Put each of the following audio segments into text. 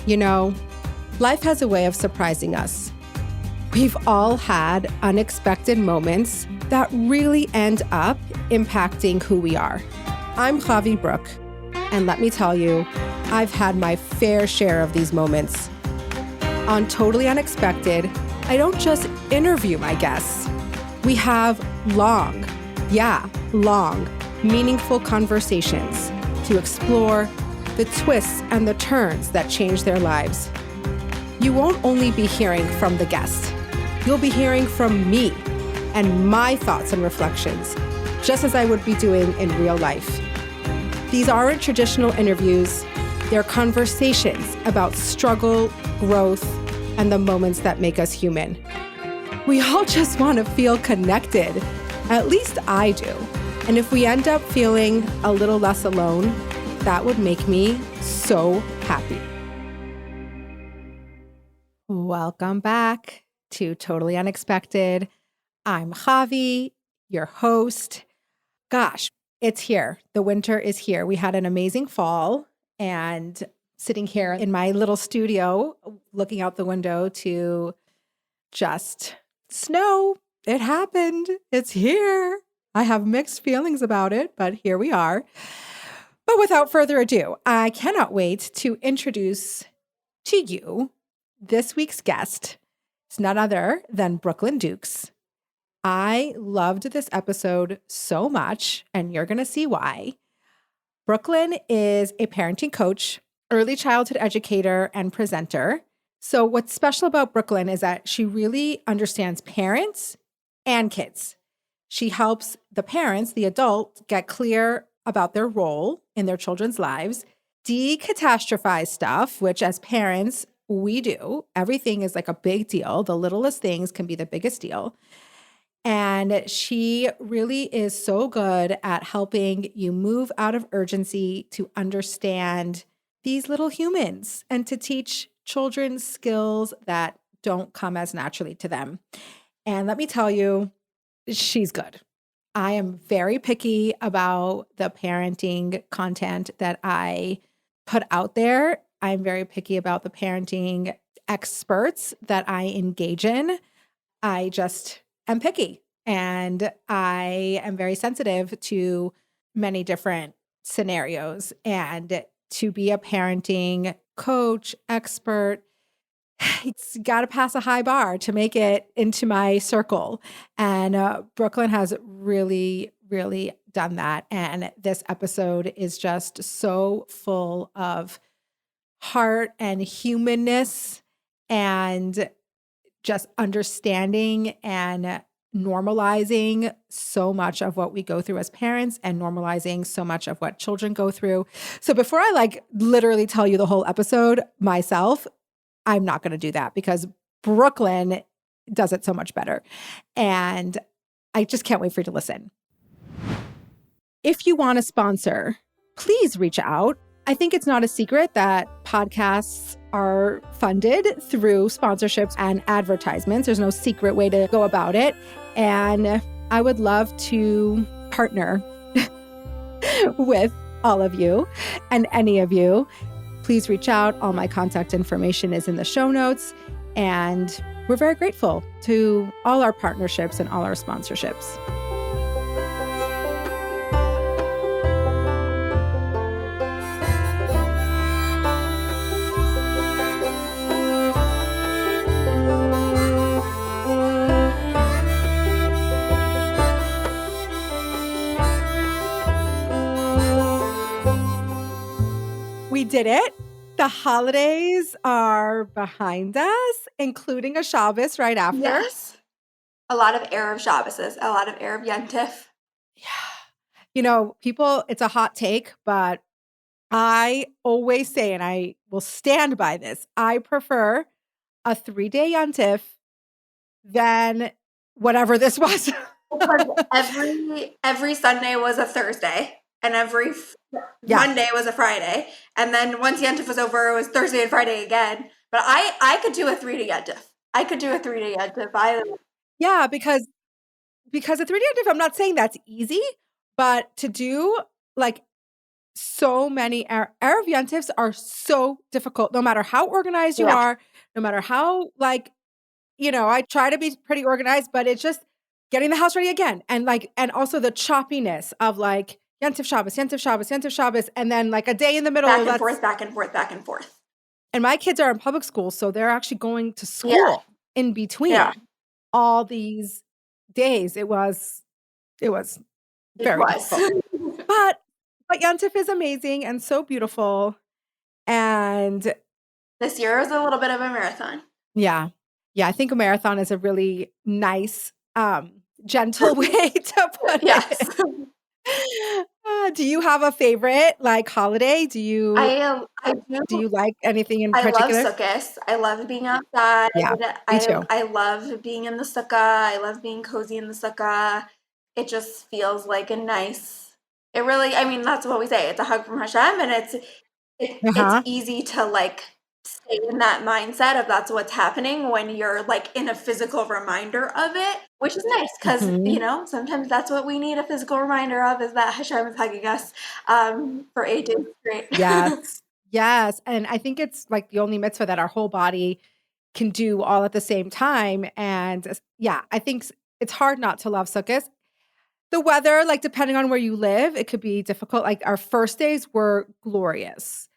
You know, life has a way of surprising us. We've all had unexpected moments that really end up impacting who we are. I'm Chavie and Brooke, and let me tell you, I've had my fair share of these moments. On Totally Unexpected, I don't just interview my guests. We have long, meaningful conversations to explore the twists and the turns that change their lives. You won't only be hearing from the guest, you'll be hearing from me and my thoughts and reflections, just as I would be doing in real life. These aren't traditional interviews, they're conversations about struggle, growth, and the moments that make us human. We all just want to feel connected, at least I do. And if we end up feeling a little less alone, that would make me so happy. Welcome back to Totally Unexpected. I'm Chavie, your host. Gosh, it's here. The winter is here. We had an amazing fall, and sitting here in my little studio, looking out the window to just snow. It happened. It's here. I have mixed feelings about it, but here we are. But without further ado, I cannot wait to introduce to you this week's guest. It's none other than BrookeLynne Dukes. I loved this episode so much, and you're going to see why. BrookeLynne is a parenting coach, early childhood educator, and presenter. So what's special about BrookeLynne is that she really understands parents and kids. She helps the parents, the adult, get clear about their role in their children's lives, decatastrophize stuff, which as parents, we do. Everything is like a big deal. The littlest things can be the biggest deal. And she really is so good at helping you move out of urgency to understand these little humans and to teach children skills that don't come as naturally to them. And let me tell you, she's good. I am very picky about the parenting content that I put out there. I'm very picky about the parenting experts that I engage in. I just am picky, and I am very sensitive to many different scenarios. And to be a parenting coach, expert, it's got to pass a high bar to make it into my circle. And BrookeLynne has really, really done that. And this episode is just so full of heart and humanness and just understanding and normalizing so much of what we go through as parents and normalizing so much of what children go through. So before I literally tell you the whole episode myself, I'm not going to do that because BrookeLynne does it so much better. And I just can't wait for you to listen. If you want to sponsor, please reach out. I think it's not a secret that podcasts are funded through sponsorships and advertisements. There's no secret way to go about it. And I would love to partner with all of you and any of you. Please reach out. All my contact information is in the show notes. And we're very grateful to all our partnerships and all our sponsorships. We did it. The holidays are behind us, including a Shabbos right after. Yes. A lot of Erev Shabbases, a lot of Erev Yontif. Yeah. You know, people, it's a hot take, but I always say, and I will stand by this, I prefer a 3-day Yontif than whatever this was. Because every Sunday was a Thursday, and every Monday was a Friday, and then once Yontif was over, it was Thursday and Friday again. But I could do a 3-day Yontif. I could do a 3-day Yontif. Yeah, because a 3-day Yontif, I'm not saying that's easy, but to do so many Erev Yontifs are so difficult, no matter how organized you Yeah. are, no matter how I try to be pretty organized, but it's just getting the house ready again. And also the choppiness of Yontif Shabbos, Yontif Shabbos, Yontif Shabbos, and then a day in the middle. Back and forth, back and forth, back and forth. And my kids are in public school, so they're actually going to Yeah. school in between Yeah. all these days. It was very difficult. But Yontif is amazing and so beautiful. And this year was a little bit of a marathon. Yeah. I think a marathon is a really nice, gentle way to put Yes. it. Do you have a favorite holiday? Do you do you like anything in I love particular? sukkahs. I love being outside. Yeah, me too. I love being in the sukkah. I love being cozy in the sukkah. It just feels like a nice. It really. I mean, that's what we say. It's a hug from Hashem, and it's easy to stay in that mindset of that's what's happening when you're in a physical reminder of it, which is nice because sometimes that's what we need a physical reminder of, is that Hashem is hugging us for 8 days straight. Yes. And I think it's the only mitzvah that our whole body can do all at the same time. And I think it's hard not to love sukkahs. The weather, depending on where you live, it could be difficult. Our first days were glorious,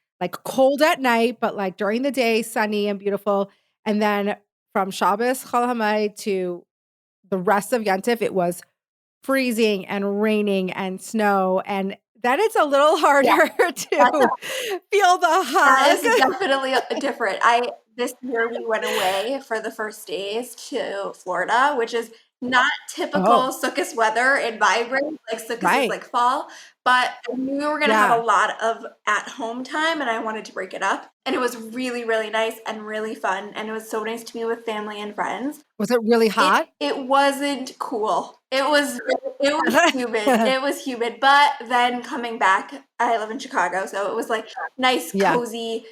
cold at night, but during the day, sunny and beautiful. And then from Shabbos, Chol Hamoed to the rest of Yontif, it was freezing and raining and snow. And then it's a little harder to feel the hug. That is definitely different. This year we went away for the first days to Florida, which is not typical Sukkot weather in my brain. Sukkot is fall, but I knew we were going to have a lot of at-home time, and I wanted to break it up. And it was really, really nice and really fun, and it was so nice to be with family and friends. Was it really hot? It wasn't cool. It was humid. It was humid. But then coming back, I live in Chicago, so it was nice, cozy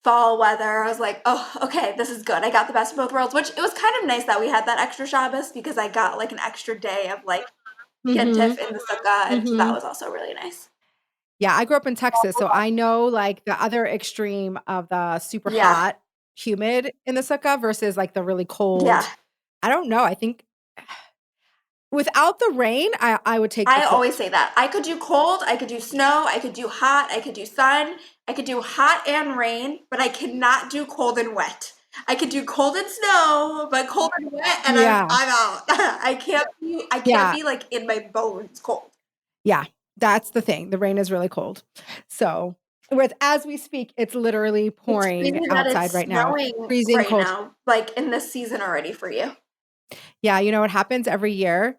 fall weather. I was like, oh, okay, this is good. I got the best of both worlds, which it was kind of nice that we had that extra Shabbos because I got an extra day of Yontif in the sukkah, and so that was also really nice. Yeah, I grew up in Texas, so I know the other extreme of the super hot, humid in the sukkah versus the really cold. Yeah. I don't know. I think without the rain, I would take the I cold. always say that. I could do cold, I could do snow, I could do hot, I could do sun, I could do hot and rain, but I cannot do cold and wet. I could do cold and snow, but cold and wet, and I'm out. I can't be in my bones cold. Yeah, that's the thing. The rain is really cold. So as we speak, it's literally pouring outside right now. Freezing cold. Now, in this season already for you. Yeah, it happens every year.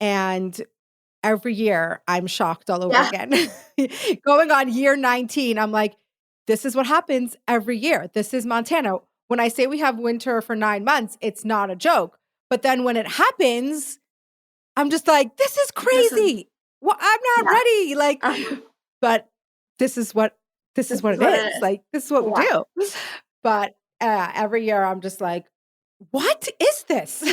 And every year I'm shocked all over again. Going on year 19, I'm like, this is what happens every year. This is Montana. When I say we have winter for 9 months, it's not a joke. But then when it happens, I'm just like, this is crazy. Well, I'm not ready. But this is what it is. This is what we do. But every year I'm just like, what is this?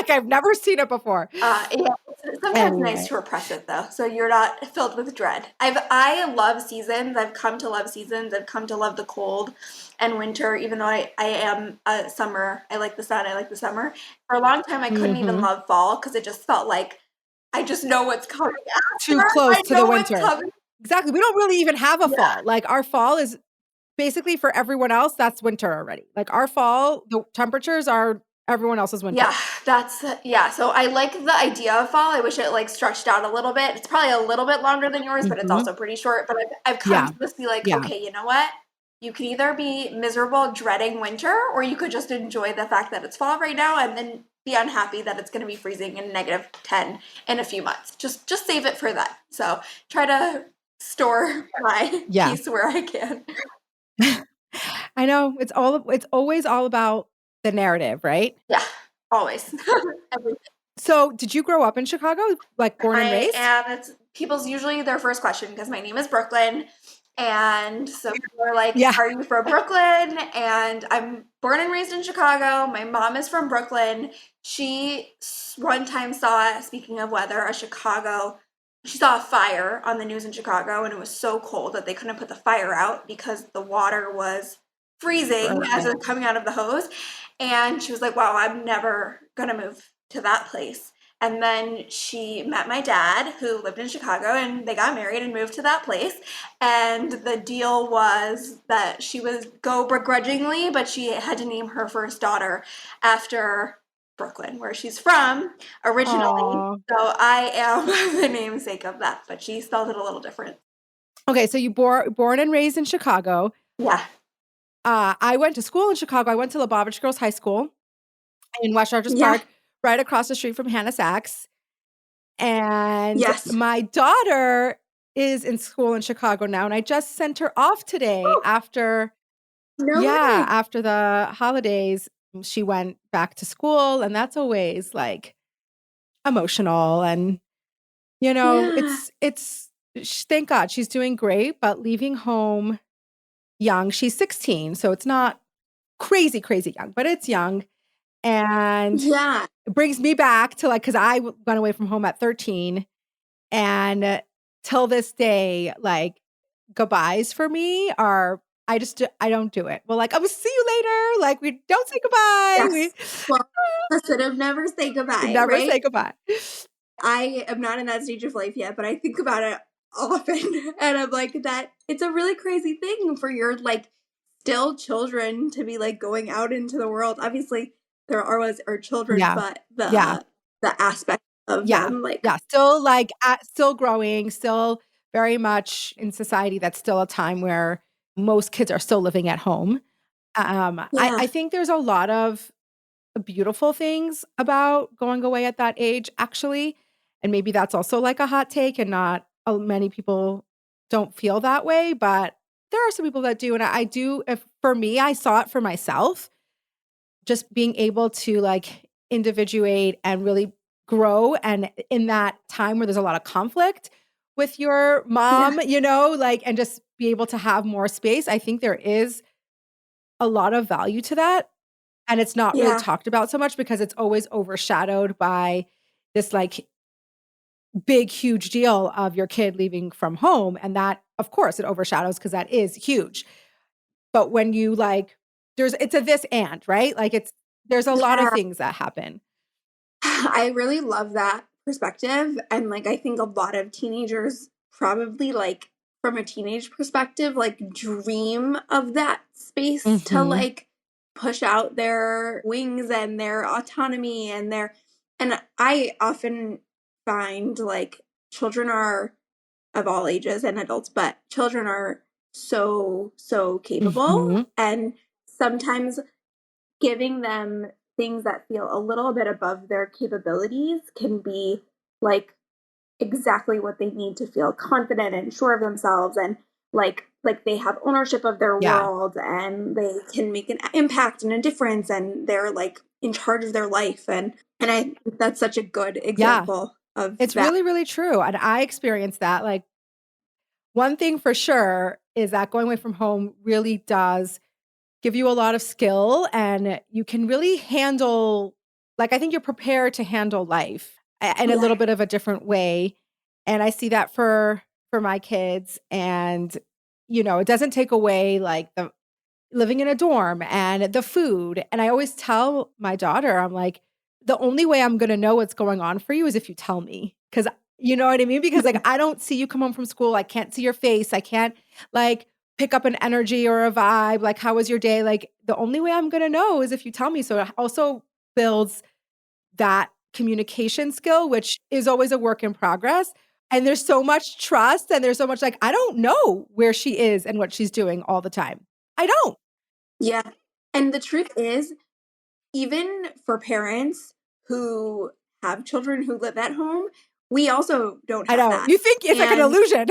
I've never seen it before. It's sometimes nice to repress it though, so you're not filled with dread. I love seasons. I've come to love seasons. I've come to love the cold and winter, even though I am a summer. I like the sun. I like the summer. For a long time, I couldn't even love fall because it just felt like I just know what's coming after. Too close to the winter. Exactly. We don't really even have a fall. Our fall is basically, for everyone else, that's winter already. Our fall, the temperatures are everyone else's winter. Yeah, so I like the idea of fall. I wish it stretched out a little bit. It's probably a little bit longer than yours, but it's also pretty short. But I've come to this be okay, you know what? You can either be miserable dreading winter, or you could just enjoy the fact that it's fall right now and then be unhappy that it's going to be freezing and -10 in a few months. Just save it for that. So try to store my peace where I can. I know. It's always all about the narrative, right? Yeah, always. So did you grow up in Chicago, born and raised? I am. It's people's usually their first question because my name is BrookeLynne. And so people are like, are you from Brooklyn? And I'm born and raised in Chicago. My mom is from Brooklyn. She one time saw, speaking of weather, a Chicago she saw a fire on the news in Chicago, and it was so cold that they couldn't put the fire out because the water was freezing as it was coming out of the hose. And she was like, wow, I'm never going to move to that place. And then she met my dad, who lived in Chicago, and they got married and moved to that place. And the deal was that she would go begrudgingly, but she had to name her first daughter after Brooklyn, where she's from originally. Aww. So I am the namesake of that, but she spelled it a little different. Okay, so you born and raised in Chicago. Yeah. I went to school in Chicago. I went to Lubavitch Girls High School in West Rogers Yeah. Park, right across the street from Hannah Sachs. And Yes. my daughter is in school in Chicago now, and I just sent her off today after after the holidays. She went back to school, and that's always like emotional, and it's thank God she's doing great, but leaving home young. She's 16, so it's not crazy young, but it's young. And it brings me back to because I went away from home at 13, and till this day, like goodbyes for me are I don't do it. Well, like I will see you later. Like we don't say goodbye. Yes. Well, listen, of never say goodbye. Never right? say goodbye. I am not in that stage of life yet, but I think about it often, and I'm like that. It's a really crazy thing for your like still children to be like going out into the world. Obviously, there are always our children, but the aspect of them, like still still growing, still very much in society. That's still a time where most kids are still living at home. I think there's a lot of beautiful things about going away at that age, actually. And maybe that's also like a hot take, and not many people don't feel that way, but there are some people that do. And I do, for me, I saw it for myself, just being able to like individuate and really grow. And in that time where there's a lot of conflict with your mom, and just be able to have more space. I think there is a lot of value to that. And it's not really talked about so much because it's always overshadowed by this like big, huge deal of your kid leaving from home. And that, of course, it overshadows because that is huge. But when you like, it's a this and, right? Like there's a lot of things that happen. I really love that perspective. And like, I think a lot of teenagers probably like from a teenage perspective, like dream of that space to like push out their wings and their autonomy and and I often find like children are of all ages and adults, but children are so capable. And sometimes giving them things that feel a little bit above their capabilities can be like exactly what they need to feel confident and sure of themselves, and like they have ownership of their world, and they can make an impact and a difference, and they're like in charge of their life. And I think that's such a good example of it's really, really true. And I experienced that. Like one thing for sure is that going away from home really does give you a lot of skill, and you can really handle, like, I think you're prepared to handle life in a little bit of a different way. And I see that for my kids. And, it doesn't take away like the living in a dorm and the food. And I always tell my daughter, I'm like, the only way I'm going to know what's going on for you is if you tell me. Cause you know what I mean? Because like, I don't see you come home from school. I can't see your face. I can't like pick up an energy or a vibe. Like, how was your day? Like the only way I'm going to know is if you tell me. So it also builds that communication skill, which is always a work in progress. And there's so much trust, and there's so much like, I don't know where she is and what she's doing all the time. I don't. Yeah. And the truth is, even for parents who have children who live at home, we also don't have that. You think it's like an illusion.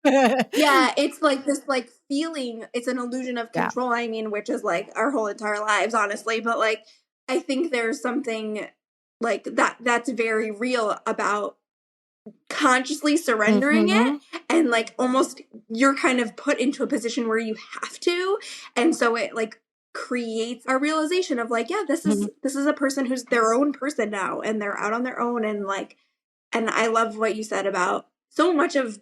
Yeah, it's like this like feeling, it's an illusion of control. I mean, which is like our whole entire lives, honestly. But like, I think there's something like that's very real about consciously surrendering it, and like almost you're kind of put into a position where you have to. And so it like creates a realization of like, yeah, this is a person who's their own person now, and they're out on their own. And like, and I love what you said about so much of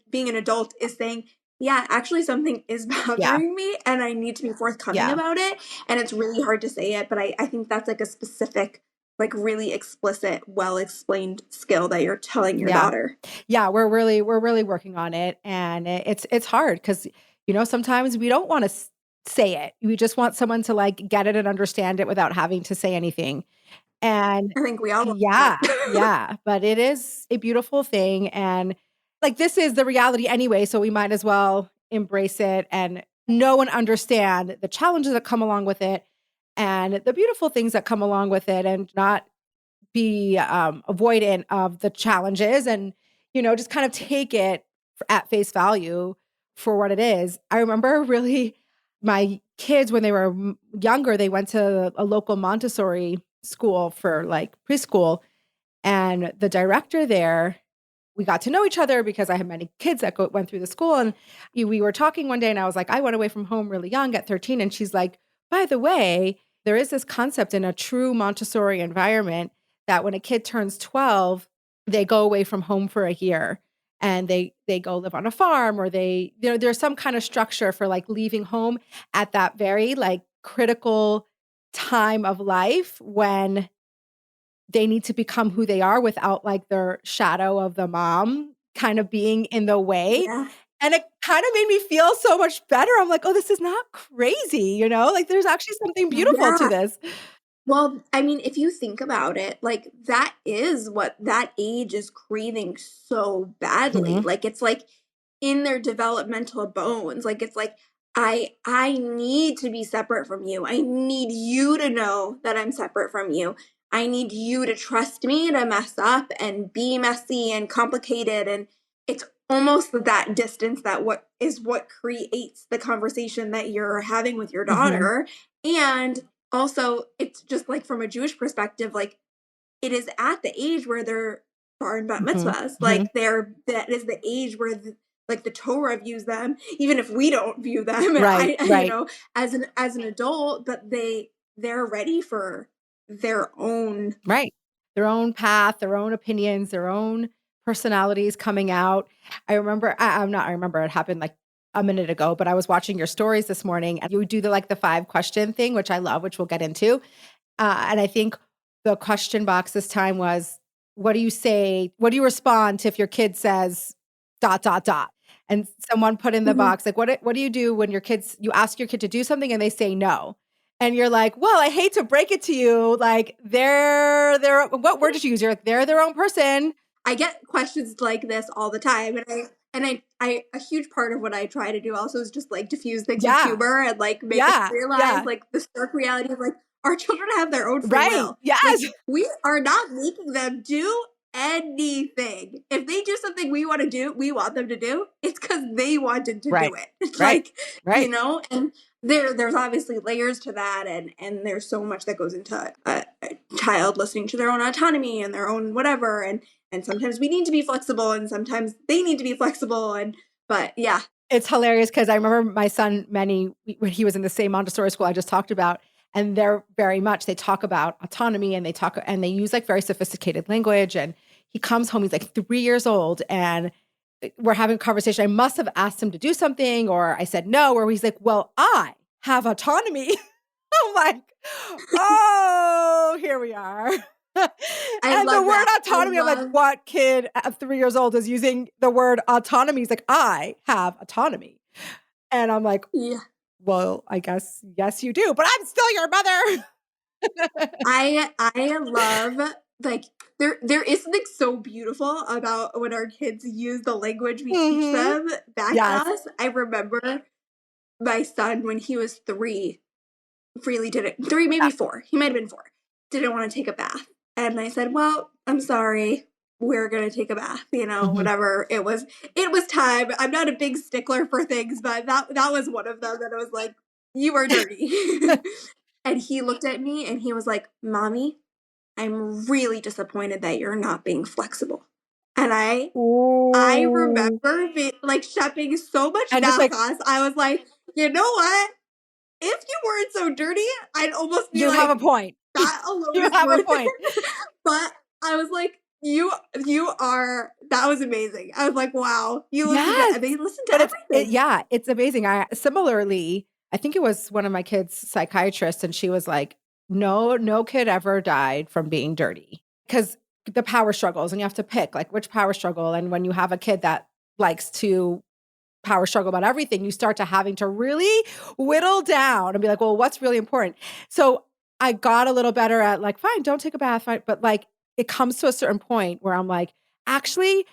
being an adult is saying, yeah, actually something is bothering me and I need to be forthcoming about it. And it's really hard to say it, but I think that's like a specific, like really explicit, well-explained skill that you're telling your daughter. Yeah, we're really working on it, and it's hard because sometimes we don't want to say it. We just want someone to like get it and understand it without having to say anything. And I think we all want yeah, that. yeah, but it is a beautiful thing, and like this is the reality anyway, so we might as well embrace it and know and understand the challenges that come along with it and the beautiful things that come along with it, and not be avoidant of the challenges, and just kind of take it at face value for what it is. I remember really my kids when they were younger, they went to a local Montessori school for like preschool, and the director there, we got to know each other because I had many kids that went through the school. And we were talking one day and I was like, I went away from home really young at 13. And she's like, by the way, there is this concept in a true Montessori environment that when a kid turns 12, they go away from home for a year and they go live on a farm, or there's some kind of structure for like leaving home at that very like critical time of life when they need to become who they are without like their shadow of the mom kind of being in the way. Yeah. And it kind of made me feel so much better. I'm like, oh, this is not crazy, like there's actually something beautiful to Yeah. this. Well, I mean, if you think about it, like that is what that age is craving so badly. Mhm. Like it's like in their developmental bones. Like it's like I need to be separate from you. I need you to know that I'm separate from you. I need you to trust me to mess up and be messy and complicated, and it's almost that distance that what creates the conversation that you're having with your Mhm. daughter. And also, it's just like from a Jewish perspective, like it is at the age where they're bar and bat Mhm. mitzvahs. Mhm. Like that is the age where like the Torah views them, even if we don't view them. Right, right. As an adult, but they're ready for their own. Right. Their own path, their own opinions, their own personalities coming out. I remember it happened like a minute ago, but I was watching your stories this morning and you would do the 5 question thing, which I love, which we'll get into. And I think the question box this time was, what do you say? What do you respond to if your kid says dot, dot, dot? And someone put in the Mhm. box, like, what do you do when you ask your kid to do something and they say no? And you're like, well, I hate to break it to you. Like what word did you use? You're like, they're their own person. I get questions like this all the time, and I a huge part of what I try to do also is just like diffuse things with Yeah. humor and like make them Yeah. realize Yeah. like the stark reality of like our children have their own free Right. will. Like Yes. we are not making them do anything. If they do something we want to do, we want them to do, it's because they wanted to Right. do it. Right. Like, Right. and there's obviously layers to that, and there's so much that goes into a child listening to their own autonomy and their own whatever, and sometimes we need to be flexible and sometimes they need to be flexible, but yeah. It's hilarious because I remember my son Manny when he was in the same Montessori school I just talked about, and they talk about autonomy, and they use like very sophisticated language. And he comes home, he's like 3 years old, and we're having a conversation. I must have asked him to do something, or I said no, or he's like, well, I have autonomy. I'm like, oh, here we are. I And the love word that. I autonomy, I'm like, love. what kid at 3 years old is using the word autonomy? He's like, I have autonomy. And I'm like, Yeah. well, I guess, yes, you do, but I'm still your mother. I love, like, there is something so beautiful about when our kids use the language we teach Mhm. them back to Yes. us. I remember my son when he was 3 freely didn't 3, maybe 4. He might have been 4. Didn't want to take a bath. And I said, "Well, I'm sorry. We're going to take a bath, Mhm. whatever. It was time. I'm not a big stickler for things, but that was one of them that I was like, you are dirty." And he looked at me and he was like, "Mommy, I'm really disappointed that you're not being flexible." And I Ooh. remember like shoving so much And just like, nachas. I was like, "You know what? If you weren't so dirty, I'd almost be you have a like, point. that alone You is have a worth point. it." But I was like, You are, that was amazing. I was like, wow, they listen to But everything. it's amazing. Similarly, I think it was one of my kids' psychiatrists, and she was like, no kid ever died from being dirty. Because the power struggles, and you have to pick like which power struggle. And when you have a kid that likes to power struggle about everything, you start to having to really whittle down and be like, well, what's really important? So I got a little better at like, fine, don't take a bath, fine. But like it comes to a certain point where I'm like, actually,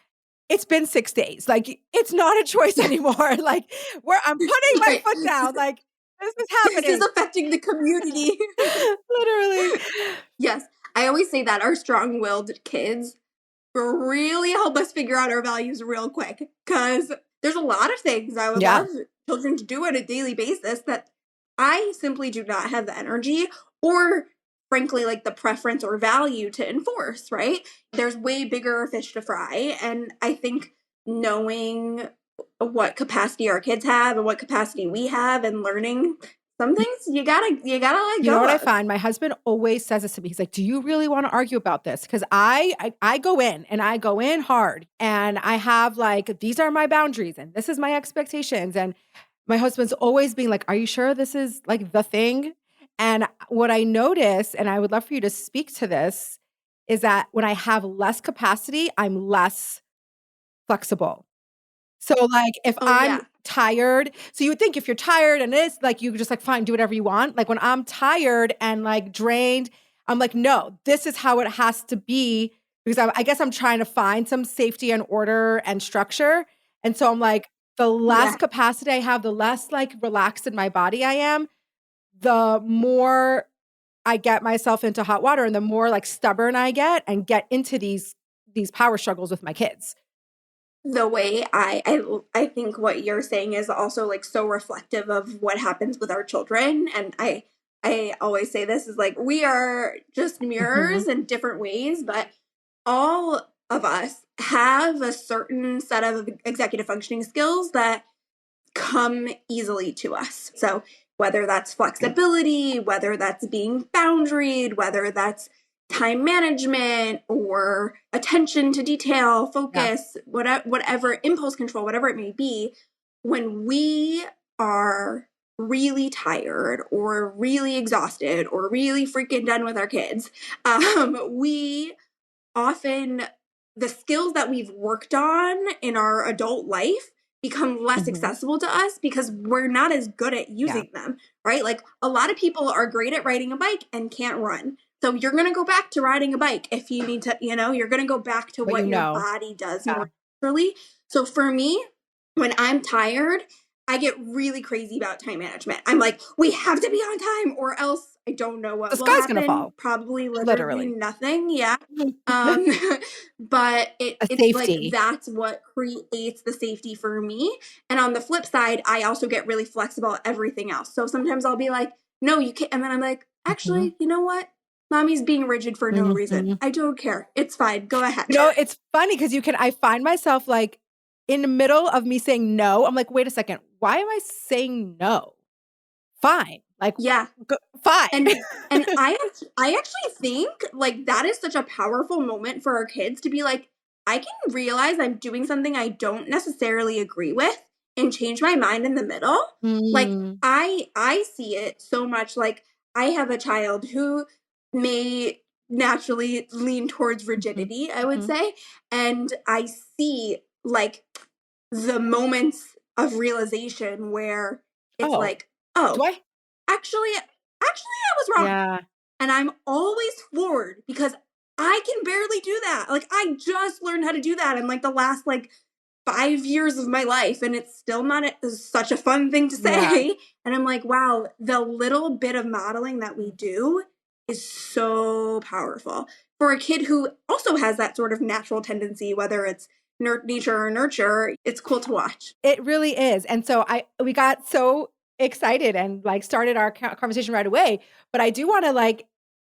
it's been 6 days. Like, it's not a choice anymore. Like, where I'm putting my Right. foot down. Like, this is This is happening. affecting the community. Literally. Yes. I always say that our strong-willed kids really help us figure out our values real quick, because there's a lot of things I would love children to do on a daily basis that I simply do not have the energy or, frankly, like the preference or value to enforce, right? There's way bigger fish to fry. And I think knowing what capacity our kids have and what capacity we have and learning some things you gotta let You know go what I of. find? My husband always says this to me. He's like, do you really want to argue about this? Because I go in and I go in hard, and I have like, these are my boundaries and this is my expectations. And my husband's always being like, are you sure this is like the thing? And what I notice, and I would love for you to speak to this, is that when I have less capacity, I'm less flexible. So, like, if Oh, I'm yeah. tired, so you would think if you're tired and it's like, you could just like, fine, do whatever you want. Like when I'm tired and like drained, I'm like, no, this is how it has to be, because I guess I'm trying to find some safety and order and structure. And so I'm like, the less Yeah. capacity I have, the less like relaxed in my body I am, the more I get myself into hot water, and the more like stubborn I get into these power struggles with my kids. The way I think what you're saying is also like so reflective of what happens with our children. And I always say this is like, we are just Mhm. mirrors in different ways, but all of us have a certain set of executive functioning skills that come easily to us. So whether that's flexibility, whether that's being boundaried, whether that's time management or attention to detail, Yeah. focus, whatever, impulse control, whatever it may be, when we are really tired or really exhausted or really freaking done with our kids, we often, the skills that we've worked on in our adult life become less Mhm. accessible to us because we're not as good at Yeah. using them, right? Like a lot of people are great at riding a bike and can't run. So you're going to go back to riding a bike if you need to, you're going to go back to But what your body does Yeah. more naturally. So for me, when I'm tired, I get really crazy about time management. I'm like, we have to be on time or else I don't know The what will sky's gonna happen. fall, Probably literally literally. nothing. Yeah. Um, but A it's like safety. that's what creates the safety for me. And on the flip side, I also get really flexible at everything else. So sometimes I'll be like, no, you can't. And then I'm like, Mhm. actually, you know what? Mommy's being rigid for no reason. Mhm. I don't care. It's fine. Go ahead. It's funny because I find myself like in the middle of me saying no, I'm like, wait a second, why am I saying no? Fine. Like, Yeah. fine. And I actually think like that is such a powerful moment for our kids to be like, I can realize I'm doing something I don't necessarily agree with and change my mind in the middle. Like Mm. I see it so much. Like I have a child who may naturally lean towards Mhm. rigidity, I would Mhm. say, and I see like the moments of realization where it's Oh, like, do oh, I? actually I was wrong. Yeah. And I'm always floored because I can barely do that. Like I just learned how to do that in like the last like 5 years of my life, and it's still not such a fun thing to Yeah. say. And I'm like, wow, the little bit of modeling that we do is so powerful for a kid who also has that sort of natural tendency, whether it's nature or nurture. It's cool to watch. It really is. And so we got so excited and like started our conversation right away. But I do want to like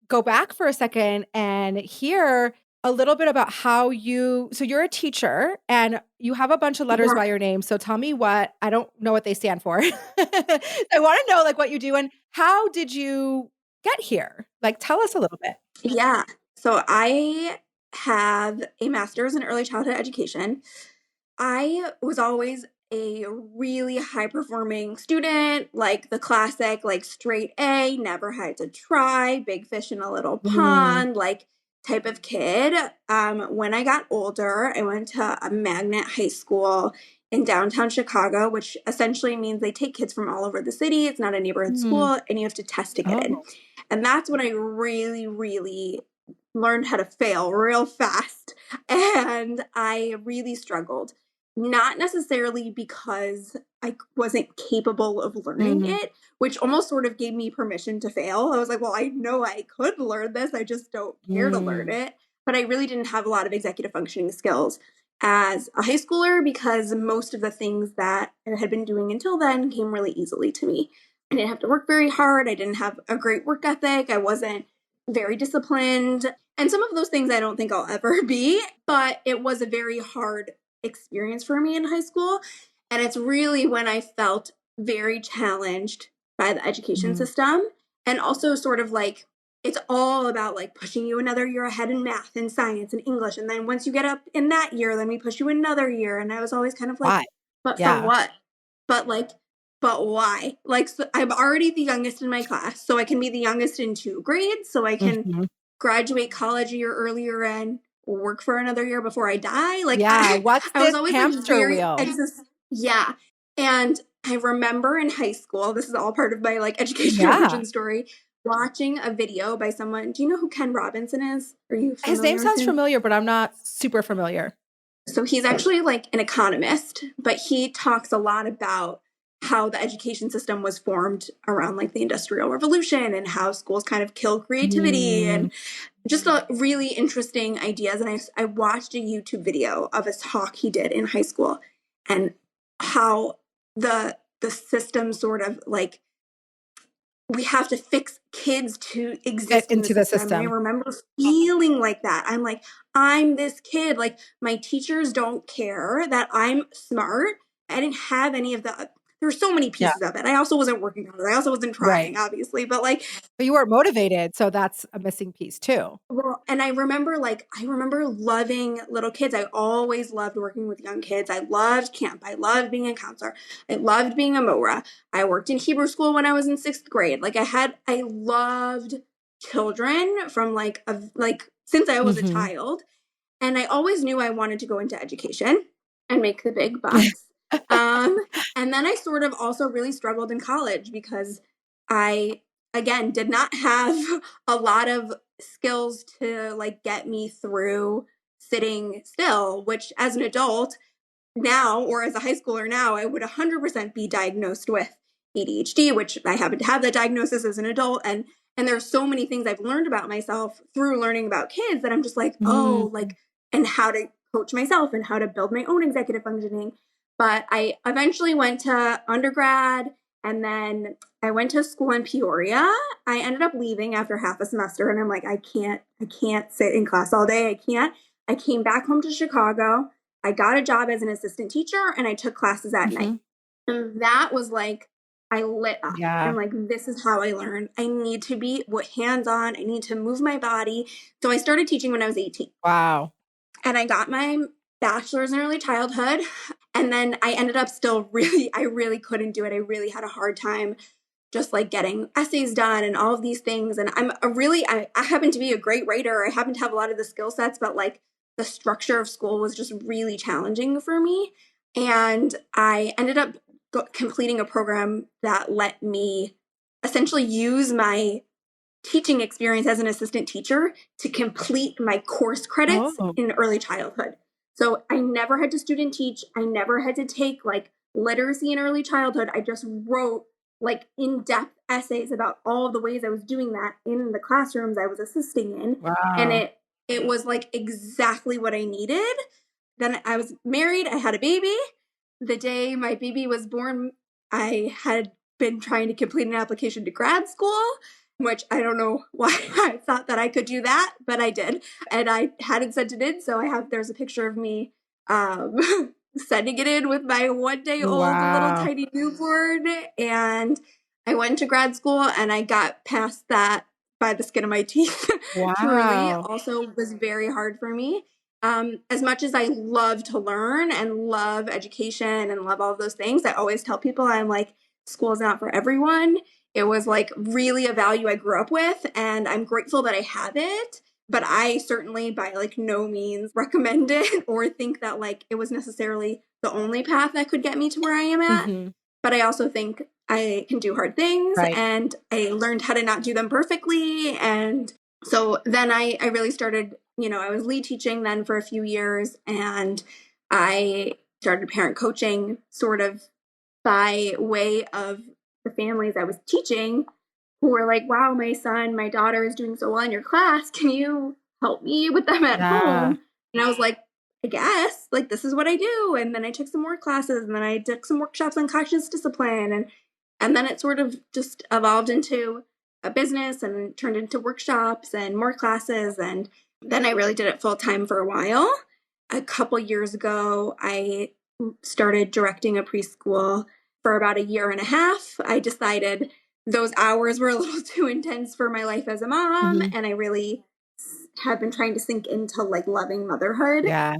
go back for a second and hear a little bit about so you're a teacher and you have a bunch of letters Yeah. by your name. So tell me I don't know what they stand for. I want to know like what you do and how did you get here? Like tell us a little bit. Yeah. So I have a master's in early childhood education. I was always a really high performing student, like the classic, like straight A, never had to try, big fish in a little Mm. pond, like type of kid. When I got older, I went to a magnet high school in downtown Chicago, which essentially means they take kids from all over the city. It's not a neighborhood Mm. school, and you have to test to get in. Oh. And that's when I really, really learned how to fail real fast. And I really struggled. Not necessarily because I wasn't capable of learning Mm. it, which almost sort of gave me permission to fail. I was like, well, I know I could learn this. I just don't care to learn Mm. it. But I really didn't have a lot of executive functioning skills as a high schooler because most of the things that I had been doing until then came really easily to me. I didn't have to work very hard. I didn't have a great work ethic. I wasn't very disciplined. And some of those things I don't think I'll ever be, but it was a very hard experience for me in high school. And it's really when I felt very challenged by the education Mm. system and also sort of like it's all about like pushing you another year ahead in math and science and English. And then once you get up in that year, then we push you another year. And I was always kind of like, Why? but for Yeah. what? But like, but why? Like, so I'm already the youngest in my class, so I can be the youngest in 2 grades, so I can Mhm. graduate college a year earlier and work for another year before I die. Like, Yeah, what's I was this always like hamster very wheel? yeah. And I remember in high school, this is all part of my like education Yeah. origin story, watching a video by someone. Do you know who Ken Robinson is? Are you His name familiar with sounds him? familiar, but I'm not super familiar. So he's actually like an economist, but he talks a lot about how the education system was formed around like the Industrial Revolution and how schools kind of kill creativity Mm. and just a really interesting ideas. And I watched a YouTube video of a talk he did in high school and how the system sort of like we have to fix kids to Fit exist in the into the system. And I system. remember feeling like that. I'm like, I'm this kid. Like, my teachers don't care that I'm smart. I didn't have any of the, there were so many Yeah, pieces of it. I also wasn't working on it. I also wasn't right. trying, obviously. But like, But you weren't motivated, so that's a missing piece too. well, and I remember loving little kids. I always loved working with young kids. I loved camp. I loved being a counselor. I loved being a Mora. I worked in Hebrew school when I was in 6th grade. Like I loved children from like since I was a Mhm. child. And I always knew I wanted to go into education and make the big bucks. Um, and then I sort of also really struggled in college because I, again, did not have a lot of skills to like get me through sitting still, which as an adult now or as a high schooler now, I would 100% be diagnosed with ADHD, which I happen to have that diagnosis as an adult. And there's so many things I've learned about myself through learning about kids that I'm just like, oh, Mm. like, and how to coach myself and how to build my own executive functioning. But I eventually went to undergrad and then I went to school in Peoria. I ended up leaving after half a semester and I'm like, I can't sit in class all day. I can't. I came back home to Chicago. I got a job as an assistant teacher and I took classes at night. Mhm. And that was like, I lit up. Yeah. I'm like, this is how I learn. I need to be hands on. I need to move my body. So I started teaching when I was 18 Wow. and I got my bachelor's in early childhood. And then I ended up still I really couldn't do it. I really had a hard time just like getting essays done and all of these things. And I happen to be a great writer. I happen to have a lot of the skill sets, but like the structure of school was just really challenging for me. And I ended up completing a program that let me essentially use my teaching experience as an assistant teacher to complete my course credits Oh. in early childhood. So I never had to student teach. I never had to take like literacy in early childhood. I just wrote like in-depth essays about all of the ways I was doing that in the classrooms I was assisting in. And Wow. it was like exactly what I needed. Then I was married, I had a baby. The day my baby was born, I had been trying to complete an application to grad school, which I don't know why I thought that I could do that, but I did. And I hadn't sent it in, so there's a picture of me um, sending it in with my 1 day old little Wow. tiny newborn. And I went to grad school and I got past that by the skin of my teeth. Truly, Wow. also was very hard for me. As much as I love to learn and love education and love all of those things, I always tell people, I'm like, school's not for everyone. It was like really a value I grew up with, and I'm grateful that I have it. But I certainly by like no means recommend it or think that like it was necessarily the only path that could get me to where I am at. Mm-hmm. But I also think I can do hard things, Right. and I learned how to not do them perfectly. And so then I really started, I was lead teaching then for a few years, and I started parent coaching sort of by way of the families I was teaching who were like, wow, my daughter is doing so well in your class. Can you help me with them at Yeah. home? And I was like, I guess, like, this is what I do. And then I took some more classes, and then I took some workshops on conscious discipline. And then it sort of just evolved into a business and turned into workshops and more classes. And then I really did it full time for a while. A couple years ago, I started directing a preschool for about a year and a half. I decided those hours were a little too intense for my life as a mom, Mm-hmm. and I really have been trying to sink into like loving motherhood, Yeah.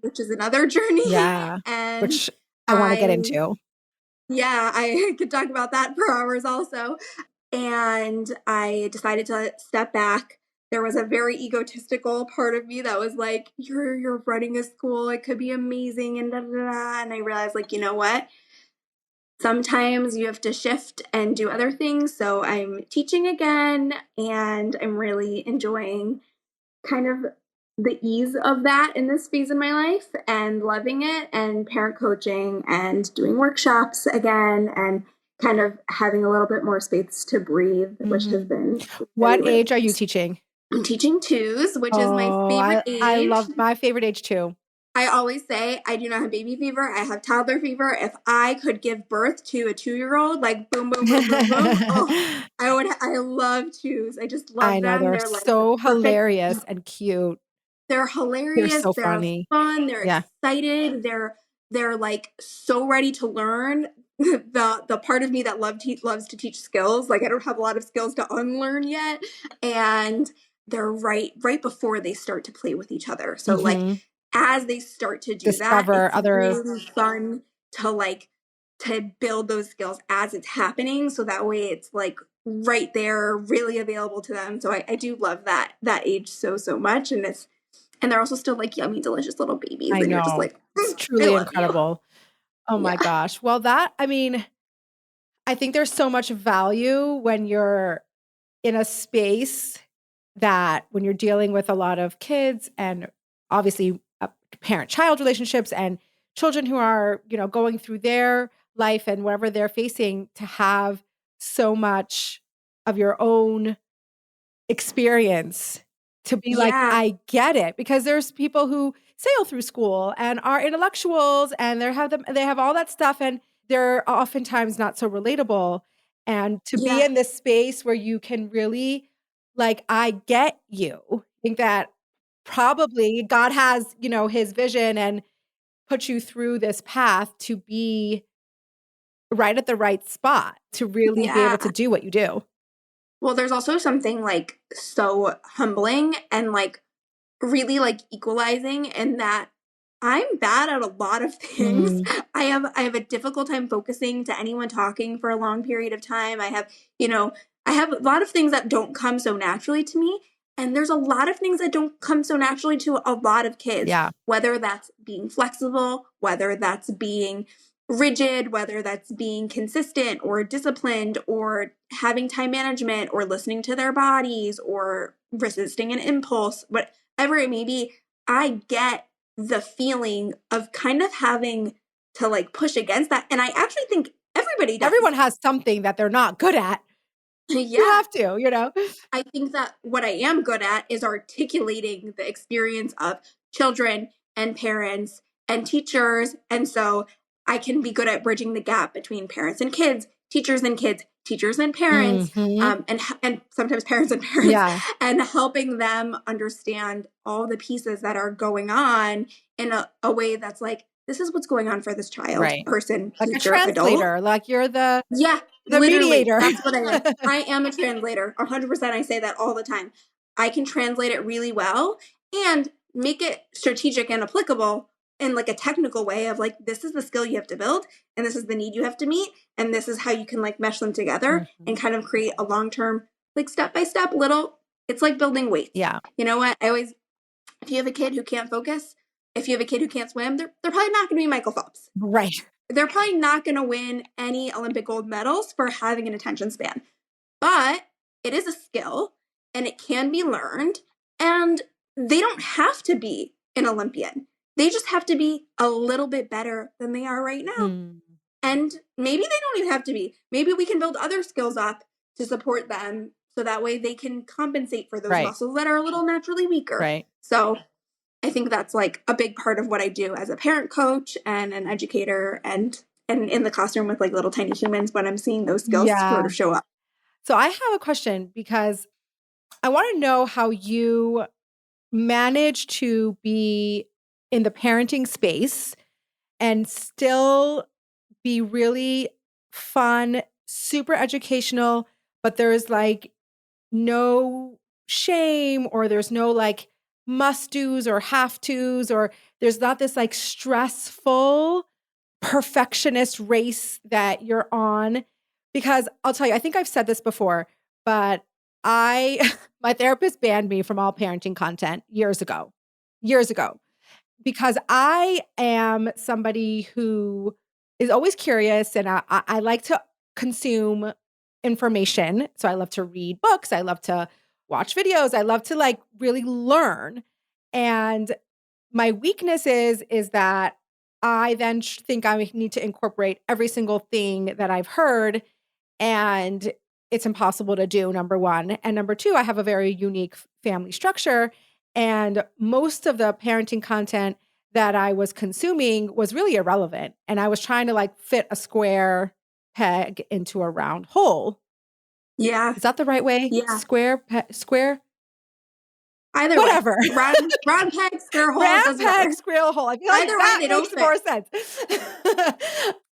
which is another journey. Yeah. And Which I want to get I, into. yeah, I could talk about that for hours also. And I decided to step back. There was a very egotistical part of me that was like, you're running a school, it could be amazing, and da da da. And I realized, like, you know what? Sometimes you have to shift and do other things. So I'm teaching again, and I'm really enjoying kind of the ease of that in this phase of my life and loving it, and parent coaching and doing workshops again, and kind of having a little bit more space to breathe, which has Mm-hmm. been really, What really age are you nice. teaching? I'm teaching twos, which is my Oh, favorite I age. love my favorite age too. I always say I do not have baby fever. I have toddler fever. If I could give birth to a 2-year-old, like boom, boom, boom, boom, boom, oh, I would. I love twos. I just I love know them. they're They're like the so perfect. hilarious and cute. They're They're hilarious. so They're funny. fun. They're Yeah. excited. They're like so ready to learn. The part of me that loves to teach skills. Like I don't have a lot of skills to unlearn yet, and they're right before they start to play with each other. So like Mm-hmm. as they start to do that, Discover it's other. really fun to like to build those skills as it's happening. So that way it's like right there, really available to them. So I do love that age so much. And they're also still like yummy, delicious little babies. I And you're just know. like, It's I truly love you. incredible. Oh my Yeah. gosh. Well, I mean, I think there's so much value when you're in a space that when you're dealing with a lot of kids and obviously parent-child relationships and children who are, going through their life and whatever they're facing, to have so much of your own experience to be like, Yeah. I get it, because there's people who sail through school and are intellectuals and they have all that stuff, and they're oftentimes not so relatable. And to be Yeah. in this space where you can really like, I get you. I think that probably God has, his vision and put you through this path to be right at the right spot to really be able to Yeah. do what you do. Well, there's also something like so humbling and like really like equalizing in that I'm bad at a lot of things. Mm, I have a difficult time focusing to anyone talking for a long period of time. You know, I have a lot of things that don't come so naturally to me. And there's a lot of things that don't come so naturally to a lot of kids, yeah. whether that's being flexible, whether that's being rigid, whether that's being consistent or disciplined or having time management or listening to their bodies or resisting an impulse, whatever it may be. I get the feeling of kind of having to like push against that. And I actually think everybody does. Everyone has something that they're not good at. You Yeah. have to. I think that what I am good at is articulating the experience of children and parents and teachers. And so I can be good at bridging the gap between parents and kids, teachers and parents, Mhm. and sometimes parents and parents, Yeah. and helping them understand all the pieces that are going on in a way that's like this is what's going on for this child, Right. person, Like a teacher, adult. translator, like you're the Yeah, literally. mediator. That's what I am. I am a translator. 100%. I say that all the time. I can translate it really well and make it strategic and applicable in like a technical way of like, this is the skill you have to build and this is the need you have to meet. And this is how you can like mesh them together and kind of create a long-term, like step-by-step little, it's like building weights. Yeah. You know what? If you have a kid who can't focus, if you have a kid who can't swim, they're probably not going to be Michael Phelps. Right. They're probably not going to win any Olympic gold medals for having an attention span. But it is a skill and it can be learned. And they don't have to be an Olympian. They just have to be a little bit better than they are right now. And maybe they don't even have to be. Maybe we can build other skills up to support them so that way they can compensate for those muscles that are a little naturally weaker. Right. So I think that's like a big part of what I do as a parent coach and an educator and in the classroom with like little tiny humans when I'm seeing those skills sort of show up. So I have a question because I want to know how you manage to be in the parenting space and still be really fun, super educational, but there's like no shame or there's no like must do's or have to's or there's not this like stressful perfectionist race that you're on. Because I'll tell you, I think I've said this before, but my therapist banned me from all parenting content years ago, because I am somebody who is always curious and I like to consume information. So I love to read books. I love to watch videos. I love to like really learn. And my weakness is that I then think I need to incorporate every single thing that I've heard, and it's impossible to do, number one. And number two, I have a very unique family structure, and most of the parenting content that I was consuming was really irrelevant. And I was trying to like fit a square peg into a round hole. Yeah. Is that the right way? Yeah. Square? Either whatever. Way. Round peg, square hole. Round peg, square hole. I feel like either that way, makes more sense.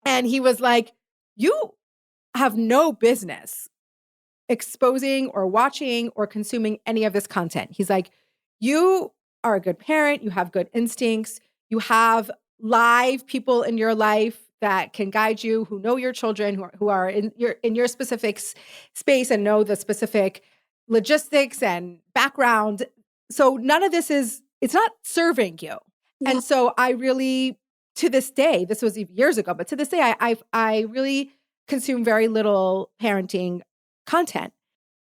And he was like, you have no business exposing or watching or consuming any of this content. He's like, you are a good parent. You have good instincts. You have live people in your life that can guide you, who know your children, who are in your specific space and know the specific logistics and background. So none of this it's not serving you. Yeah. And so I really, to this day, this was years ago, but to this day, I really consume very little parenting content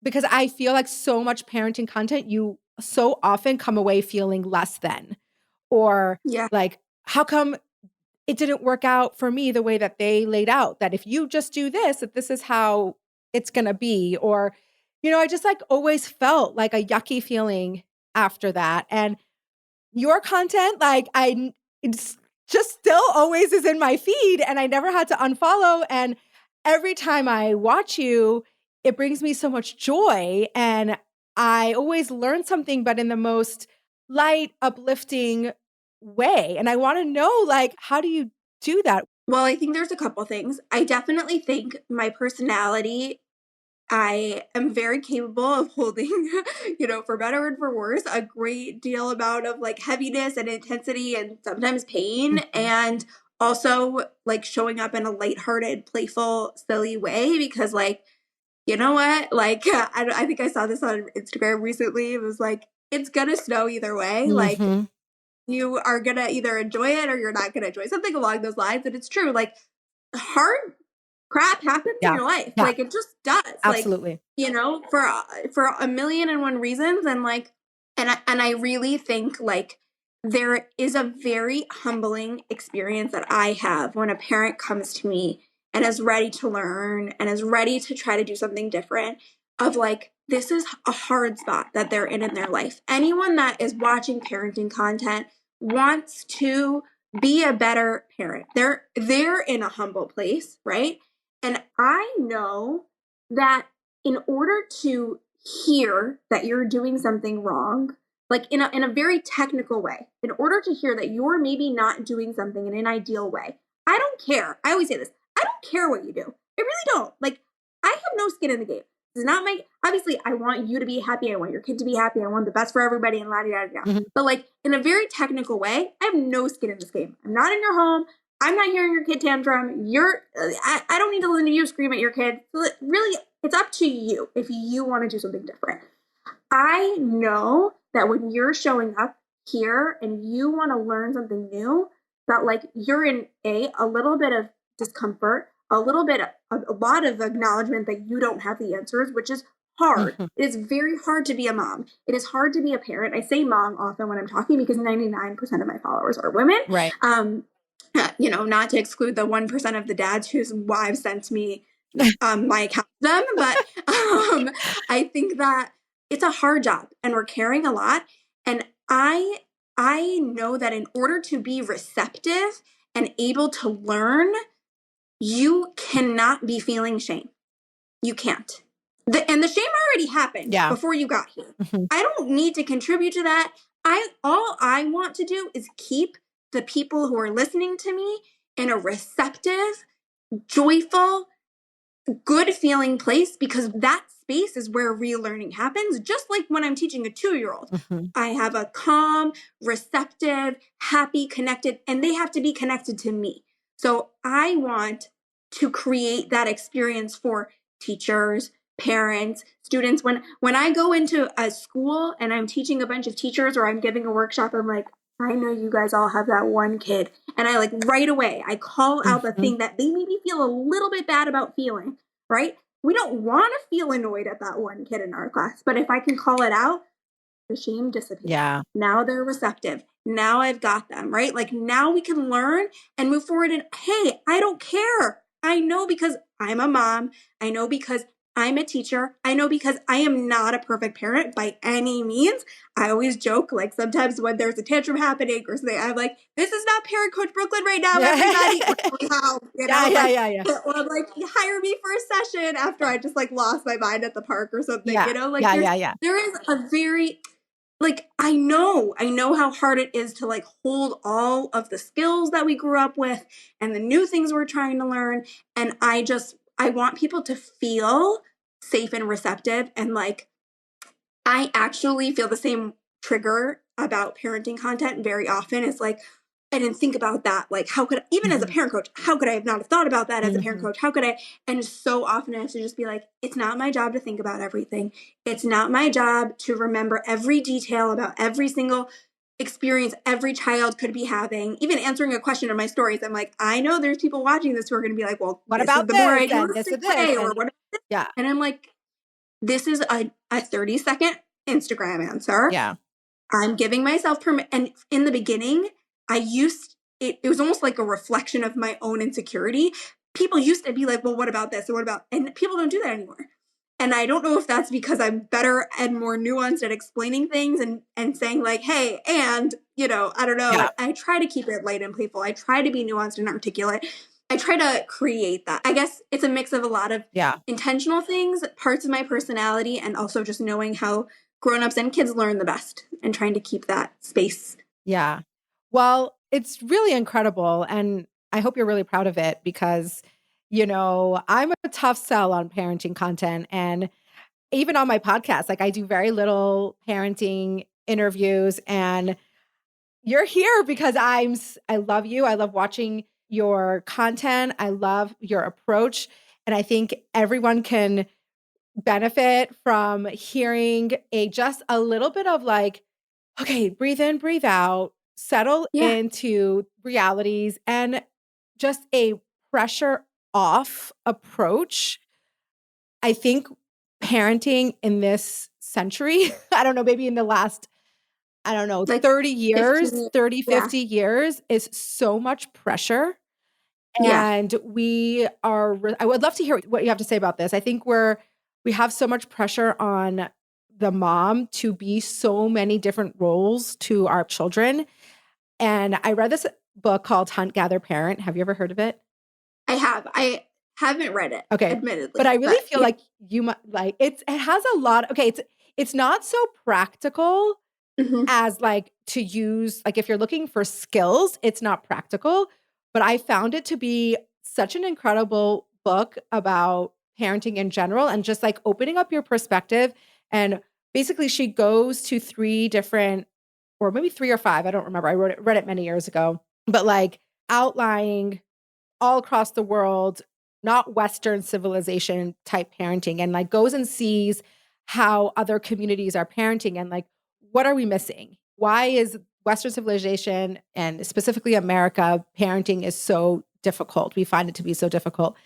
because I feel like so much parenting content, you so often come away feeling less than, or like, how come it didn't work out for me the way that they laid out, that if you just do this, that this is how it's going to be. Or, I just like always felt like a yucky feeling after that. And your content, like it's just still always is in my feed and I never had to unfollow. And every time I watch you, it brings me so much joy. And I always learn something, but in the most light, uplifting way. And I want to know, like, how do you do that? Well, I think there's a couple things. I definitely think my personality, I am very capable of holding, for better and for worse, a great deal amount of like heaviness and intensity and sometimes pain. Mm-hmm. And also like showing up in a lighthearted, playful, silly way because like, you know what? Like, I think I saw this on Instagram recently. It was like, it's going to snow either way. Mm-hmm. Like, you are going to either enjoy it or you're not going to enjoy it. Something along those lines. And it's true. Like, hard crap happens in your life. Yeah. Like, it just does. Absolutely. Like, for a million and one reasons. And like, and I really think like there is a very humbling experience that I have when a parent comes to me and is ready to learn and is ready to try to do something different, of like, this is a hard spot that they're in their life. Anyone that is watching parenting content wants to be a better parent. They're in a humble place, right? And I know that in order to hear that you're doing something wrong, like in a very technical way, in order to hear that you're maybe not doing something in an ideal way, I don't care. I always say this. I don't care what you do. I really don't. Like, I have no skin in the game. This is not my, obviously, I want you to be happy. I want your kid to be happy. I want the best for everybody and la-di-da-di-da. Mm-hmm. But like, in a very technical way, I have no skin in this game. I'm not in your home. I'm not hearing your kid tantrum. I don't need to listen to you scream at your kid. Really, it's up to you if you want to do something different. I know that when you're showing up here and you want to learn something new, that like you're in a little bit of discomfort, a lot of acknowledgement that you don't have the answers, which is hard. Mm-hmm. It is very hard to be a mom. It is hard to be a parent. I say mom often when I'm talking because 99% of my followers are women. Right. You know, not to exclude the 1% of the dads whose wives sent me my account to them, but I think that it's a hard job and we're carrying a lot. And I know that in order to be receptive and able to learn, you cannot be feeling shame. You can't. And the shame already happened before you got here. Mm-hmm. I don't need to contribute to that. All I want to do is keep the people who are listening to me in a receptive, joyful, good feeling place, because that space is where real learning happens. Just like when I'm teaching a 2-year-old, mm-hmm. I have a calm, receptive, happy, connected, and they have to be connected to me. So I want to create that experience for teachers, parents, students. When I go into a school and I'm teaching a bunch of teachers or I'm giving a workshop, I'm like, I know you guys all have that one kid. And I like right away, I call out the thing that they maybe feel a little bit bad about feeling, right? We don't want to feel annoyed at that one kid in our class. But if I can call it out, the shame disappears. Yeah. Now they're receptive. Now I've got them, right? Like now we can learn and move forward. And hey, I don't care. I know because I'm a mom. I know because I'm a teacher. I know because I am not a perfect parent by any means. I always joke, like sometimes when there's a tantrum happening or something, I'm like, this is not parent coach BrookeLynne right now, everybody. Or I'm like, hire me for a session after I just like lost my mind at the park or something, you know? Like there is a very, like, I know how hard it is to like hold all of the skills that we grew up with and the new things we're trying to learn. And I want people to feel safe and receptive. And like, I actually feel the same trigger about parenting content very often. It's like, I didn't think about that. Like, how could, even as a parent coach, how could I have not thought about that as a parent coach? How could I? And so often I have to just be like, it's not my job to think about everything. It's not my job to remember every detail about every single experience every child could be having. Even answering a question in my stories, I'm like, I know there's people watching this who are going to be like, well, what about this? The more I do this or what about this? Yeah. And I'm like, this is a 30-second Instagram answer. Yeah. I'm giving myself permission. And in the beginning, it was almost like a reflection of my own insecurity. People used to be like, well, what about this? Or what about, and people don't do that anymore. And I don't know if that's because I'm better and more nuanced at explaining things and saying like, hey, and, you know, I don't know. Yeah. I try to keep it light and playful. I try to be nuanced and articulate. I try to create that. I guess it's a mix of a lot of intentional things, parts of my personality, and also just knowing how grown-ups and kids learn the best and trying to keep that space. Yeah. Well, it's really incredible. And I hope you're really proud of it because, you know, I'm a tough sell on parenting content. And even on my podcast, like I do very little parenting interviews, and you're here because I love you. I love watching your content. I love your approach. And I think everyone can benefit from hearing just a little bit of like, okay, breathe in, breathe out, settle into realities, and just a pressure off approach. I think parenting in this century, I don't know, maybe in the last, like 30 years, 50 years is so much pressure. And I would love to hear what you have to say about this. I think we have so much pressure on the mom to be so many different roles to our children. And I read this book called Hunt, Gather, Parent. Have you ever heard of it? I have. I haven't read it, admittedly. But I really feel like you might like it has a lot. Okay, it's not so practical, as like to use, like if you're looking for skills, it's not practical, but I found it to be such an incredible book about parenting in general and just like opening up your perspective. And basically she goes to 3 different, or maybe 3 or 5, I don't remember. I read it many years ago, but like outlining all across the world, not Western civilization type parenting, and like goes and sees how other communities are parenting and like, what are we missing? Why is Western civilization and specifically America parenting is so difficult? We find it to be so difficult.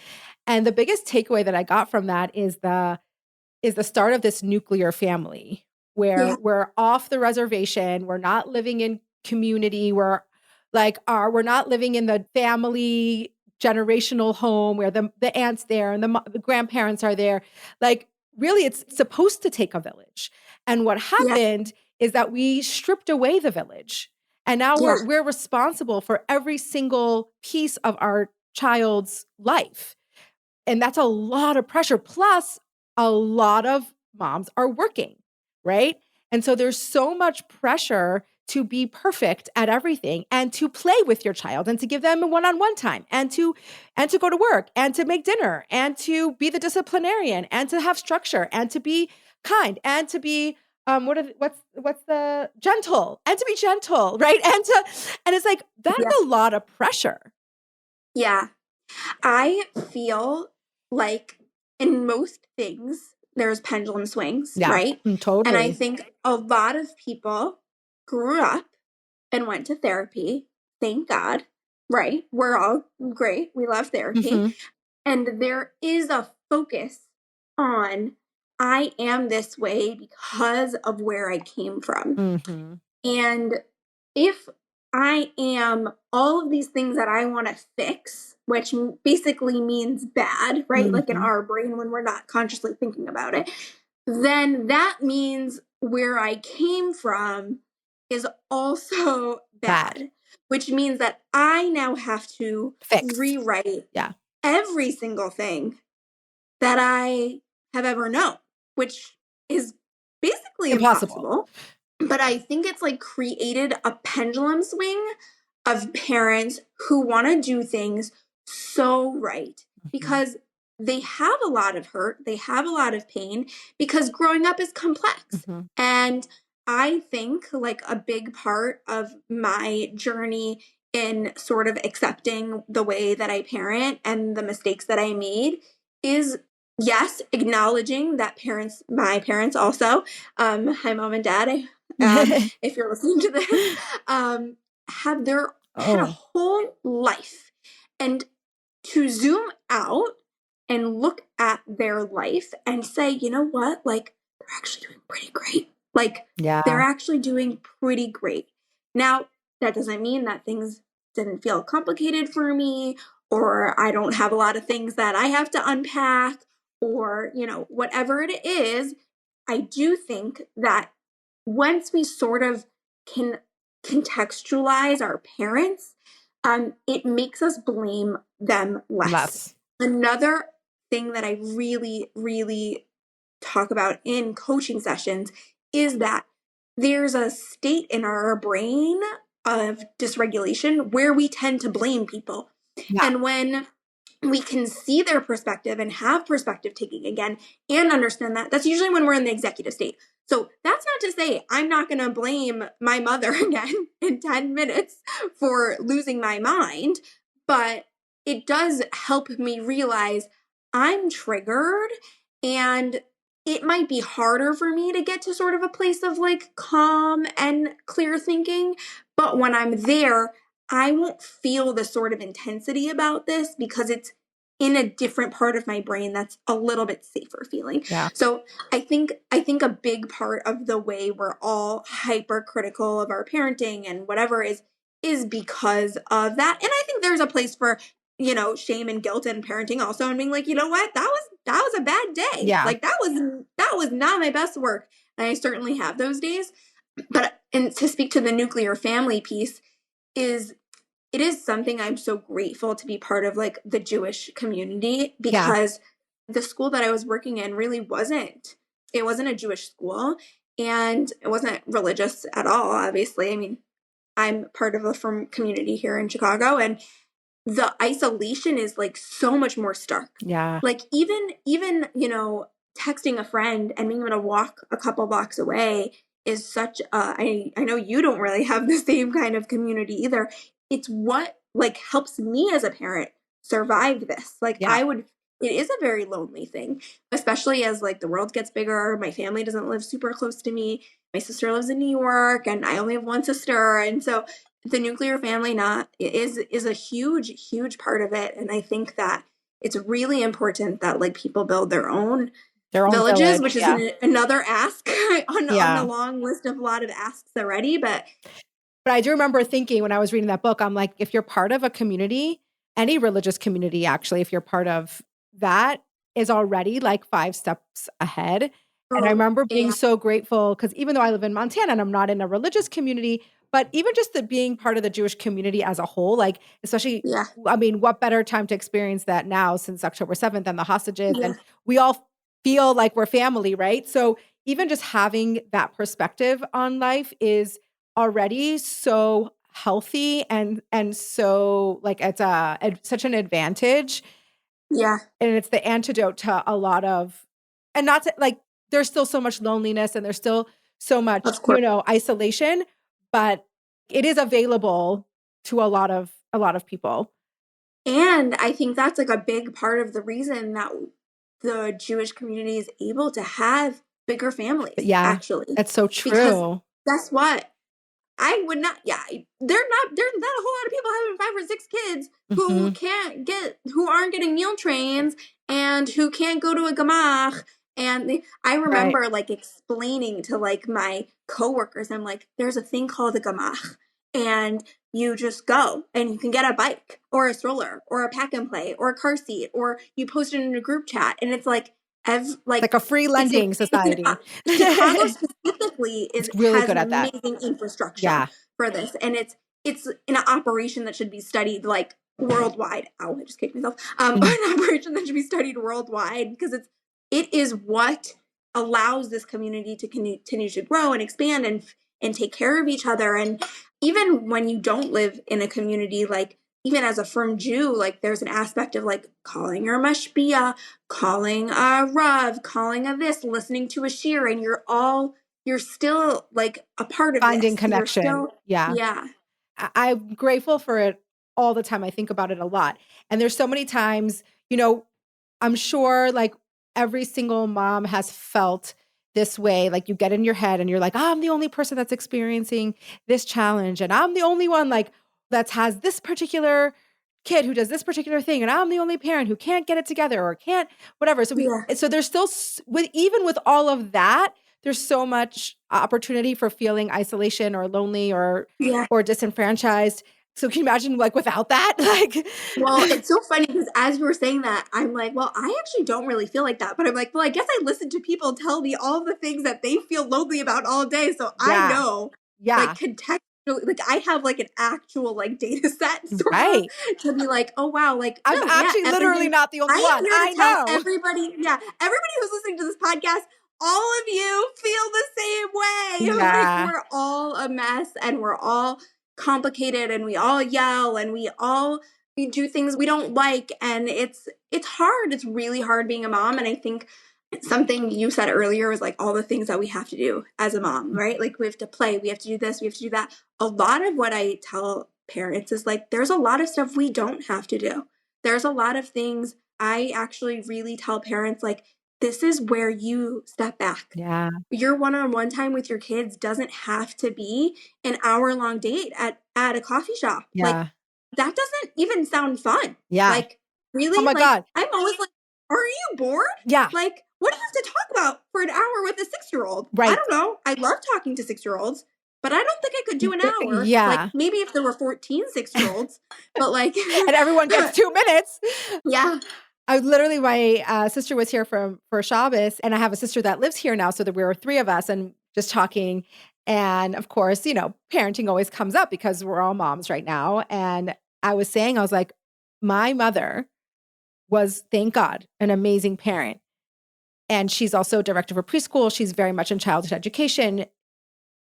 And the biggest takeaway that I got from that is the start of this nuclear family where Yeah. we're off the reservation. We're not living in community. We're not living in the family generational home where the aunt's there and the grandparents are there. Like really it's supposed to take a village. And what Yeah. happened is that we stripped away the village. And now Yeah. we're responsible for every single piece of our child's life. And that's a lot of pressure. Plus, a lot of moms are working, right? And so there's so much pressure to be perfect at everything and to play with your child and to give them a one-on-one time and to go to work and to make dinner and to be the disciplinarian and to have structure and to be kind and to be what's the gentle and to be gentle, right? And it's like that's Yeah. a lot of pressure. Yeah. I feel like in most things, there's pendulum swings, Yeah, right? And I totally. think a lot of people grew up and went to therapy. Thank God, right? We're all great. We love therapy. Mhm. And there is a focus on, I am this way because of where I came from. Mhm. And if I am all of these things that I want to fix, which basically means bad, right? Like in Mhm. our brain when we're not consciously thinking about it, then that means where I came from is also Bad. bad, which means that I now have to Fix. rewrite Yeah. every single thing that I have ever known, which is basically Impossible. impossible. But I think it's like created a pendulum swing of parents who want to do things so right Mhm. because they have a lot of hurt, they have a lot of pain because growing up is complex. Mhm. And I think like a big part of my journey in sort of accepting the way that I parent and the mistakes that I made is yes, acknowledging that my parents also, hi mom and dad, if you're listening to this, have had a Oh, whole life. And to zoom out and look at their life and say, you know what, like they're actually doing pretty great. Like they're yeah. actually doing pretty great. Now, that doesn't mean that things didn't feel complicated for me or I don't have a lot of things that I have to unpack or, whatever it is. I do think that once we sort of can contextualize our parents, it makes us blame them less. Less. Another thing that I really, really talk about in coaching sessions is that there's a state in our brain of dysregulation where we tend to blame people. Yeah. And when we can see their perspective and have perspective taking again and understand that, that's usually when we're in the executive state. So that's not to say I'm not going to blame my mother again in 10 minutes for losing my mind, but it does help me realize I'm triggered and it might be harder for me to get to sort of a place of like calm and clear thinking. But when I'm there, I won't feel the sort of intensity about this because it's in a different part of my brain that's a little bit safer feeling. Yeah. So I think a big part of the way we're all hypercritical of our parenting and whatever is because of that. And I think there's a place for shame and guilt and parenting also and being like, you know what, that was a bad day. Yeah. Like that was not my best work. And I certainly have those days. But and to speak to the nuclear family piece is it is something I'm so grateful to be part of, like the Jewish community, Yeah. because the school that I was working in really wasn't a Jewish school. and I wasn't religious at all, obviously. I mean, I'm part of a frum community here in Chicago, and the isolation is like so much more stark. Yeah. Like even, texting a friend and being able to walk a couple blocks away is such I know you don't really have the same kind of community either. It's what like helps me as a parent survive this. Like Yeah. it is a very lonely thing, especially as like the world gets bigger. My family doesn't live super close to me. My sister lives in New York and I only have one sister. And so the nuclear family not is a huge part of it. And I think that it's really important that like people build their own villages, village. which is Yeah. another ask on the Yeah. long list of a lot of asks already. But I do remember thinking when I was reading that book, I'm like, if you're part of a community, any religious community, actually, if you're part of that is already like 5 steps ahead. And I remember being yeah, so grateful because even though I live in Montana and I'm not in a religious community, but even just the being part of the Jewish community as a whole, like, especially, yeah, I mean, what better time to experience that now since October 7th and the hostages, yeah, and we all feel like we're family, right? So even just having that perspective on life is already so healthy and so like it's such an advantage, yeah, and it's the antidote to a lot of, and not to, like, there's still so much loneliness and there's still so much, of course. isolation, but it is available to a lot of people. And I think that's like a big part of the reason that the Jewish community is able to have bigger But families, yeah, actually. that's so Because true. guess what? I would not, yeah, there's not a whole lot of people having 5 or 6 kids Mhm. who aren't getting meal trains and who can't go to a gemach. And I Right. remember like explaining to like my coworkers, I'm like, there's a thing called a gemach and you just go and you can get a bike or a stroller or a pack and play or a car seat or you post it in a group chat. And it's like, Like a free it's an lending society. Chicago specifically It's is really has good an at that. amazing infrastructure Yeah. for this, and it's an operation that should be studied like worldwide. Ow, I just kicked myself. Mhm. An operation that should be studied worldwide because it is what allows this community to continue to grow and expand and take care of each other. And even when you don't live in a community, like even as a firm Jew, like there's an aspect of like calling your mashpia, calling a Rav, calling a this, listening to a shir, and you're still like a part of Finding this. You're connection. still, Yeah. yeah, I'm grateful for it all the time. I think about it a lot. And there's so many times, I'm sure like every single mom has felt this way. Like you get in your head and you're like, I'm the only person that's experiencing this challenge. And I'm the only one like that has this particular kid who does this particular thing. And I'm the only parent who can't get it together or can't, whatever. yeah, So there's still, even with all of that, there's so much opportunity for feeling isolation or lonely yeah. or disenfranchised. So can you imagine like without that? Like, Well, it's so funny because as you were saying that, I'm like, well, I actually don't really feel like that. But I'm like, well, I guess I listen to people tell me all the things that they feel lonely about all day. So I yeah, know, like, yeah, contextually, like, I have like an actual like data set sort of right. to be like, oh, wow, like, I'm no, yeah. actually And literally then not the I only am one. here to I tell know. everybody, yeah, everybody who's listening to this podcast, all of you feel the same way. Like, Yeah, we're all a mess and we're all complicated and we all yell and we do things we don't like, and it's hard. It's really hard being a mom. And I think something you said earlier was like all the things that we have to do as a mom, right? Like we have to play, we have to do this, we have to do that. A lot of what I tell parents is like there's a lot of stuff we don't have to do. There's a lot of things I actually really tell parents like this is where you step back. yeah, Your one-on-one time with your kids doesn't have to be an hour-long date at a coffee shop. Like yeah, that doesn't even sound fun. yeah. Like, Oh really? my Like, God. I'm always like, are you bored? Yeah, Like, what do you have to talk about for an hour with a 6-year-old? I right. don't know. I love talking to 6-year-olds, but I don't think I could do an hour. Like, Yeah. maybe if there were 14 6-year-olds, but like, And everyone gets 2 minutes. yeah, I literally, my sister was here for Shabbos, and I have a sister that lives here now, so that we were 3 of us and just talking. And of course, parenting always comes up because we're all moms right now. And I was saying, I was like, my mother was, thank God, an amazing parent. and she's also director of a preschool. She's very much in childhood education.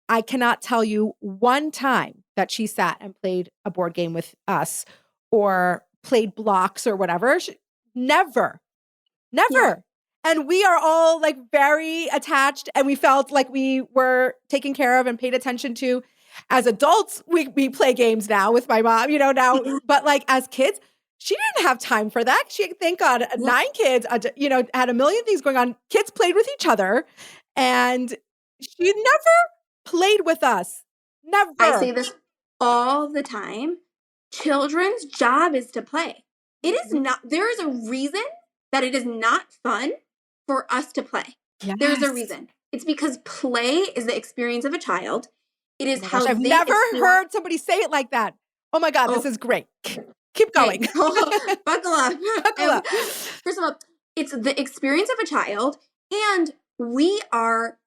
I cannot tell you one time that she sat and played a board game with us or played blocks or whatever. Never. Yeah. And we are all like very attached, and we felt like we were taken care of and paid attention to. As adults, we play games now with my mom, now, but like as kids, she didn't have time for that. She, thank God, 9 kids, had a million things going on. Kids played with each other, and she never played with us. Never. I say this all the time. Children's job is to play. It is not, there is a reason that it is not fun for us to play. Yes. There's a reason. It's because play is the experience of a child. It is how I've never heard somebody say it like that. Oh my God, this is great. Keep going. Hey, buckle up. First of all, it's the experience of a child, and we are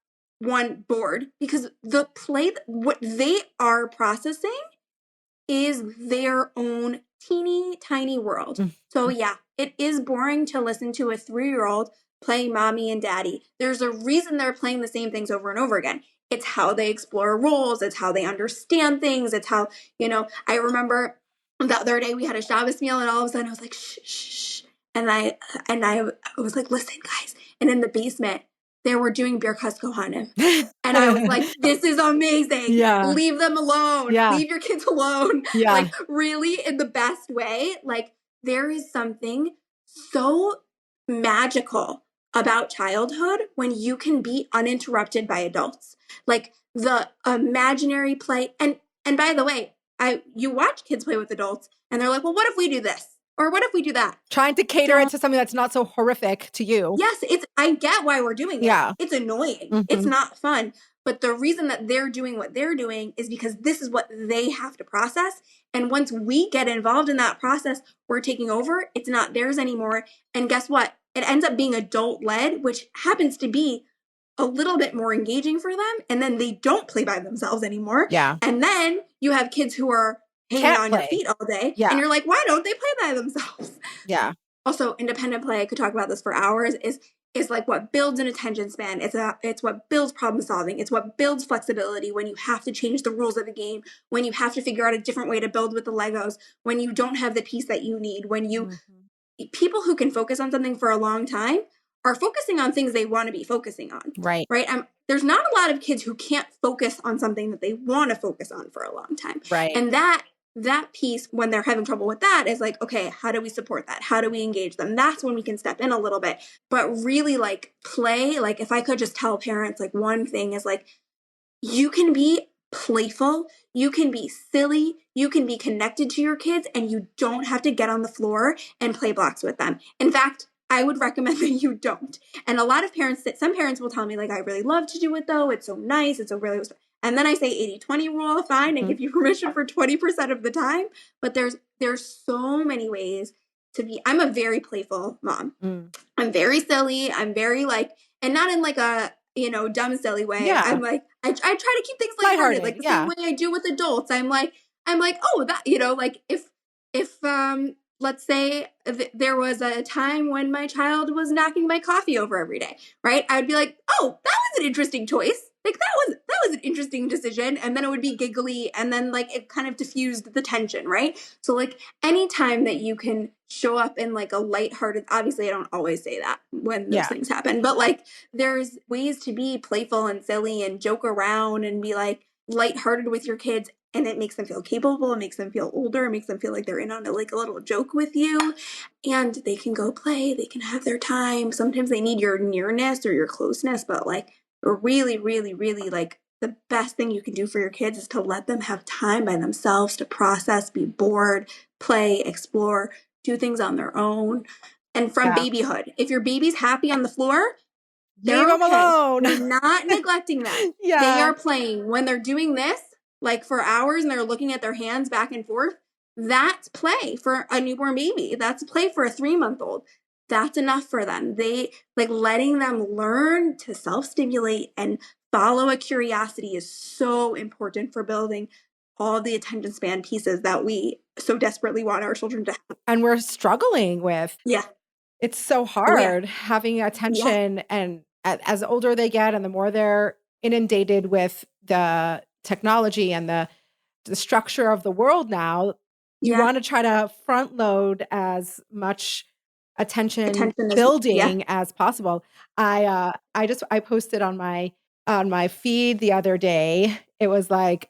bored because the play, what they are processing is their own teeny tiny world. Mm-hmm. So yeah, it is boring to listen to a 3-year-old playing mommy and daddy. There's a reason they're playing the same things over and over again. It's how they explore roles. It's how they understand things. It's how, I remember the other day we had a Shabbos meal, and all of a sudden I was like, shh, shh, shh. And I was like, listen, guys. And in the basement, they were doing Birkas Kohanim. And I was like, this is amazing. Yeah. Leave them alone. Yeah. Leave your kids alone. Yeah. Like, really, in the best way. Like, there is something so magical about childhood when you can be uninterrupted by adults. Like, the imaginary play. And by the way, you watch kids play with adults, and they're like, well, what if we do this? Or what if we do that? Trying to cater it to something that's not so horrific to you. Yes, I get why we're doing it. Yeah. It's annoying. Mm-hmm. It's not fun. But the reason that they're doing what they're doing is because this is what they have to process. And once we get involved in that process, we're taking over. It's not theirs anymore. And guess what? It ends up being adult-led, which happens to be a little bit more engaging for them. And then they don't play by themselves anymore. Yeah. And then you have kids who are hanging on your feet all day. Yeah. And you're like, why don't they play by themselves? Yeah. Also, independent play, I could talk about this for hours, is like what builds an attention span. It's what builds problem solving. It's what builds flexibility when you have to change the rules of the game, when you have to figure out a different way to build with the Legos, when you don't have the piece that you need, when you, people who can focus on something for a long time are focusing on things they want to be focusing on. Right. Right. There's not a lot of kids who can't focus on something that they want to focus on for a long time. Right. And that piece, when they're having trouble with that, is like, okay, how do we support that? How do we engage them? That's when we can step in a little bit. But really, like, play, like, if I could just tell parents, like, one thing is, like, you can be playful, you can be silly, you can be connected to your kids, and you don't have to get on the floor and play blocks with them. In fact, I would recommend that you don't. And a lot of parents, some parents will tell me, like, I really love to do it, though. It's so nice. It's so really... And then I say 80-20 rule, fine, and give you permission for 20% of the time. But there's so many ways to be. I'm a very playful mom. I'm very silly. I'm very, like, and not in like a, dumb, silly way. Yeah. I'm like, I try to keep things lighthearted, like the same way I do with adults. I'm like, oh, that, like if let's say there was a time when my child was knocking my coffee over every day, right? I would be like, oh, that was an interesting choice. Like, that was an interesting decision. And then it would be giggly. And then, like, it kind of diffused the tension, right? So, like, anytime that you can show up in, like, a lighthearted, obviously I don't always say that when those things happen, but, like, there's ways to be playful and silly and joke around and be, like, lighthearted with your kids. And it makes them feel capable. It makes them feel older. It makes them feel like they're in on, like, a little joke with you. And they can go play. They can have their time. Sometimes they need your nearness or your closeness, but, like, really, really, really, like, the best thing you can do for your kids is to let them have time by themselves to process, be bored, play, explore, do things on their own. And from babyhood, if your baby's happy on the floor, leave them alone. You're not neglecting them. They are playing. When they're doing this, like, for hours, and they're looking at their hands back and forth, that's play for a newborn baby. That's play for a 3-month-old. That's enough for them. They, like, letting them learn to self-stimulate and follow a curiosity is so important for building all the attention span pieces that we so desperately want our children to have. And we're struggling with. Yeah. It's so Oh yeah. hard having Yeah. attention, and as older they get and the more they're inundated with the technology and the structure of the world now, you Yeah. want to try to front load as much attention Attention is, yeah. building as possible. I posted on my feed the other day. It was like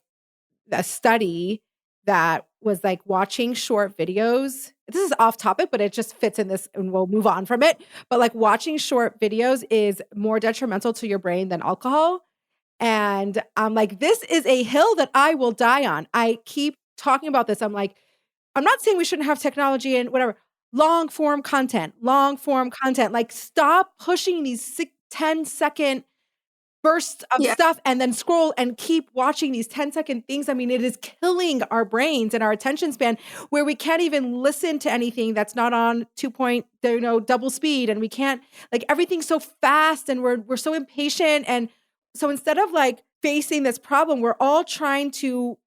a study that was like watching short videos. This is off topic, but it just fits in this and we'll move on from it. But like watching short videos is more detrimental to your brain than alcohol. And I'm like, this is a hill that I will die on. I keep talking about this. I'm like, I'm not saying we shouldn't have technology and whatever. Long form content. Like, stop pushing these 10-second bursts of Yeah. stuff and then scroll and keep watching these 10-second things. I mean, it is killing our brains and our attention span where we can't even listen to anything that's not on 2 double speed. And we can't, like, everything's so fast and we're so impatient. And so instead of like facing this problem, we're all trying to,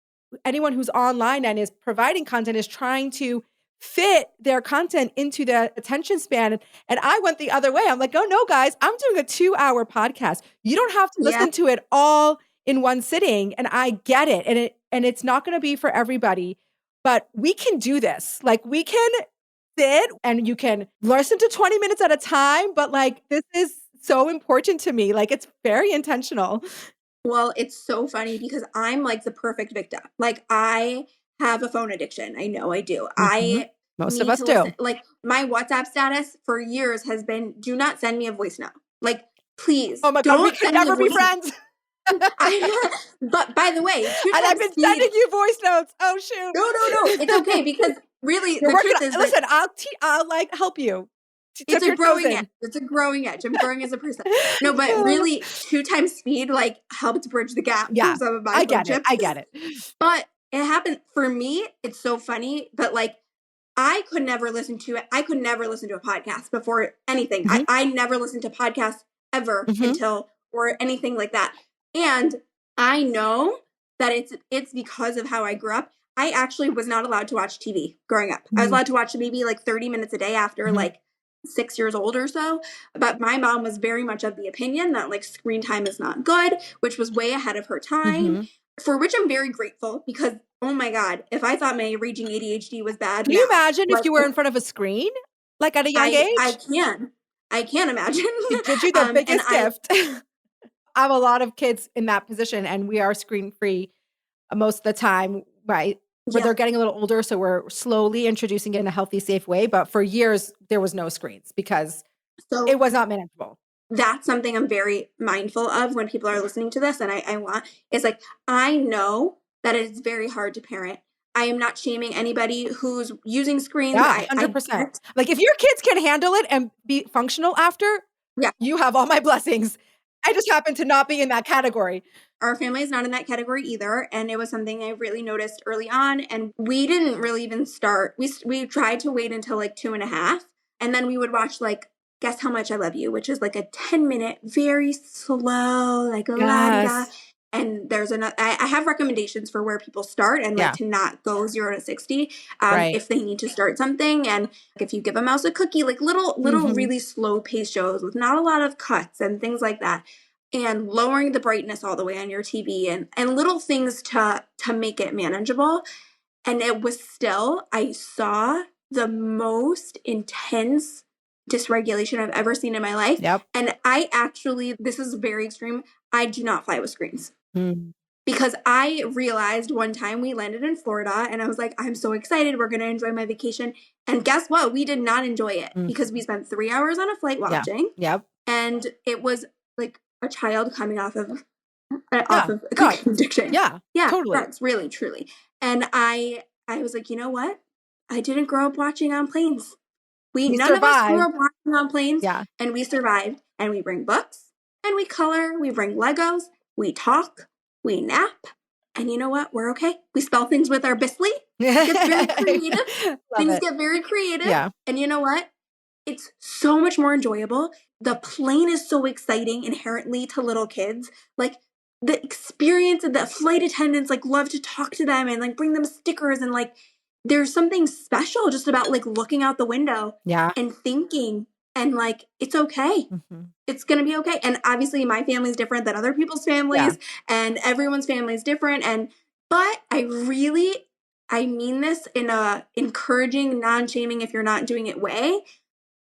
anyone who's online and is providing content is trying to fit their content into the attention span. And I went the other way. I'm like, oh no, guys, I'm doing a 2-hour podcast. You don't have to Yeah. listen to it all in one sitting. And I get it. And it's not going to be for everybody, but we can do this. Like, we can sit and you can listen to 20 minutes at a time. But like, this is so important to me. Like, it's very intentional. Well, it's so funny because I'm like the perfect victim. Like, I have a phone addiction. I know I do. Mhm. I Most of need us to listen. do. Like, my WhatsApp status for years has been, do not send me a voice note. Like, please Oh my God, we don't can send me a never be voice note. friends. But by the way, two And I've times been speed. sending you voice notes. Oh shoot. No. It's okay because really You're the working truth is on, that listen, I'll like help you. it's Dip a your toes growing edge. in. It's a growing edge. I'm growing as a person. No, but really, two times speed like helped bridge the gap for Yeah, some of my I phone get it. chips. I get it. But it happened for me. It's so funny, but like I could never listen to it. I could never listen to a podcast before anything. Mhm, I never listened to podcasts ever mhm, until or anything like that. And I know that it's because of how I grew up. I actually was not allowed to watch TV growing up. I was mhm, allowed to watch maybe like 30 minutes a day after mhm, like 6 years old or so. But my mom was very much of the opinion that like screen time is not good, which was way ahead of her time, mhm. for which I'm very grateful because oh my God, if I thought my raging ADHD was bad Can you now, imagine if like you were in front of a screen, like at a young I age? can. I can't imagine. It did you the And biggest I, gift. I have a lot of kids in that position, and we are screen free most of the time, right? Where yeah. they're getting a little older, so we're slowly introducing it in a healthy, safe way. But for years, there was no screens because it So was not manageable. that's something I'm very mindful of when people are listening to this. And I want, is like, I know that it's very hard to parent. I am not shaming anybody who's using screens. Yeah, I 100%. get, Like, if your kids can handle it and be functional after, yeah, you have all my blessings. I just happen to not be in that category. our family is not in that category either. And it was something I really noticed early on. And we didn't really even start. We tried to wait until like 2.5. And then we would watch like Guess How Much I Love You, which is like a 10-minute, very slow, like a la di da. Yes. And there's another, I have recommendations for where people start and like Yeah, to not go 0 to 60 right. if they need to start something. And if you give a mouse a cookie, like little, Mhm. really slow paced shows with not a lot of cuts and things like that and lowering the brightness all the way on your TV and little things to make it manageable. And it was still, I saw the most intense dysregulation I've ever seen in my life. Yep. And I actually, this is very extreme, I do not fly with screens. Mm. Because I realized one time we landed in Florida and I was like, I'm so excited. We're going to enjoy my vacation. And guess what? We did not enjoy it Mm. because we spent 3 hours on a flight Yeah. watching. Yep. And it was like a child coming off of Yeah. a No, cookie addiction. yeah, Yeah, totally. that's really truly. And I was like, you know what? I didn't grow up watching on planes. We None of us grew survived. up watching on planes, Yeah. and we survived. And we bring books, and we color, we bring Legos, we talk, we nap, and you know what? We're okay. We spell things with our Bisley. Gets very creative. Love Things it. get very creative. Yeah. And you know what? It's so much more enjoyable. The plane is so exciting inherently to little kids. Like the experience of the flight attendants like love to talk to them and like bring them stickers and like there's something special just about like looking out the window Yeah. and thinking and like, it's okay. Mm-hmm. It's going to be okay. And obviously my family is different than other people's families and everyone's family is different. But I mean this in a encouraging, non-shaming if you're not doing it way.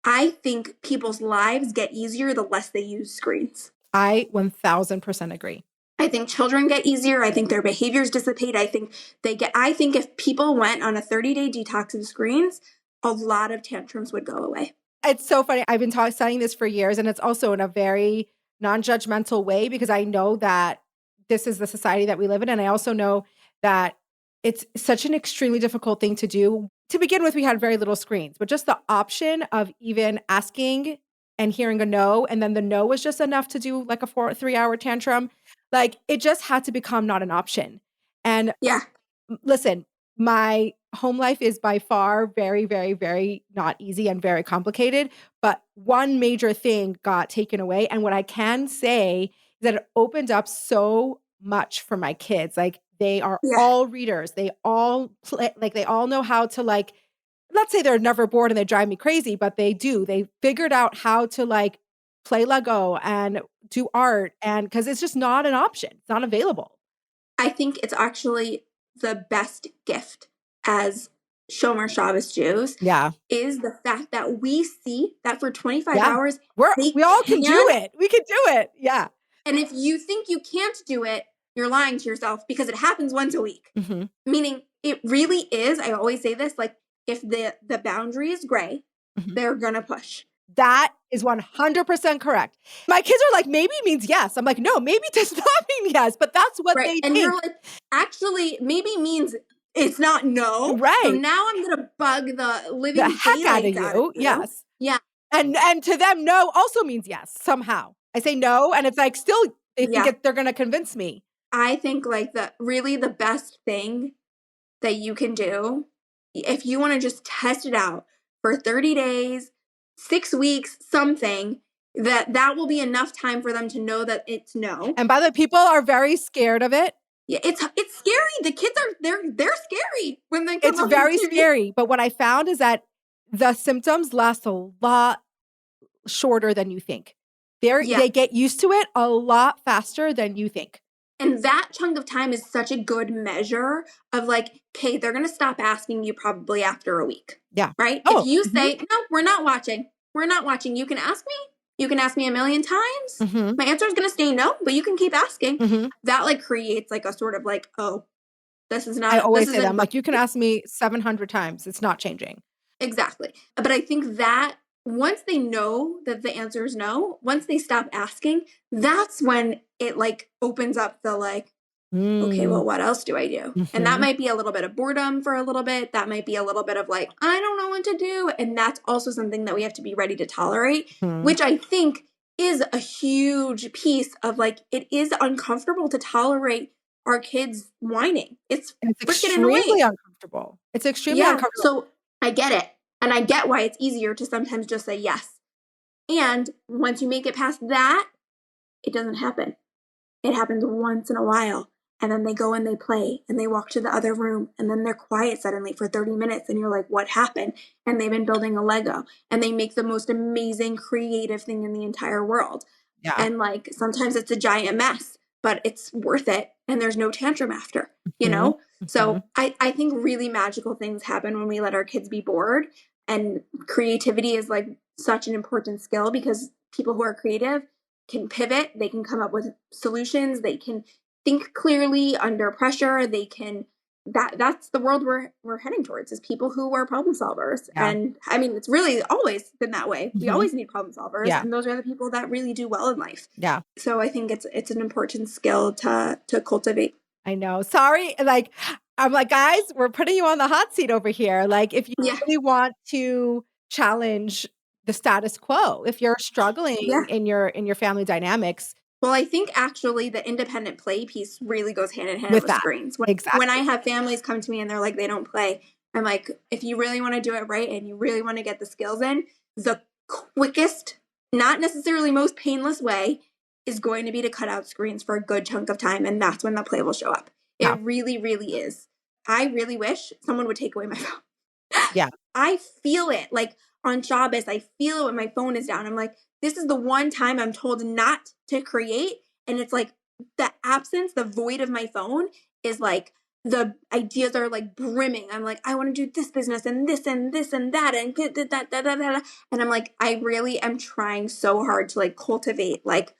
I think people's lives get easier the less they use screens. I 1000% agree. I think children get easier. I think their behaviors dissipate. I think if people went on a 30-day detox of screens, a lot of tantrums would go away. It's so funny. I've been studying this for years, and it's also in a very non-judgmental way because I know that this is the society that we live in. And I also know that it's such an extremely difficult thing to do. To begin with, we had very little screens, but just the option of even asking and hearing a no, and then the no was just enough to do like a 3-hour tantrum. Like it just had to become not an option. And yeah, listen, my home life is by far very, very, very not easy and very complicated. But one major thing got taken away. And what I can say is that it opened up so much for my kids. Like they are all readers. They all play, like they all know how to like, let's say they're never bored and they drive me crazy, but they do. They figured out how to like play Lego and do art. And because it's just not an option. It's not available. I think it's actually the best gift as Shomer Shabbos Jews is the fact that we see that for 25 hours, we all can do it. We can do it. Yeah. And if you think you can't do it, you're lying to yourself because it happens once a week. Mm-hmm. Meaning it really is. I always say this, like if the boundary is gray, they're going to push. That is 100% correct. My kids are like, maybe means yes. I'm like, no, maybe does not mean yes, but that's what they and think. You're like, actually, maybe means it's not no. Right. So now I'm going to bug the living heck out of you. Yes. Yeah. And to them, no also means yes somehow. I say no, and it's like still they think they're going to convince me. I think like the best thing that you can do if you want to just test it out for 30 days, 6 weeks, something that will be enough time for them to know that it's no. And by the way, people are very scared of it. Yeah, it's scary. The kids are they're scary when they come. It's very scary. But what I found is that the symptoms last a lot shorter than you think. They get used to it a lot faster than you think. And that chunk of time is such a good measure of like, okay, they're going to stop asking you probably after a week. Yeah. Right? If you say, no, we're not watching. We're not watching. You can ask me. You can ask me a million times. My answer is going to stay no, but you can keep asking. That like creates like a sort of like, oh, this is not. I always say that. I'm like, you can ask me 700 times. It's not changing. Exactly. But I think that once they know that the answer is no, once they stop asking, that's when it like opens up the like, okay, well, what else do I do? And that might be a little bit of boredom for a little bit. That might be a little bit of like, I don't know what to do. And that's also something that we have to be ready to tolerate, which I think is a huge piece of like, it is uncomfortable to tolerate our kids whining. It's extremely uncomfortable. It's extremely uncomfortable. So I get it. And I get why it's easier to sometimes just say yes. And once you make it past that, it doesn't happen. It happens once in a while. And then they go and they play and they walk to the other room and then they're quiet suddenly for 30 minutes. And you're like, what happened? And they've been building a Lego and they make the most amazing creative thing in the entire world. Yeah. And like, sometimes it's a giant mess, but it's worth it. And there's no tantrum after, you know? So I think really magical things happen when we let our kids be bored, and creativity is like such an important skill because people who are creative can pivot. They can come up with solutions. They can think clearly under pressure. They can, that's the world we're heading towards, is people who are problem solvers. Yeah. And I mean, it's really always been that way. We always need problem solvers. Yeah. And those are the people that really do well in life. Yeah. So I think it's an important skill to cultivate. I know. Sorry. Like, I'm like, guys, we're putting you on the hot seat over here. Like, if you really want to challenge the status quo, if you're struggling in your family dynamics. Well, I think actually the independent play piece really goes hand in hand with screens. When I have families come to me and they're like, they don't play, I'm like, if you really want to do it right and you really want to get the skills in, the quickest, not necessarily most painless way is going to be to cut out screens for a good chunk of time. And that's when the play will show up. It really, really is. I really wish someone would take away my phone. Yeah. I feel it. Like on Shabbos, I feel it when my phone is down. I'm like, this is the one time I'm told not to create. And it's like the absence, the void of my phone is like the ideas are like brimming. I'm like, I want to do this business and this and this and that and that. And I'm like, I really am trying so hard to like cultivate like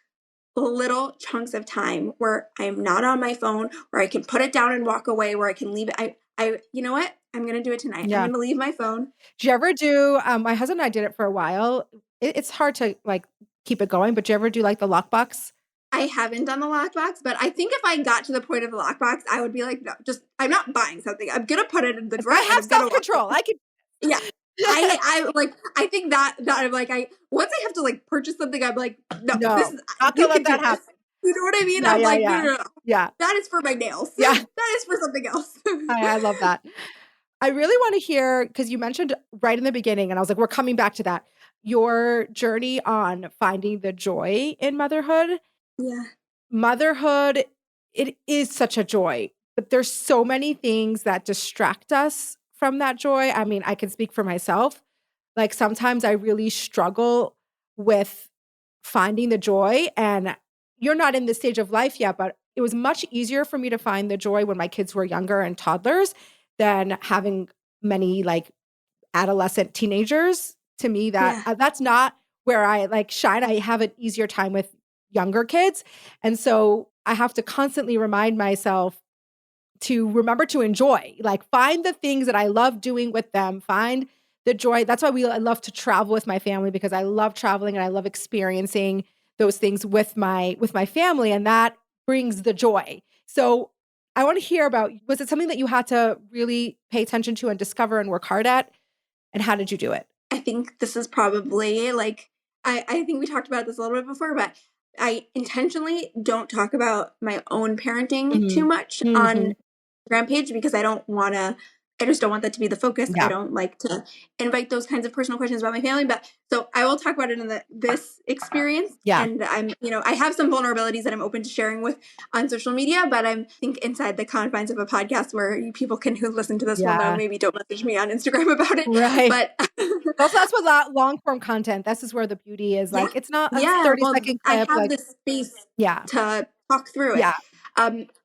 little chunks of time where I'm not on my phone, where I can put it down and walk away, where I can leave it. You know what? I'm going to do it tonight. Yeah. I'm going to leave my phone. Do you ever do, my husband and I did it for a while. It's hard to like keep it going, but do you ever do like the lockbox? I haven't done the lockbox, but I think if I got to the point of the lockbox, I would be like, no, just, I'm not buying something. I'm going to put it in the drawer. I have self-control. I can. Yeah. I like, I think that I'm like, once I have to like purchase something, I'm like, no, this is, not you gonna can let that do this. happen. You know what I mean? Yeah, I'm yeah, like, yeah. no. Yeah. That is for my nails. Yeah. That is for something else. I love that. I really want to hear, because you mentioned right in the beginning, and I was like, we're coming back to that, your journey on finding the joy in motherhood. Yeah. Motherhood, it is such a joy, but there's so many things that distract us from that joy. I mean, I can speak for myself. Like sometimes I really struggle with finding the joy, and you're not in this stage of life yet, but it was much easier for me to find the joy when my kids were younger and toddlers than having many like adolescent teenagers. To me, that's not where I like shine. I have an easier time with younger kids. And so I have to constantly remind myself to remember to enjoy, like find the things that I love doing with them, find the joy. That's why I love to travel with my family, because I love traveling and I love experiencing those things with my family, and that brings the joy. So I want to hear about, was it something that you had to really pay attention to and discover and work hard at? And how did you do it? I think this is probably like, I think we talked about this a little bit before, but I intentionally don't talk about my own parenting too much on Instagram page because I just don't want that to be the focus. Yeah. I don't like to invite those kinds of personal questions about my family, but so I will talk about it in this experience. Yeah. And I have some vulnerabilities that I'm open to sharing with on social media, but I think inside the confines of a podcast where people who listen to this will know, maybe don't message me on Instagram about it. Right. But also, that's what long-form content, this is where the beauty is. Like, it's not a 30-second clip. I have this space to talk through it. Yeah.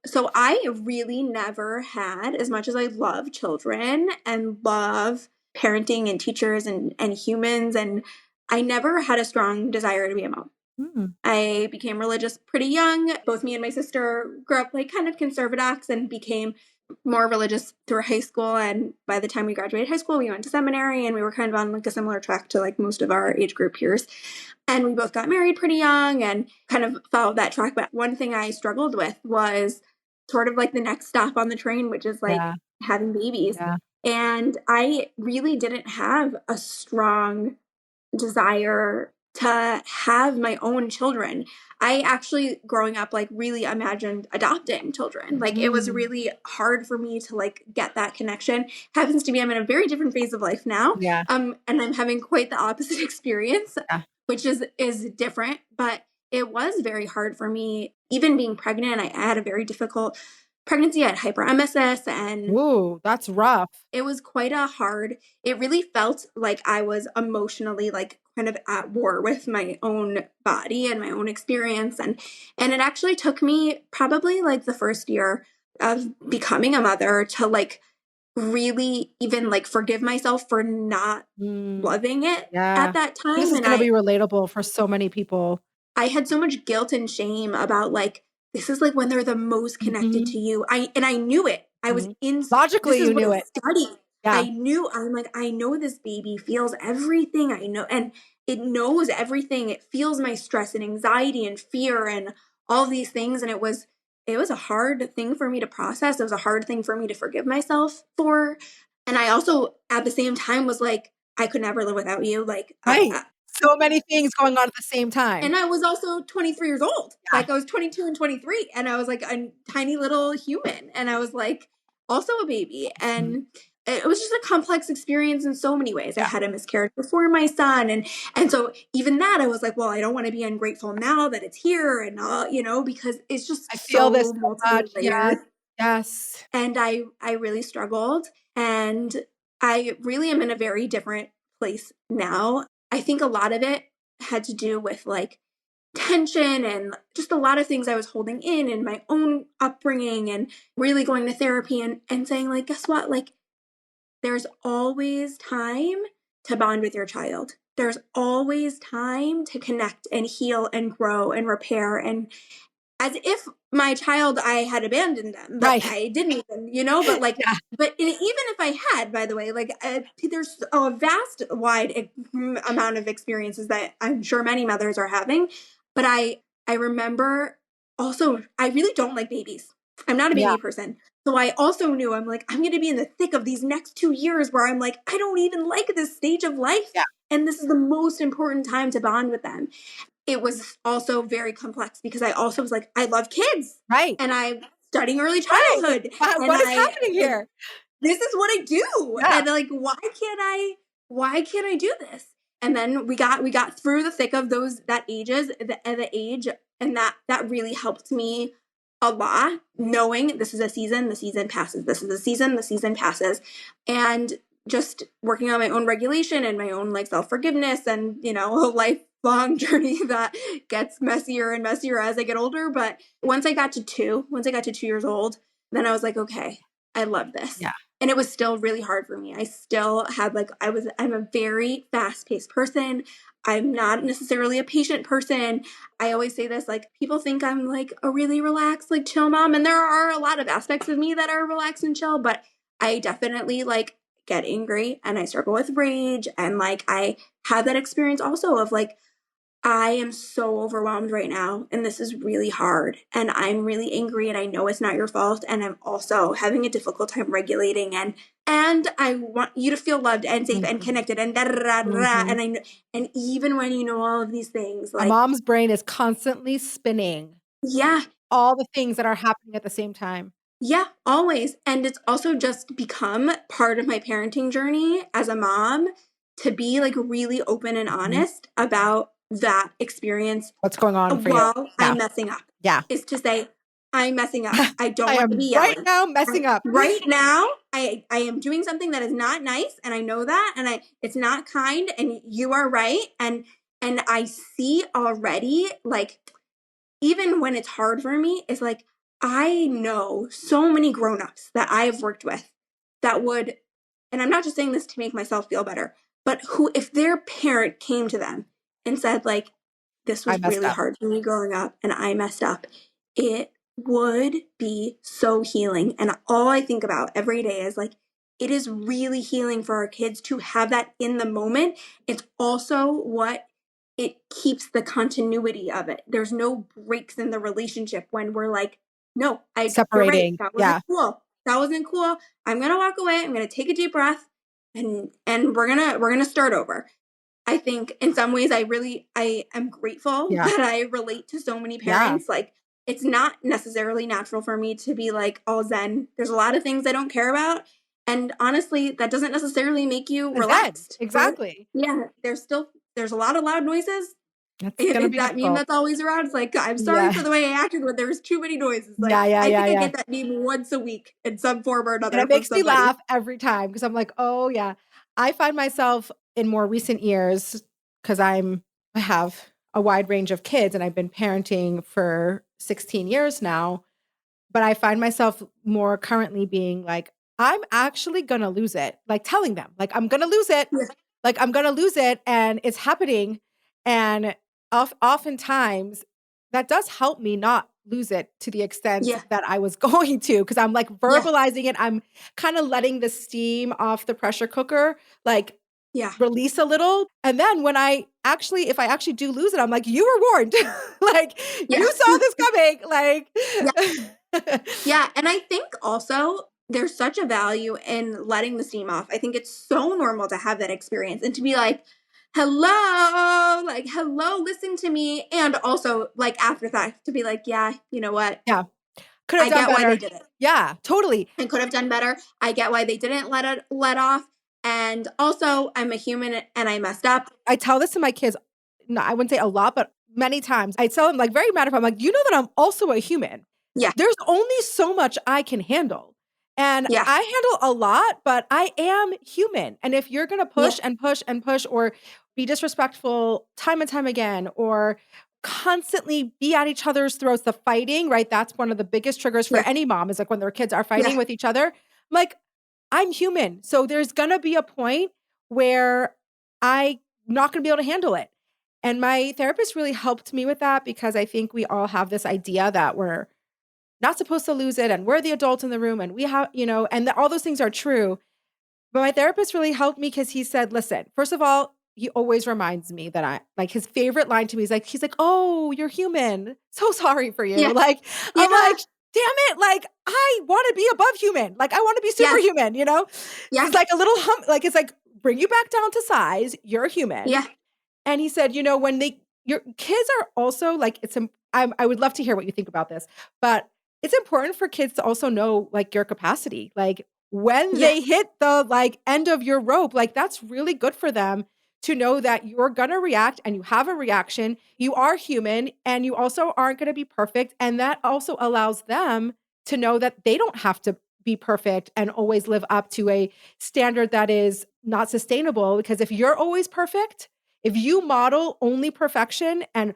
So I really never had, as much as I love children and love parenting and teachers and humans, and I never had a strong desire to be a mom. I became religious pretty young. Both me and my sister grew up like kind of conservadox and became more religious through high school. And by the time we graduated high school, we went to seminary, and we were kind of on like a similar track to like most of our age group peers. And we both got married pretty young and kind of followed that track. But one thing I struggled with was sort of like the next stop on the train, which is like having babies. Yeah. And I really didn't have a strong desire to have my own children. I actually, growing up, like really imagined adopting children. Like it was really hard for me to like get that connection. Happens to be, I'm in a very different phase of life now. Yeah. And I'm having quite the opposite experience, which is different, but it was very hard for me. Even being pregnant, I had a very difficult pregnancy. I had hyperemesis, and ooh, that's rough. It was quite it really felt like I was emotionally like kind of at war with my own body and my own experience. And it actually took me probably like the first year of becoming a mother to like really even like forgive myself for not loving it at that time. This is going to be relatable for so many people. I had so much guilt and shame about like, this is like when they're the most connected to you. I knew it. I was logically, you knew it. Studied. I knew. I'm like, I know this baby feels everything. I know, and it knows everything. It feels my stress and anxiety and fear and all these things. And it was a hard thing for me to process. It was a hard thing for me to forgive myself for. And I also, at the same time, was like, I could never live without you. Like, so many things going on at the same time. And I was also 23 years old. Like I was 22 and 23, and I was like a tiny little human, and I was like also a baby. And it was just a complex experience in so many ways. I had a miscarriage before my son. And so even that, I was like, well, I don't want to be ungrateful now that it's here and all, because it's just I feel this so much. Yes. And I really struggled, and I really am in a very different place now. I think a lot of it had to do with like tension and just a lot of things I was holding in my own upbringing, and really going to therapy and saying like, guess what? Like, there's always time to bond with your child. There's always time to connect and heal and grow and repair, and as if my child, I had abandoned them, but Right. I didn't even, but like, Yeah. but even if I had, by the way, like there's a vast, wide amount of experiences that I'm sure many mothers are having. But I remember also, I really don't like babies. I'm not a Yeah. baby person. So I also knew I'm like, I'm going to be in the thick of these next 2 years where I'm like, I don't even like this stage of life. Yeah. And this is the most important time to bond with them. It was also very complex because I also was like, I love kids. Right. And I'm studying early Right. childhood. And What is happening like, here? this is what I do. Yeah. And like, why can't I do this? And then we got through the thick of that age, and that really helped me a lot, knowing this is a season, the season passes. This is a season, the season passes. And just working on my own regulation and my own like self-forgiveness, and a lifelong journey that gets messier and messier as I get older. But once I got to 2 years old, then I was like, okay, I love this. Yeah. And it was still really hard for me. I still had I'm a very fast-paced person. I'm not necessarily a patient person. I always say this, like, people think I'm like a really relaxed, like chill mom. And there are a lot of aspects of me that are relaxed and chill, but I definitely like get angry and I struggle with rage. And like, I have that experience also of like, I am so overwhelmed right now, and this is really hard, and I'm really angry, and I know it's not your fault, and I'm also having a difficult time regulating, and I want you to feel loved and safe and connected and da da da da. And even when you know all of these things, A like, mom's brain is constantly spinning yeah, all the things that are happening at the same time. yeah, always. And it's also just become part of my parenting journey as a mom to be like really open and honest about that experience What's going on for you? while Yeah. I'm messing up. Yeah. Is to say, I'm messing up. I don't I want to am be right yelling. now messing up. Right now, I am doing something that is not nice, and I know that, and it's not kind, and you are right. And I see already, like, even when it's hard for me, it's like, I know so many grown-ups that I've worked with that would, and I'm not just saying this to make myself feel better, but who, if their parent came to them and said, like, this I was messed really up. hard for me growing up and I messed up, it would be so healing. And all I think about every day is like, it is really healing for our kids to have that in the moment. It's also what it keeps the continuity of it. There's no breaks in the relationship when we're like, no, you're right. Separating. That wasn't Yeah. cool. That wasn't cool. I'm gonna walk away. I'm gonna take a deep breath, and we're gonna start over. I think in some ways I am grateful that I relate to so many parents. Like, it's not necessarily natural for me to be like all zen. There's a lot of things I don't care about. And honestly, that doesn't necessarily make you relaxed. Exactly. Yeah, there's a lot of loud noises. That's gonna If be that meme difficult. that's always around, it's like, I'm sorry for the way I acted when there was too many noises. Like, I think I get that meme once a week in some form or And another it from makes me somebody. laugh every time because I'm like, oh yeah. I find myself in more recent years because I have a wide range of kids and I've been parenting for 16 years now. But I find myself more currently being like, I'm actually gonna lose it. Like telling them, like, I'm gonna lose it. Yeah. Like I'm gonna lose it, and it's happening. And oftentimes that does help me not lose it to the extent Yeah. that I was going to, because I'm like Yeah. verbalizing it. I'm kind of letting the steam off the pressure cooker, like Yeah. release a little. And then if I actually do lose it, I'm like, you were warned. Like Yeah. you saw this coming. Like Yeah. And I think also there's such a value in letting the steam off. I think it's so normal to have that experience and to be like, hello, listen to me. And also, like, after that, to be like, yeah, you know what? Yeah. Could have I done get why better. they did it. Yeah, totally. I could have done better. I get why they didn't let off. And also, I'm a human and I messed up. I tell this to my kids, no, I wouldn't say a lot, but many times. I tell them like very matter of fact, I'm like, you know that I'm also a human. Yeah. there's only so much I can handle. And Yeah. I handle a lot, but I am human. And if you're going to push and push and push or be disrespectful time and time again, or constantly be at each other's throats, the fighting, right? That's one of the biggest triggers for Yeah. any mom is like when their kids are fighting Yeah. with each other. I'm like, I'm human. So there's going to be a point where I'm not going to be able to handle it. And my therapist really helped me with that because I think we all have this idea that we're not supposed to lose it and we're the adult in the room and we have, and all those things are true. But my therapist really helped me because he said, listen, first of all, he always reminds me that I like his favorite line to me is like, he's like, oh, you're human. So sorry for you. Yeah. Like, Yeah. I'm like, damn it. Like, I want to be above human. Like, I want to be superhuman, Yeah. It's like a little like, it's like, bring you back down to size. You're human. Yeah. And he said, when your kids are also like, I would love to hear what you think about this, but it's important for kids to also know like your capacity. Like when they hit the like end of your rope, like that's really good for them to know that you're going to react and you have a reaction. You are human and you also aren't going to be perfect. And that also allows them to know that they don't have to be perfect and always live up to a standard that is not sustainable. Because if you're always perfect, if you model only perfection and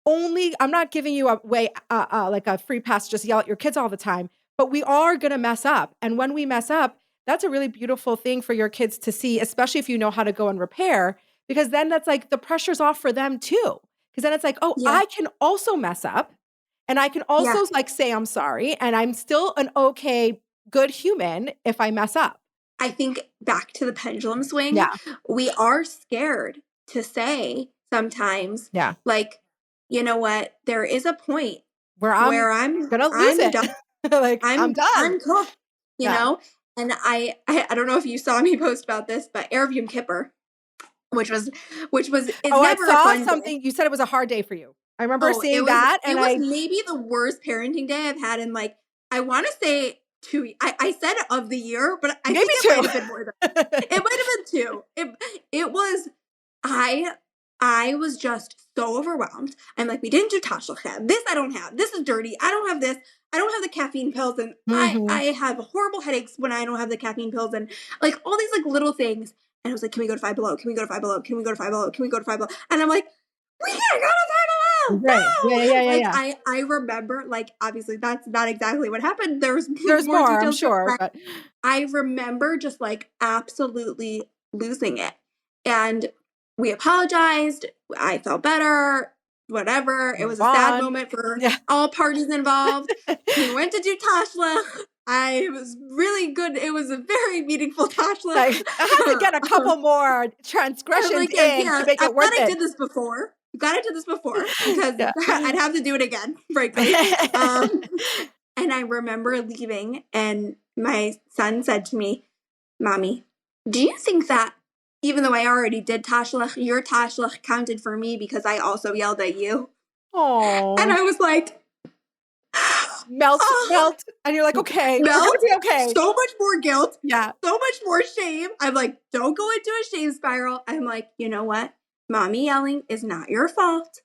I'm not giving you a way, like a free pass, to just yell at your kids all the time, but we are going to mess up. And when we mess up, that's a really beautiful thing for your kids to see, especially if you know how to go and repair, because then that's like the pressure's off for them too. Because then it's like, oh, I can also mess up and I can also like say, I'm sorry. And I'm still an okay, good human if I mess up. I think back to the pendulum swing, Yeah. we are scared to say sometimes, like, you know what, there is a point where I'm gonna lose it. done. Like I'm done. I'm cooked, you know? And I don't know if you saw me post about this, but Erev Yom Kippur, which was it's never I saw a fun something. Day. You said it was a hard day for you. I remember seeing that. And it was maybe the worst parenting day I've had in like, I want to say 2. I said of the year, but I think it might have been more than it might have been 2. It was I was just so overwhelmed. I'm like, we didn't do Tashlachem. This I don't have. This is dirty. I don't have this. I don't have the caffeine pills, and I have horrible headaches when I don't have the caffeine pills, and like all these like little things. And I was like, can we go to Five Below? Can we go to Five Below? Can we go to Five Below? Can we go to Five Below? And I'm like, we can't go to Five Below. Right. No. Yeah. I remember, like, obviously that's not exactly what happened. There's more details, I'm sure. But I remember just like absolutely losing it. And we apologized. I felt better. Whatever. It was a sad moment for all parties involved. We went to do Tashla. It was really good. It was a very meaningful Tashla. Like, I have to get a couple more transgressions to make it worth it. I did this before. Glad I did this before because I'd have to do it again, frankly. And I remember leaving, and my son said to me, Mommy, do you think that even though I already did Tashlach, your Tashlach counted for me because I also yelled at you? Oh. And I was like, melt. And you're like, okay, melt. Okay. So much more guilt. Yeah. So much more shame. I'm like, don't go into a shame spiral. I'm like, you know what? Mommy yelling is not your fault.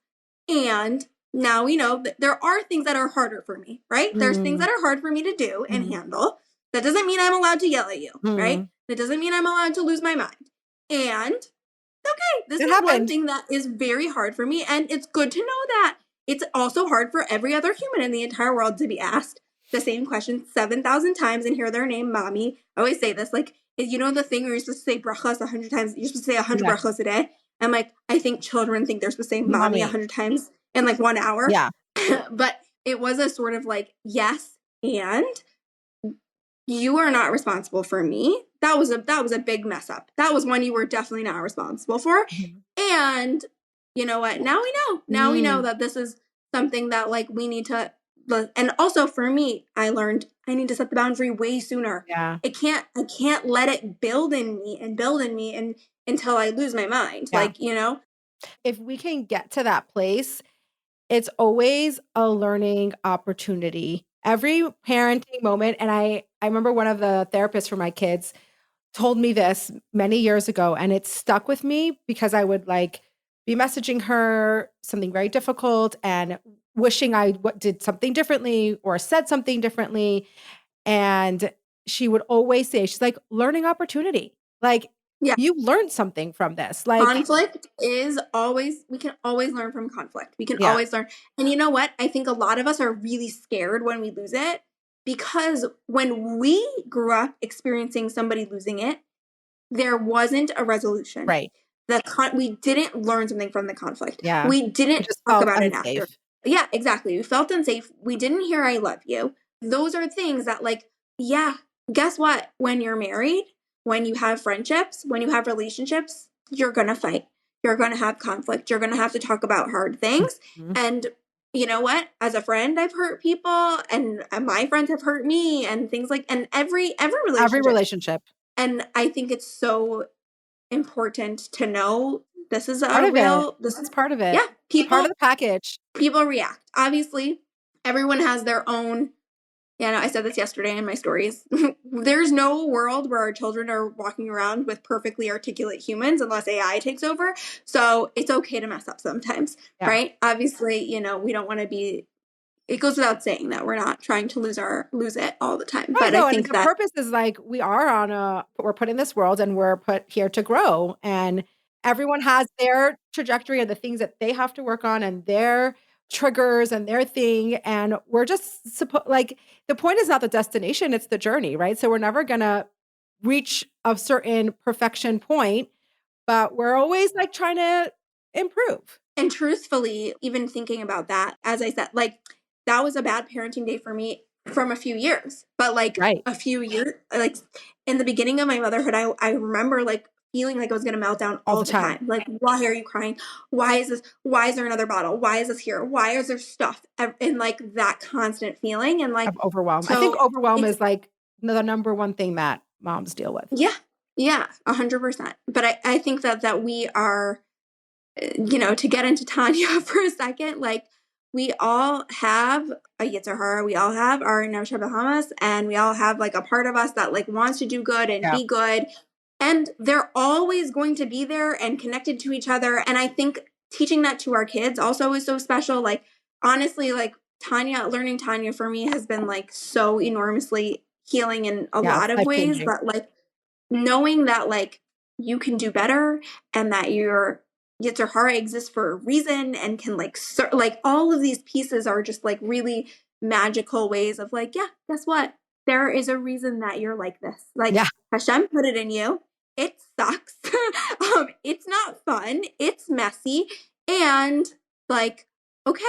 And now we know that there are things that are harder for me, right? There's things that are hard for me to do and handle. That doesn't mean I'm allowed to yell at you, right? That doesn't mean I'm allowed to lose my mind. And okay, this is one thing that is very hard for me. And it's good to know that it's also hard for every other human in the entire world to be asked the same question 7,000 times and hear their name, Mommy. I always say this, like, you know the thing where you're supposed to say brachas 100 times? You're supposed to say 100 brachas a day. I'm like, I think children think they're supposed to say Mommy 100 times in like 1 hour. Yeah. But it was a sort of like, yes, and you are not responsible for me. That was a big mess up. That was one you were definitely not responsible for. And you know what? Now we know. Now we know that this is something that like we need to. And also for me, I learned I need to set the boundary way sooner. Yeah. I can't let it build in me and until I lose my mind. Yeah. Like, you know, if we can get to that place, it's always a learning opportunity. Every parenting moment. And I remember one of the therapists for my kids told me this many years ago, and it stuck with me because I would like be messaging her something very difficult, and wishing I did something differently or said something differently. And she would always say, she's like, learning opportunity. Like, Yeah. you learned something from this. Like, Conflict is always, we can always learn from conflict. We can yeah, always learn. And you know what? I think a lot of us are really scared when we lose it, because when we grew up experiencing somebody losing it, there wasn't a resolution. right. We didn't learn something from the conflict. Yeah. We It didn't just talk felt about it after. unsafe. Yeah, exactly. We felt unsafe. We didn't hear I love you. Those are things that, like, yeah, guess what? When you're married, when you have friendships, when you have relationships, you're going to fight. You're going to have conflict. You're going to have to talk about hard things. Mhm. And you know what? As a friend, I've hurt people, and my friends have hurt me, and things like, and every Every relationship. relationship. And I think it's so important to know this is Part a of it. real, this It's is, part of it. yeah, Part people of the package. people react. Obviously, everyone has their own, yeah, no, I said this yesterday in my stories. There's no world where our children are walking around with perfectly articulate humans unless AI takes over. So it's okay to mess up sometimes, Yeah. right? Obviously, we don't want to be, it goes without saying that we're not trying to lose it all the time. Right. But I No, and think the that, purpose is like we're put in this world and we're put here to grow. And everyone has their trajectory and the things that they have to work on and their triggers and their thing. And we're just like, the point is not the destination, it's the journey, right? So we're never gonna reach a certain perfection point, but we're always like trying to improve. and truthfully, even thinking about that, as I said, like, that was a bad parenting day for me from a few years. But like Right. a few years, like in the beginning of my motherhood, I remember like feeling like I was going to melt down All all the the time. time. Like, why are you crying? Why is this? Why is there another bottle? Why is this here? Why is there stuff? And like that constant feeling. And like, Of overwhelm. I think so overwhelm it's, is like the number one thing that moms deal with. yeah, yeah, 100%. But I think that we are, to get into Tanya for a second, like, we all have a Yetzer Hara, we all have our Nefesh Bahamas, and we all have like a part of us that like wants to do good and Yeah. be good. And they're always going to be there and connected to each other. And I think teaching that to our kids also is so special. Like, honestly, like learning Tanya for me has been like so enormously healing in a Yeah, lot it's of ways. life-changing. But like, knowing that like you can do better, and that your Yetzer Hara exists for a reason, and can like like all of these pieces are just like really magical ways of like, yeah, guess what? There is a reason that you're like this. Like, Yeah. Hashem put it in you. It sucks. It's not fun. It's messy, and like, okay,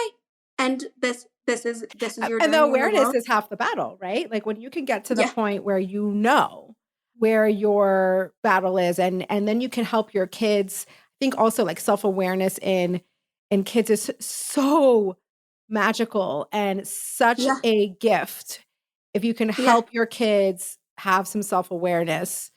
and this is your And the journey in the awareness world. is half the battle, right? Like when you can get to the Yeah, point where you know where your battle is, and then you can help your kids. I think also like self-awareness in kids is so magical and such yeah, a gift. If you can yeah, help your kids have some self-awareness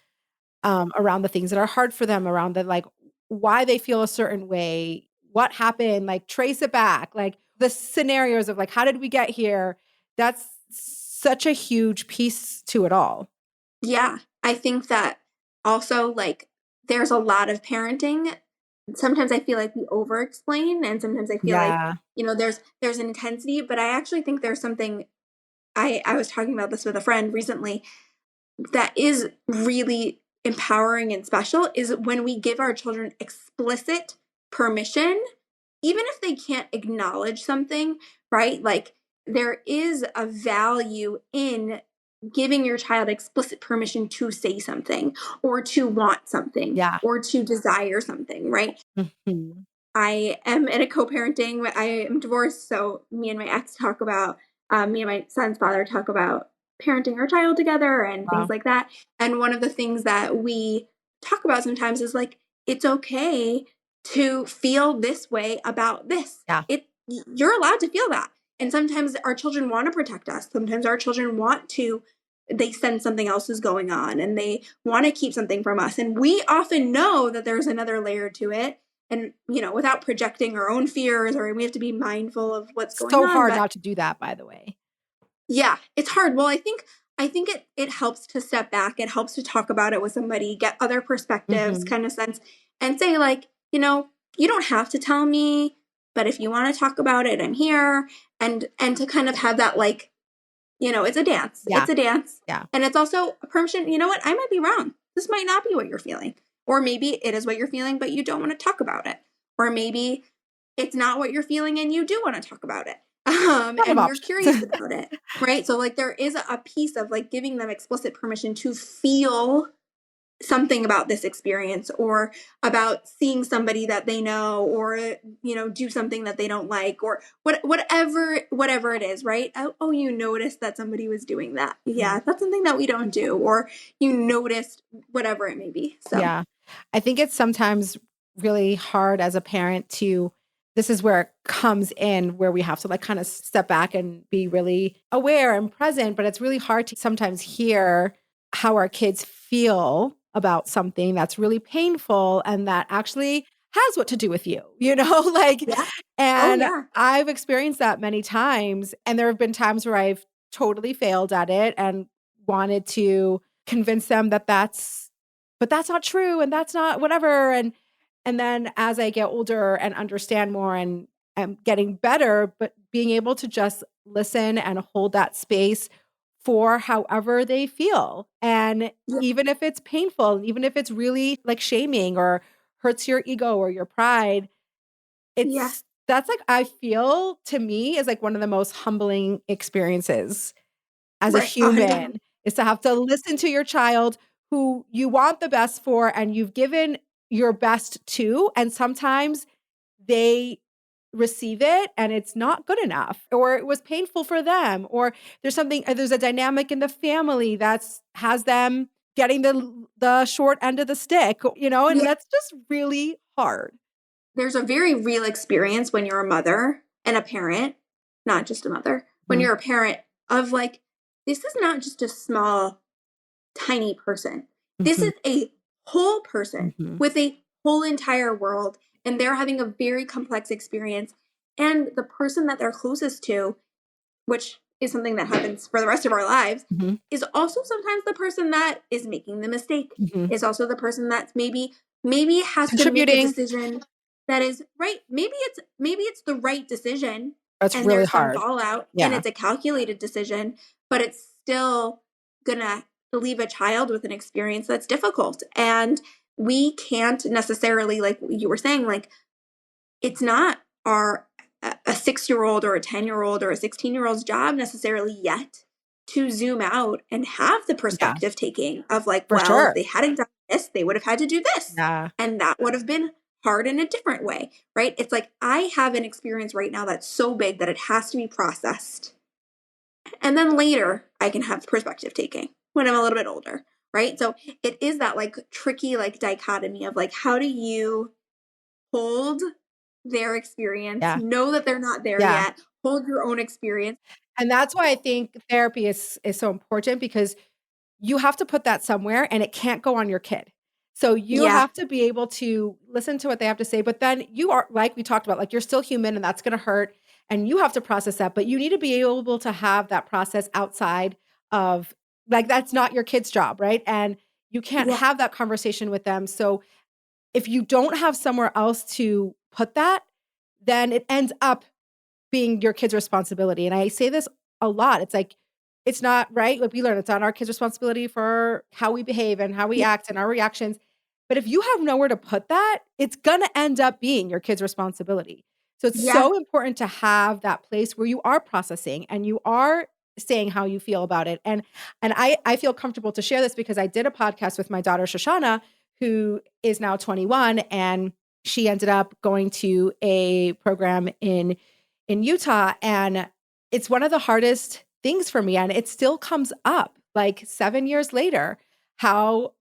around the things that are hard for them, around the like why they feel a certain way, what happened, like trace it back, like the scenarios of like how did we get here? That's such a huge piece to it all. yeah. I think that also, like, there's a lot of parenting. Sometimes I feel like we over explain, and sometimes I feel like, Yeah. there's an intensity, but I actually think there's something, I was talking about this with a friend recently, that is really empowering and special, is when we give our children explicit permission, even if they can't acknowledge something, right? Like, there is a value in giving your child explicit permission to say something, or to want something, Yeah. or to desire something, right? Mhm. I am in a co-parenting. I am divorced, so me and my ex talk about, me and my son's father talk about parenting our child together and things Wow. like that. And one of the things that we talk about sometimes is like, it's okay to feel this way about this. Yeah. You're allowed to feel that. And sometimes our children want to protect us. Sometimes our children they sense something else is going on, and they want to keep something from us. And we often know that there's another layer to it, and without projecting our own fears, or we have to be mindful of what's going So on. hard But not to do that, by the way. yeah, it's hard. Well, I think it helps to step back. It helps to talk about it with somebody, get other perspectives, Mhm. kind of sense, and say like, you don't have to tell me but if you want to talk about it, I'm here. And to kind of have that, like, it's a dance. Yeah. It's a dance. Yeah. And it's also a permission. You know what? I might be wrong. This might not be what you're feeling. Or maybe it is what you're feeling, but you don't want to talk about it. Or maybe it's not what you're feeling and you do want to talk about it. And you're curious about it. Right. So like there is a piece of like giving them explicit permission to feel something about this experience, or about seeing somebody that they know, or do something that they don't like, or whatever it is, right? Oh, you noticed that somebody was doing that. Yeah, that's something that we don't do. Or you noticed whatever it may be. So yeah, I think it's sometimes really hard as a parent to, this is where it comes in, where we have to like kind of step back and be really aware and present, but it's really hard to sometimes hear how our kids feel about something that's really painful and that actually has what to do with you, like, yeah. and I've experienced that many times. And there have been times where I've totally failed at it and wanted to convince them that but that's not true. And that's not whatever. And then as I get older and understand more and am getting better, but being able to just listen and hold that space for however they feel. And even if it's painful, even if it's really like shaming or hurts your ego or your pride, that's like, I feel to me is like one of the most humbling experiences as a human is to have to listen to your child who you want the best for and you've given your best to. And sometimes they receive it and it's not good enough, or it was painful for them, or there's a dynamic in the family that's has them getting the short end of the stick, and that's just really hard. There's a very real experience when you're a mother and a parent, not just a mother, when you're a parent of like, this is not just a small, tiny person. This is a whole person with a whole entire world, and they're having a very complex experience. And the person that they're closest to, which is something that happens for the rest of our lives, is also sometimes the person that is making the mistake, is also the person that maybe has to make a decision that is right. Maybe it's the right decision. That's and really there's some hard. fallout and it's a calculated decision, but it's still gonna leave a child with an experience that's difficult. And we can't necessarily, like you were saying, like it's not a 6-year-old or a 10-year-old or a 16-year-old's job necessarily yet to zoom out and have the perspective taking of like, if they hadn't done this, they would have had to do this. Yeah. And that would have been hard in a different way, right? It's like, I have an experience right now that's so big that it has to be processed. And then later I can have perspective taking when I'm a little bit older, right? So it is that like tricky, like dichotomy of like, how do you hold their experience, know that they're not there yet, hold your own experience. And that's why I think therapy is so important, because you have to put that somewhere and it can't go on your kid. So you have to be able to listen to what they have to say, but then you are, like we talked about, like you're still human and that's going to hurt and you have to process that, but you need to be able to have that process outside of, like, that's not your kid's job, right? And you can't have that conversation with them. So if you don't have somewhere else to put that, then it ends up being your kid's responsibility. And I say this a lot. It's like, it's not right. Like we learn, it's not our kids' responsibility for how we behave and how we act and our reactions. But if you have nowhere to put that, it's going to end up being your kid's responsibility. So it's so important to have that place where you are processing and you are saying how you feel about it. And I feel comfortable to share this because I did a podcast with my daughter, Shoshana, who is now 21, and she ended up going to a program in Utah. And it's one of the hardest things for me. And it still comes up like 7 years later, how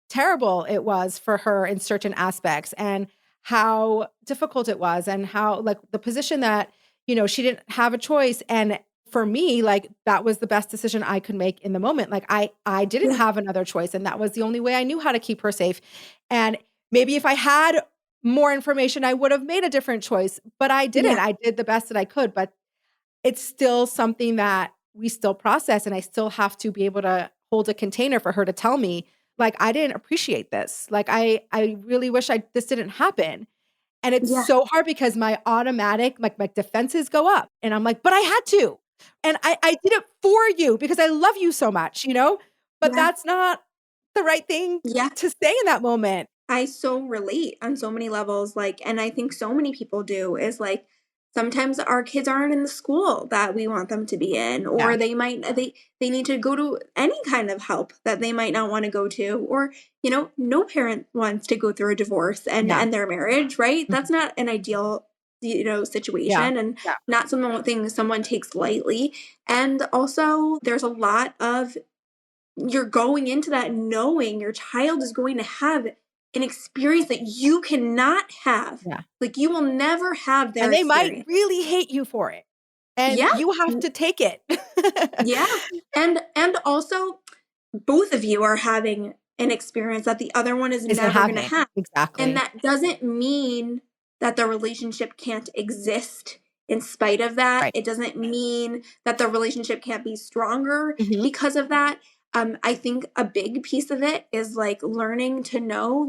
terrible it was for her in certain aspects and how difficult it was and how like the position that, she didn't have a choice. And for me, like that was the best decision I could make in the moment. Like I didn't have another choice. And that was the only way I knew how to keep her safe. And maybe if I had more information, I would have made a different choice, but I didn't. I did the best that I could, but it's still something that we still process. And I still have to be able to hold a container for her to tell me, like, I didn't appreciate this. Like, I really wish this didn't happen. And it's so hard because my automatic, like my defenses go up and I'm like, but I had to. And I did it for you because I love you so much, but that's not the right thing to say in that moment. I so relate on so many levels. And I think so many people do is sometimes our kids aren't in the school that we want them to be in, or they need to go to any kind of help that they might not want to go to, or, no parent wants to go through a divorce and end their marriage, right? That's not an ideal, situation and not something someone takes lightly. And also there's a lot of, you're going into that knowing your child is going to have an experience that you cannot have. You will never have their experience. And they might really hate you for it. And you have to take it. And also both of you are having an experience that the other one is never going to have. Exactly. And that doesn't mean that the relationship can't exist in spite of that. Right. It doesn't mean that the relationship can't be stronger because of that. I think a big piece of it is learning to know,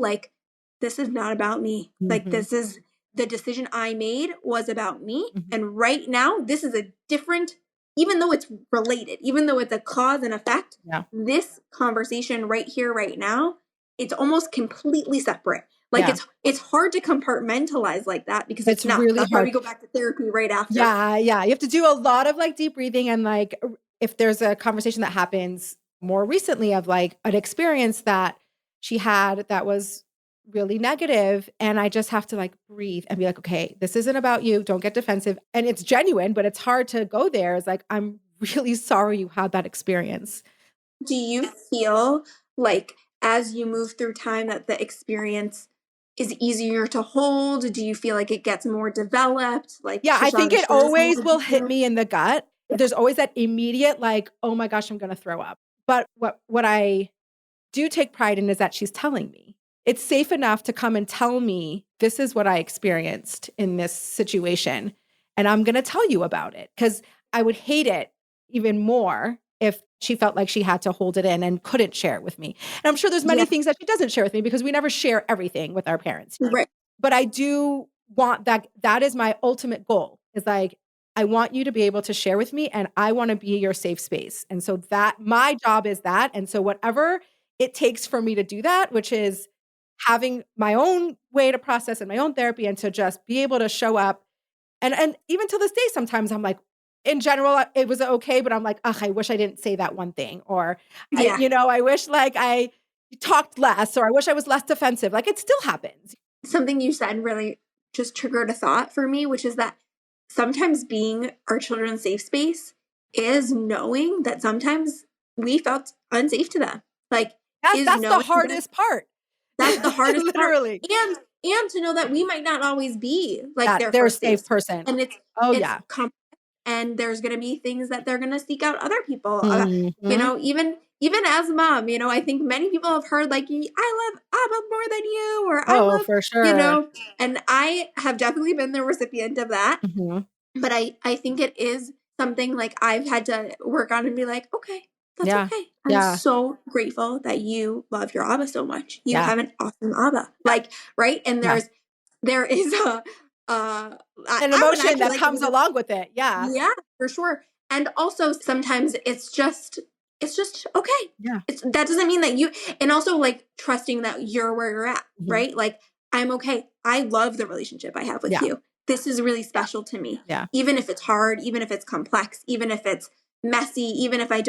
this is not about me. This is the decision I made was about me. And right now, this is a different, even though it's related, even though it's a cause and effect, this conversation right here, right now, it's almost completely separate. It's hard to compartmentalize like that because it's not. Really That's hard. why we go back to therapy right after. Yeah. You have to do a lot of deep breathing. And if there's a conversation that happens more recently of an experience that she had that was really negative, and I just have to breathe and be okay, this isn't about you. Don't get defensive. And it's genuine, but it's hard to go there. It's I'm really sorry you had that experience. Do you feel as you move through time that the experience is easier to hold? Do you feel it gets more developed? I think it always will hit me in the gut. There's always that immediate oh my gosh, I'm going to throw up. But what I do take pride in is that she's telling me. It's safe enough to come and tell me this is what I experienced in this situation. And I'm going to tell you about it because I would hate it even more if she felt like she had to hold it in and couldn't share it with me. And I'm sure there's many things that she doesn't share with me because we never share everything with our parents. Right. But I do want that. That is my ultimate goal is I want you to be able to share with me and I want to be your safe space. And so that my job is that. And so whatever it takes for me to do that, which is having my own way to process and my own therapy and to just be able to show up. And even to this day, sometimes I'm in general, it was okay, but I'm I wish I didn't say that one thing. Or, I wish I talked less, or I wish I was less defensive. It still happens. Something you said really just triggered a thought for me, which is that sometimes being our children's safe space is knowing that sometimes we felt unsafe to them. That's the hardest part. That's the hardest literally part. And to know that we might not always be their safe person. And it's complex, and there's going to be things that they're going to seek out other people. Even as a mom, I think many people have heard I love Abba more than you, or I love, for sure. And I have definitely been the recipient of that. But I think it is something I've had to work on and be okay, that's okay. I'm so grateful that you love your Abba so much. You have an awesome Abba. Right? And there is an emotion that comes along with it. Yeah. Yeah, for sure. And also sometimes it's just okay. Yeah. That doesn't mean that you, and also trusting that you're where you're at, right? I'm okay. I love the relationship I have with you. This is really special to me. Yeah. Even if it's hard, even if it's complex, even if it's messy, even if I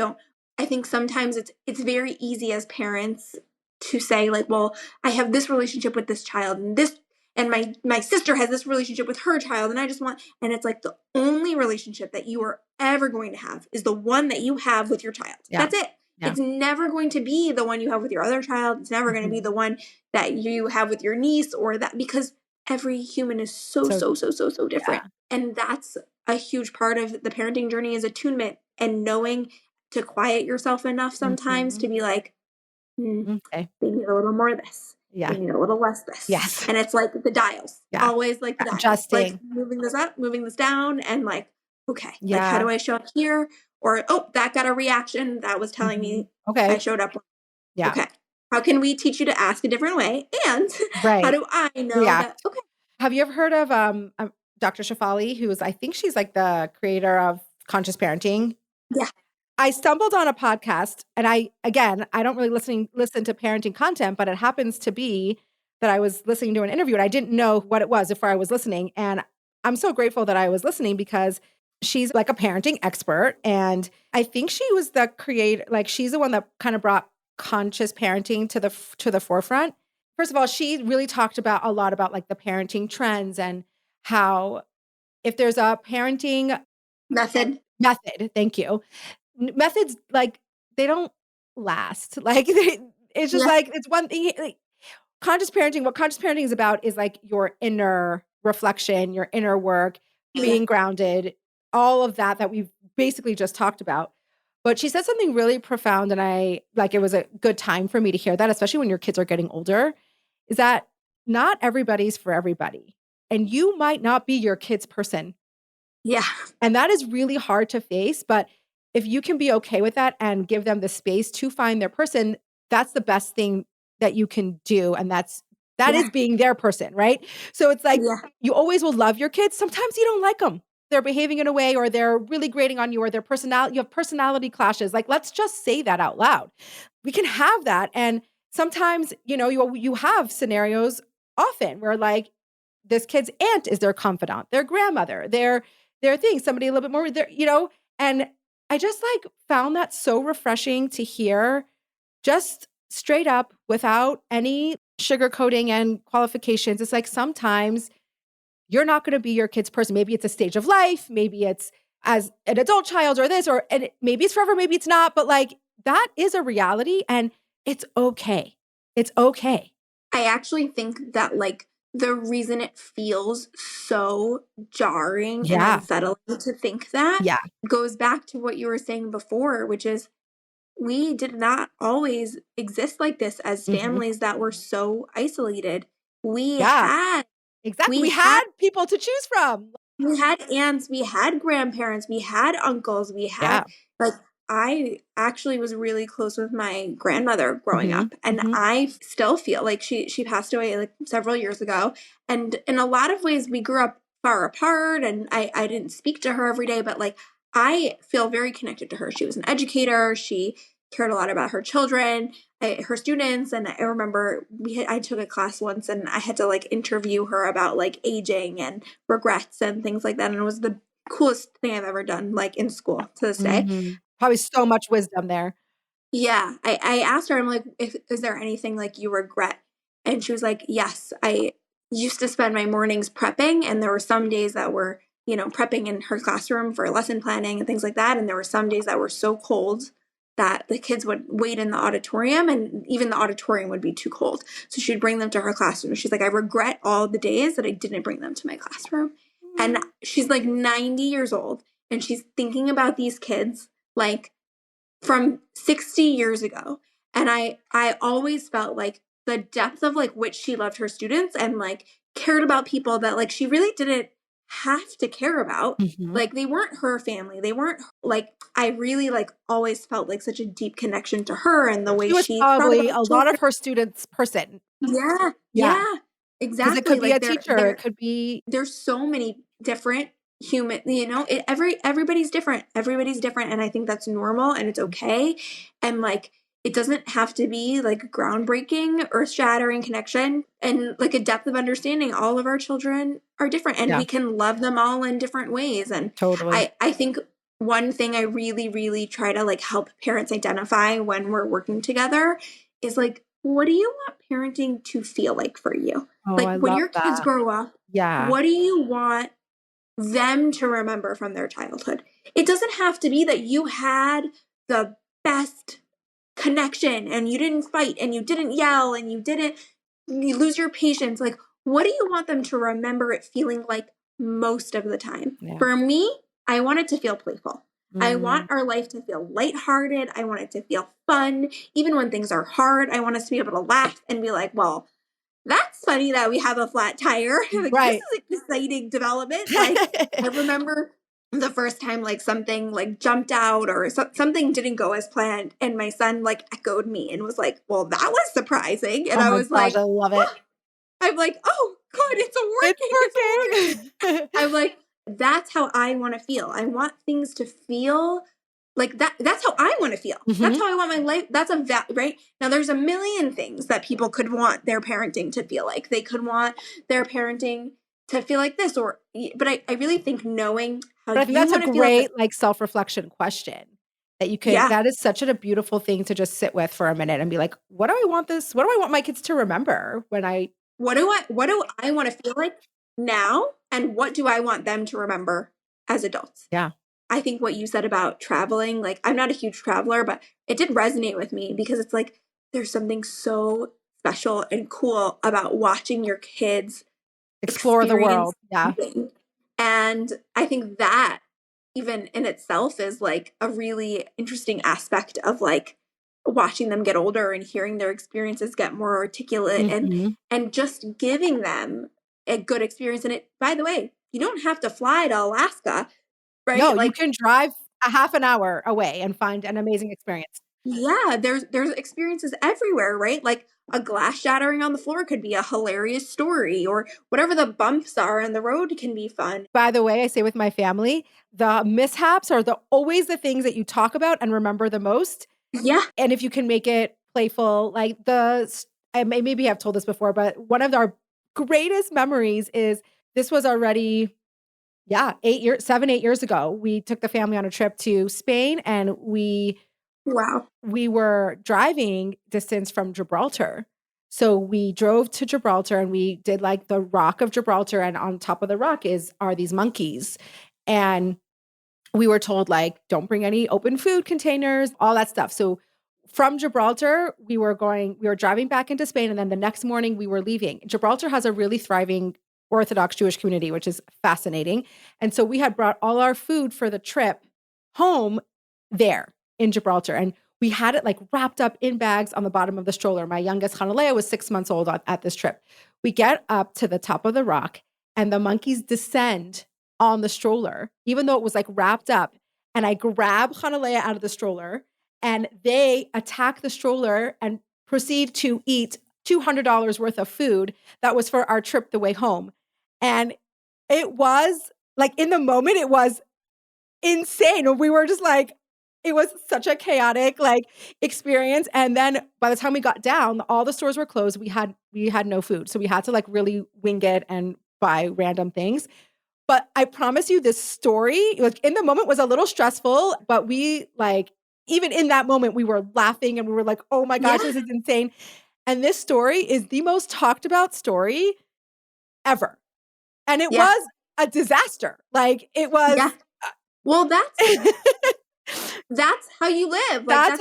think sometimes it's very easy as parents to say well, I have this relationship with this child and my sister has this relationship with her child, and I just want, and it's the only relationship that you are ever going to have is the one that you have with your child. That's it. It's never going to be the one you have with your other child. It's never going to be the one that you have with your niece or that, because every human is so different. And that's a huge part of the parenting journey is attunement and knowing to quiet yourself enough sometimes to be okay, they need a little more of this. They need a little less this. Yes. And it's the dials. Always the dials. Adjusting. Moving this up, moving this down, and okay, how do I show up here? Or, that got a reaction that was telling me I showed up. Okay. How can we teach you to ask a different way? And how do I know that? Okay. Have you ever heard of Dr. Shefali, I think she's like the creator of conscious parenting? Yeah. I stumbled on a podcast, and I don't really listen to parenting content, but it happens to be that I was listening to an interview and I didn't know what it was before I was listening. And I'm so grateful that I was listening because she's like a parenting expert. And I think she was the creator, like she's the one that kind of brought conscious parenting to the forefront. First of all, she really talked about a lot about like the parenting trends and how if there's a parenting method, thank you. Methods, like, they don't last. Like, it's just Yeah. like, it's one thing. Like, conscious parenting, what conscious parenting is about is like your inner reflection, your inner work, being grounded, all of that we've basically just talked about. But she said something really profound, and it was a good time for me to hear that, especially when your kids are getting older, is that not everybody's for everybody. And you might not be your kid's person. Yeah. And that is really hard to face. But if you can be okay with that and give them the space to find their person, that's the best thing that you can do. And that is being their person, right? So it's like, you always will love your kids. Sometimes you don't like them. They're behaving in a way, or they're really grating on you, or you have personality clashes. Like, let's just say that out loud. We can have that. And sometimes, you have scenarios often where like this kid's aunt is their confidant, their grandmother, their thing, somebody a little bit more there, and I just like found that so refreshing to hear, just straight up without any sugarcoating and qualifications. It's like sometimes you're not going to be your kid's person. Maybe it's a stage of life, maybe it's as an adult child or this, and maybe it's forever, maybe it's not, but like that is a reality and it's okay. It's okay. I actually think that like the reason it feels so jarring and unsettling to think that goes back to what you were saying before, which is we did not always exist like this as families that were so isolated. We had people to choose from. We had aunts, we had grandparents, we had uncles, we had like I actually was really close with my grandmother growing up, and I still feel like she passed away like several years ago, and in a lot of ways we grew up far apart, and I didn't speak to her every day, but like I feel very connected to her. She was an educator. She cared a lot about her children, her students. And I remember I took a class once and I had to like interview her about like aging and regrets and things like that. And it was the coolest thing I've ever done, like in school to this day. Probably so much wisdom there. Yeah. I asked her, I'm like, is there anything like you regret? And she was like, yes, I used to spend my mornings prepping, and there were some days that were, prepping in her classroom for lesson planning and things like that. And there were some days that were so cold that the kids would wait in the auditorium, and even the auditorium would be too cold. So she'd bring them to her classroom. She's like, I regret all the days that I didn't bring them to my classroom. And she's like 90 years old, and she's thinking about these kids like from 60 years ago. And I always felt like the depth of like which she loved her students and like cared about people that like she really didn't have to care about. Like they weren't her family. They weren't like, I really like always felt like such a deep connection to her and the way she was probably a lot of her students' person. Yeah, exactly. It could be like a teacher. It could be. There's so many different human, everybody's different. Everybody's different. And I think that's normal and it's okay. And like, it doesn't have to be like groundbreaking, earth-shattering connection, and like a depth of understanding. All of our children are different, and we can love them all in different ways. And totally. I think one thing I really, really try to like help parents identify when we're working together is like, what do you want parenting to feel like for you? Like when your kids grow up, what do you want them to remember from their childhood? It doesn't have to be that you had the best connection and you didn't fight and you didn't yell and you lose your patience. Like, what do you want them to remember it feeling like most of the time? For me, I want it to feel playful. I want our life to feel lighthearted. I want it to feel fun. Even when things are hard, I want us to be able to laugh and be like, well, that's funny that we have a flat tire. Like, this is an exciting development. Like, I remember the first time like something like jumped out or something didn't go as planned, and my son like echoed me and was like, well, that was surprising. And I was like, I love it. I'm like, oh, good, it's working. It's working. I'm like, that's how I want to feel. I want things to feel like that. That's how I want to feel. That's how I want my life. That's right now. There's a million things that people could want their parenting to feel like. They could want their parenting to feel like this, but I really think knowing how But I think you that's a want to feel. great like self-reflection question that you could, that is such a beautiful thing to just sit with for a minute and be like, what do I want my kids to remember when what do I want to feel like now? And what do I want them to remember as adults? Yeah. I think what you said about traveling, like I'm not a huge traveler, but it did resonate with me because it's like there's something so special and cool about watching your kids explore the world. Yeah. something. And I think that even in itself is like a really interesting aspect of like watching them get older and hearing their experiences get more articulate and just giving them a good experience. And it, by the way, you don't have to fly to Alaska, right? No, like you can drive a half an hour away and find an amazing experience. yeah, there's experiences everywhere, right? Like a glass shattering on the floor could be a hilarious story, or whatever the bumps are on the road can be fun. By the way, I say with my family, the mishaps are always the things that you talk about and remember the most. Yeah. And if you can make it playful, like I maybe have told this before, but one of our greatest memories is this was already, 7, 8 years ago. We took the family on a trip to Spain and Wow. we were driving distance from Gibraltar. So we drove to Gibraltar and we did like the rock of Gibraltar. And on top of the rock are these monkeys. And we were told like, don't bring any open food containers, all that stuff. So from Gibraltar, we were driving back into Spain. And then the next morning we were leaving. Gibraltar has a really thriving Orthodox Jewish community, which is fascinating. And so we had brought all our food for the trip home there in Gibraltar. And we had it like wrapped up in bags on the bottom of the stroller. My youngest, Hanalea, was 6 months old at this trip. We get up to the top of the rock and the monkeys descend on the stroller, even though it was like wrapped up. And I grab Hanalea out of the stroller and they attack the stroller and proceed to eat $200 worth of food that was for our trip the way home. And it was like, in the moment, it was insane. We were just like, it was such a chaotic like experience. And then by the time we got down, all the stores were closed. We had no food. So we had to like really wing it and buy random things. But I promise you this story, like in the moment was a little stressful, but we like, even in that moment, we were laughing and we were like, oh my gosh, this is insane. And this story is the most talked about story ever. And it was a disaster. Like it was. Well, that's how you live. Like,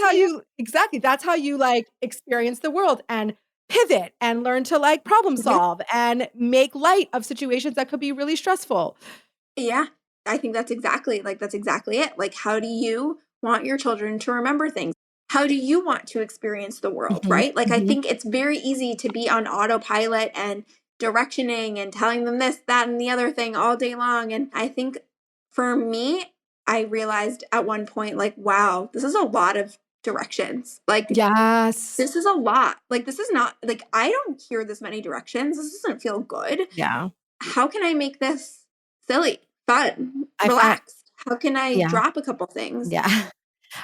that's how you like experience the world and pivot and learn to like problem solve and make light of situations that could be really stressful. Yeah, I think that's exactly it. Like, how do you want your children to remember things? How do you want to experience the world, right? Like, I think it's very easy to be on autopilot and directioning and telling them this, that, and the other thing all day long. And I think for me, I realized at one point, like, wow, this is a lot of directions. Like, yes, this is a lot. Like, this is not, like, I don't hear this many directions. This doesn't feel good. Yeah. How can I make this silly, fun, relaxed? How can I drop a couple things? Yeah.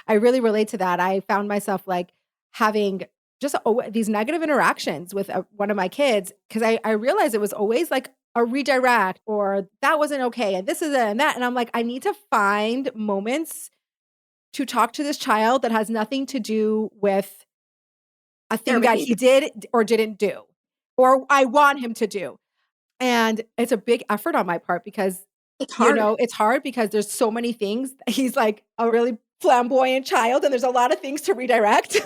I really relate to that. I found myself like having just these negative interactions with one of my kids because I realized it was always like a redirect or that wasn't okay and this is it and that. And I'm like, I need to find moments to talk to this child that has nothing to do with a thing that he did or didn't do or I want him to do. And it's a big effort on my part because it's hard. It's hard because there's so many things. He's like a really flamboyant child and there's a lot of things to redirect.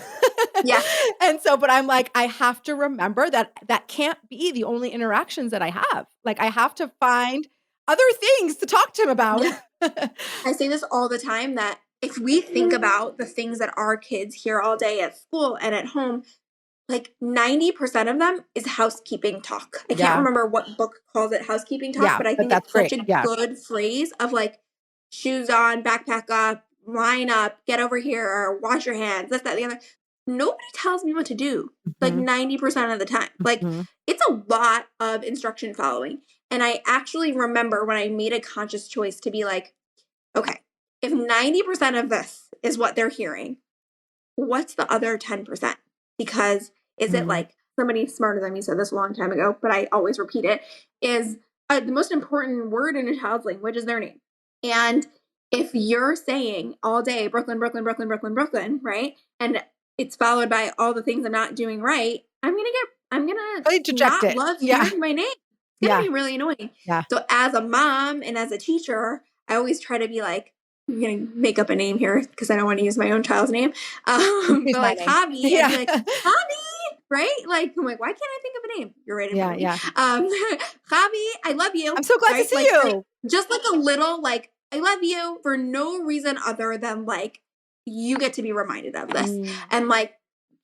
Yeah. And so, but I'm like, I have to remember that can't be the only interactions that I have. Like I have to find other things to talk to him about. Yeah. I say this all the time that if we think about the things that our kids hear all day at school and at home, like 90% of them is housekeeping talk. I can't remember what book calls it housekeeping talk, but I think it's such a good phrase of like shoes on, backpack up, line up, get over here, or wash your hands, this, that, the other. nobody tells me what to do, like 90% of the time. Like, it's a lot of instruction following. And I actually remember when I made a conscious choice to be like, okay, if 90% of this is what they're hearing, what's the other 10%? Because is it like somebody smarter than me said this a long time ago, but I always repeat it, is the most important word in a child's language is their name. And if you're saying all day, BrookeLynne, BrookeLynne, BrookeLynne, BrookeLynne, BrookeLynne, right? And it's followed by all the things I'm not doing right, I'm gonna not love hearing my name. It's gonna be really annoying. Yeah. So as a mom and as a teacher, I always try to be like, I'm gonna make up a name here because I don't want to use my own child's name. But like Chavie, I'd be like, Chavie, right? Like, I'm like, why can't I think of a name? You're right in front of me. Chavie, I love you. I'm so glad to see you. Like, just like a little, like, I love you for no reason other than like, you get to be reminded of this. And like,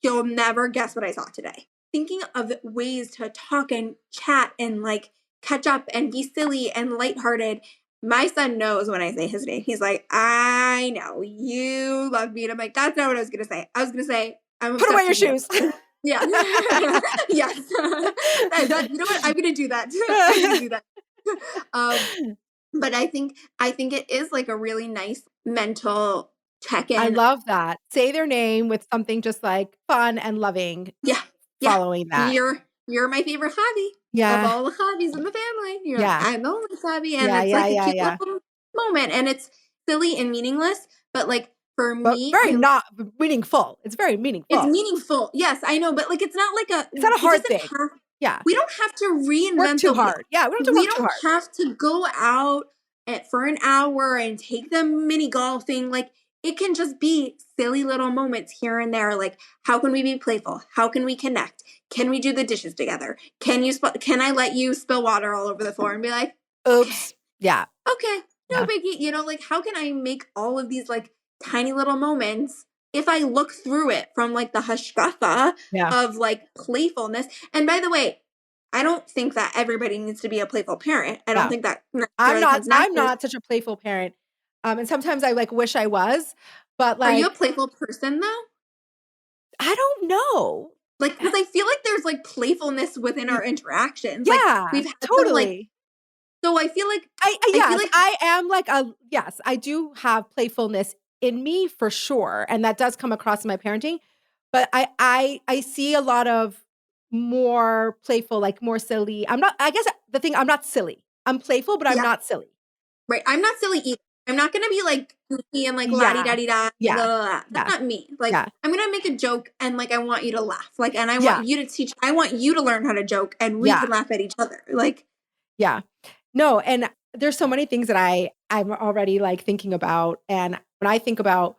you'll never guess what I saw today. Thinking of ways to talk and chat and like catch up and be silly and lighthearted. My son knows when I say his name. He's like, I know you love me. And I'm like, that's not what I was going to say. I was going to say, put away your shoes. Yeah. Yes. You know what? I'm going to do that. I'm going to do that. But I think it is like a really nice mental check-in. I love that. Say their name with something just like fun and loving. Yeah. Following that. You're my favorite hobby. Yeah. Of all the hobbies in the family. You're like, I'm the only hobby. And it's like a cute little moment. And it's silly and meaningless. But like for me, very not meaningful. It's very meaningful. It's meaningful. Yes, I know. But like, it's not a hard thing. We don't have to reinvent too hard. Yeah, we don't have to go out for an hour and take them mini golfing. Like, it can just be silly little moments here and there. Like, how can we be playful? How can we connect? Can we do the dishes together? Can I let you spill water all over the floor and be like, oops. Yeah. Okay. No biggie. You know, like, how can I make all of these like tiny little moments if I look through it from like the hashkafa of like playfulness? And by the way, I don't think that everybody needs to be a playful parent. I don't think that I'm not such a playful parent. And sometimes I like wish I was, but like, are you a playful person though? I don't know. Like, because I feel like there's like playfulness within our interactions. Yeah, like, we've had totally. So I feel like I am like I do have playfulness in me for sure, and that does come across in my parenting. But I see a lot of more playful, like more silly. I'm not silly. I'm playful, but I'm not silly. Right. I'm not silly either. I'm not going to be like goofy and like la-di-da-di-da. That's not me. Like, I'm going to make a joke and like, I want you to laugh. Like, and I want you to I want you to learn how to joke and we can laugh at each other. Like, no. And there's so many things that I'm already like thinking about. And when I think about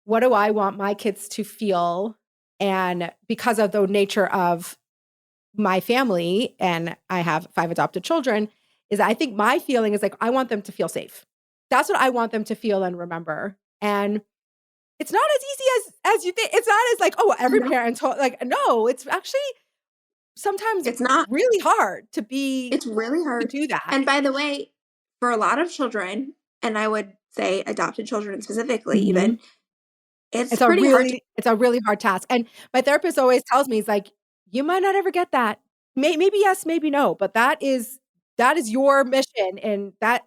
what do I want my kids to feel, and because of the nature of my family, and I have 5 adopted children, is I think my feeling is like, I want them to feel safe. That's what I want them to feel and remember. And it's not as easy as you think. It's not as like, oh, every parent like, no, it's actually sometimes it's not really hard to be. It's really hard to do that. And by the way, for a lot of children, and I would say adopted children specifically, even, it's a really hard task. And my therapist always tells me, he's like, you might not ever get that. Maybe yes, maybe no, but that is your mission, and that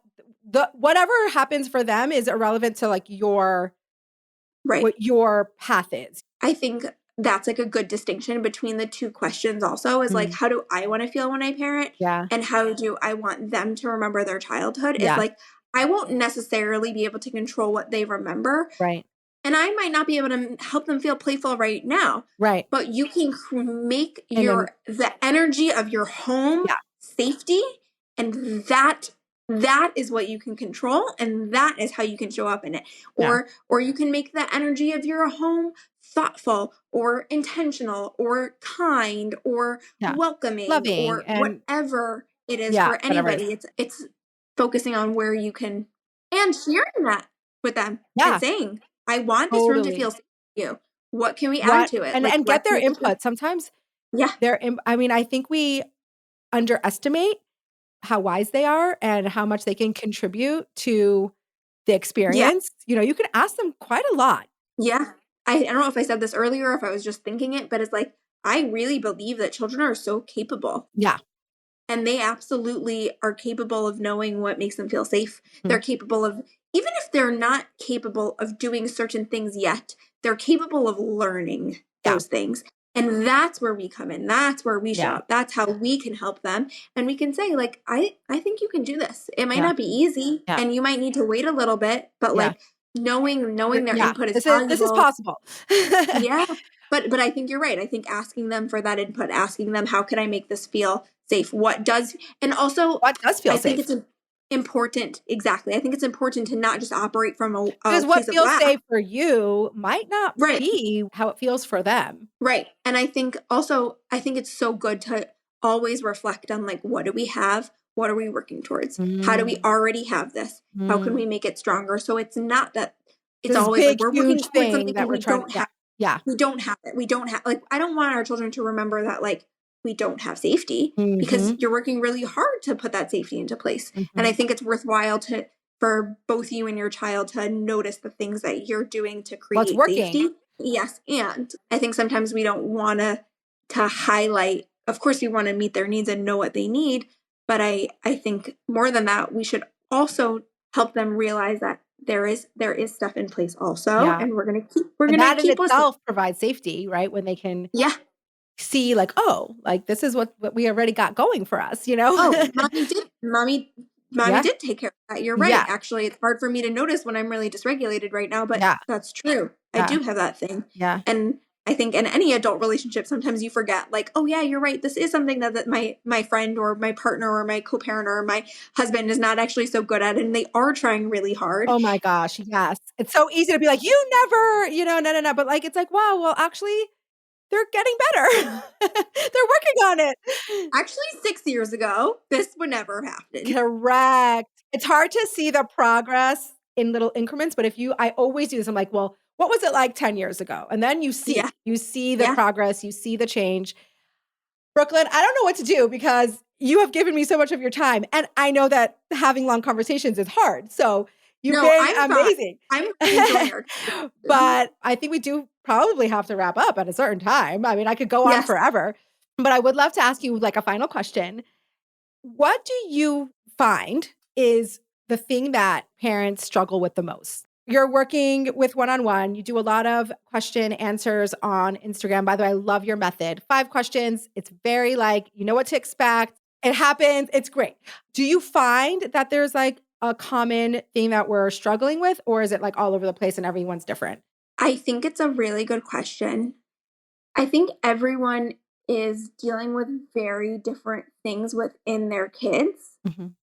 whatever happens for them is irrelevant to like what your path is. I think that's like a good distinction between the two questions also is like, how do I want to feel when I parent? Yeah. And how do I want them to remember their childhood? It's like, I won't necessarily be able to control what they remember. Right. And I might not be able to help them feel playful right now. Right. But you can make the energy of your home safety, and that is what you can control, and that is how you can show up in it. Or you can make the energy of your home thoughtful or intentional or kind or welcoming, loving, or whatever it is for anybody. It's focusing on where you can, and sharing that with them and saying, I want this room to feel safe for you. What can we add to it? And get their input. Sometimes I think we underestimate how wise they are and how much they can contribute to the experience. You know, you can ask them quite a lot. Yeah. I don't know if I said this earlier or if I was just thinking it, but it's like, I really believe that children are so capable. Yeah. And they absolutely are capable of knowing what makes them feel safe. They're capable of, even if they're not capable of doing certain things yet, they're capable of learning those things. And that's where we come in. That's where we show up. That's how we can help them. And we can say, like, I think you can do this. It might not be easy and you might need to wait a little bit, but like knowing their input is valuable. This is possible. Yeah. But I think you're right. I think asking them for that input, asking them, how can I make this feel safe? And also What does feel I safe? think it's important. Exactly. I think it's important to not just operate from a because what place of feels lack. safe for you might not Right. be how it feels for them. Right. And I think it's so good to always reflect on, like, what do we have? What are we working towards? How do we already have this? How can we make it stronger? So it's not that it's This always big, like we're working huge towards thing something that and we're we trying. don't have. Yeah. We don't have it. We don't have, like, I don't want our children to remember that, like, we don't have safety because you're working really hard to put that safety into place. And I think it's worthwhile for both you and your child to notice the things that you're doing to create safety. Yes. And I think sometimes we don't want to highlight, of course, we want to meet their needs and know what they need. But I think more than that, we should also help them realize that there is stuff in place also. And we're going to keep itself provides safety, right? When they can see, like, oh, like, this is what we already got going for us, you know? Oh, mommy did take care of that. You're right. Actually, it's hard for me to notice when I'm really dysregulated right now, but that's true. I do have that thing. And I think in any adult relationship, sometimes you forget, like, oh yeah, you're right. This is something that my friend or my partner or my co-parent or my husband is not actually so good at, and they are trying really hard. Oh my gosh, yes. It's so easy to be like, you never, no. But like, it's like, wow, well, actually, they're getting better. They're working on it. Actually, 6 years ago, this would never have happened. Correct. It's hard to see the progress in little increments, but I always do this. I'm like, well, what was it like 10 years ago? And then you see the progress, you see the change. BrookeLynne, I don't know what to do because you have given me so much of your time. And I know that having long conversations is hard. So you've been amazing. I'm enjoying her. But I think we do probably have to wrap up at a certain time. I mean, I could go on forever, but I would love to ask you, like, a final question. What do you find is the thing that parents struggle with the most? You're working with one-on-one. You do a lot of question answers on Instagram. By the way, I love your method. 5 questions. It's very, like, you know what to expect. It happens. It's great. Do you find that there's, like, a common thing that we're struggling with, or is it, like, all over the place and everyone's different? I think it's a really good question. I think everyone is dealing with very different things within their kids.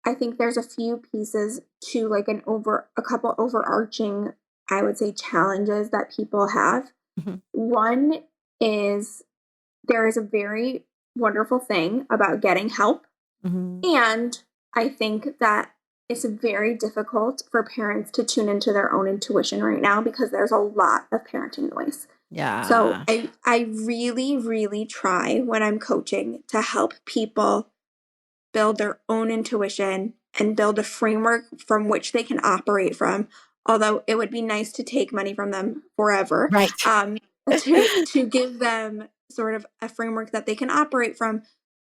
I think there's a few pieces to, like, a couple overarching, I would say, challenges that people have. One is there is a very wonderful thing about getting help. And I think that it's very difficult for parents to tune into their own intuition right now because there's a lot of parenting noise. So I really, really try when I'm coaching to help people build their own intuition and build a framework from which they can operate from. Although it would be nice to take money from them forever, right? To give them sort of a framework that they can operate from,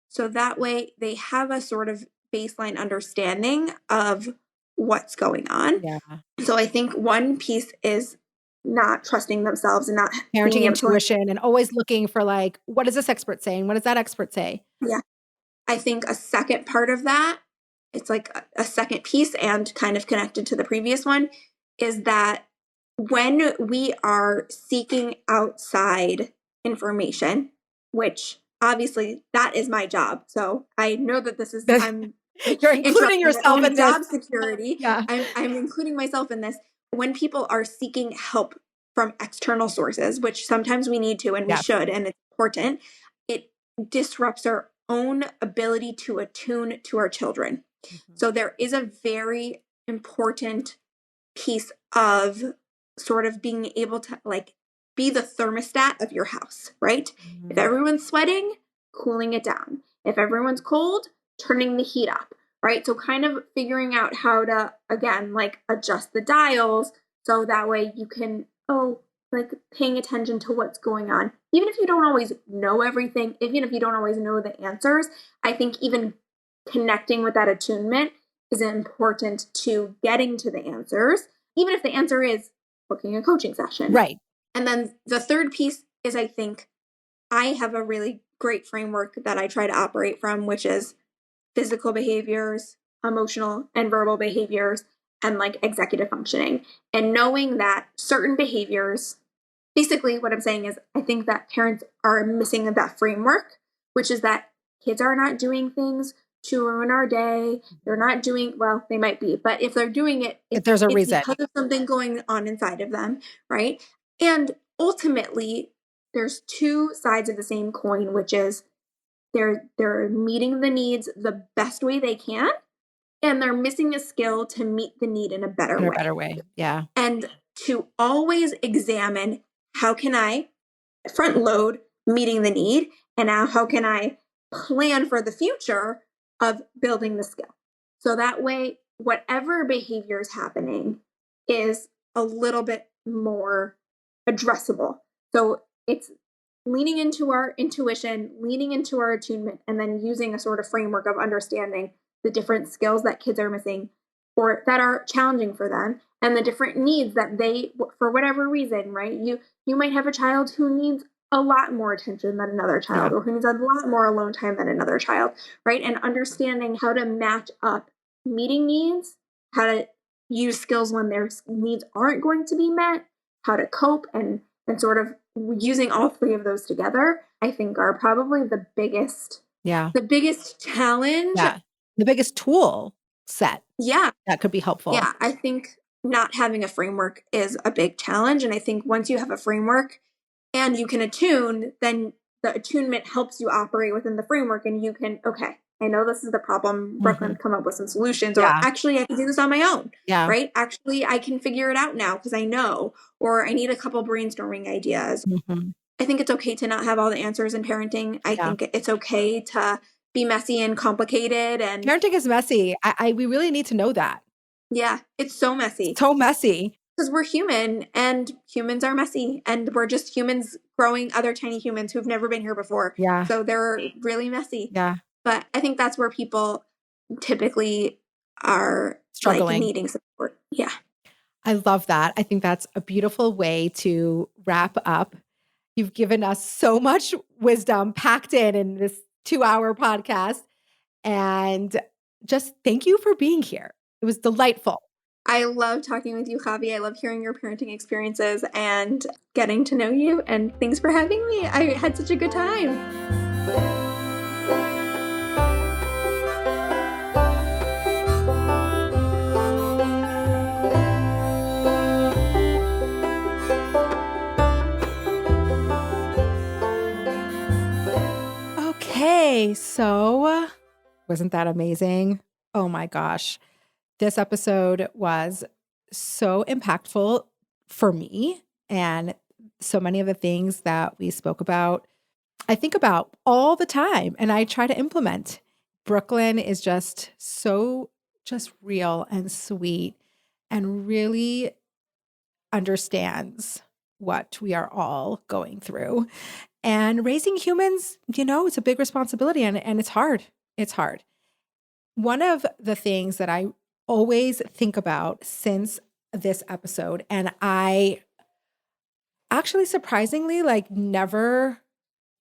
so that way they have a sort of baseline understanding of what's going on. So I think one piece is not trusting themselves and not parenting intuition and always looking for, like, what is this expert saying? What does that expert say? Yeah. I think a second part of that, it's like a second piece and kind of connected to the previous one, is that when we are seeking outside information, which obviously that is my job. So I know that this is, I'm you're including yourself in job this. Security. I'm including myself in this. When people are seeking help from external sources, which sometimes we need to and we should, and it's important, it disrupts our own ability to attune to our children. So there is a very important piece of sort of being able to, like, be the thermostat of your house, right? If everyone's sweating, cooling it down. If everyone's cold, turning the heat up, right? So kind of figuring out how to, again, like, adjust the dials so that way you can, like paying attention to what's going on. Even if you don't always know everything, even if you don't always know the answers, I think even connecting with that attunement is important to getting to the answers, even if the answer is booking a coaching session. Right. And then the third piece is, I think I have a really great framework that I try to operate from, which is physical behaviors, emotional and verbal behaviors, and like executive functioning. And knowing that certain behaviors, basically what I'm saying is I think that parents are missing that framework, which is that kids are not doing things to ruin our day. They're not doing, well, they might be, but if they're doing it, If there's a it's reason. because of something going on inside of them, right? And ultimately, there's two sides of the same coin, which is they're meeting the needs the best way they can, and they're missing a skill to meet the need in a better way. In a better way. Yeah. And to always examine, how can I front load meeting the need, and now how can I plan for the future of building the skill? So that way, whatever behavior is happening is a little bit more addressable. So it's leaning into our intuition, leaning into our attunement, and then using a sort of framework of understanding the different skills that kids are missing or that are challenging for them, and the different needs that they, for whatever reason, right? You might have a child who needs a lot more attention than another child, or who needs a lot more alone time than another child, right? And understanding how to match up meeting needs, how to use skills when their needs aren't going to be met, how to cope, and sort of using all three of those together, I think are probably the biggest challenge. Yeah. The biggest tool set. Yeah. That could be helpful. Yeah. I think not having a framework is a big challenge. And I think once you have a framework and you can attune, then the attunement helps you operate within the framework, and you can, okay, I know this is the problem. BrookeLynne, come up with some solutions, or actually I can do this on my own, right? Actually, I can figure it out now because I know, or I need a couple brainstorming ideas. I think it's okay to not have all the answers in parenting. I think it's okay to be messy and complicated. And parenting is messy. We really need to know that. Yeah, it's so messy. So messy. Because we're human, and humans are messy, and we're just humans growing other tiny humans who've never been here before. Yeah. So they're really messy. Yeah. But I think that's where people typically are struggling, like needing support. Yeah. I love that. I think that's a beautiful way to wrap up. You've given us so much wisdom packed in this 2-hour podcast. And just thank you for being here. It was delightful. I love talking with you, Chavie. I love hearing your parenting experiences and getting to know you. And thanks for having me. I had such a good time. Okay, so wasn't that amazing? Oh my gosh. This episode was so impactful for me, and so many of the things that we spoke about, I think about all the time and I try to implement. BrookeLynne is just real and sweet and really understands what we are all going through. And raising humans, it's a big responsibility, and it's hard. It's hard. One of the things that I always think about since this episode, and I actually surprisingly never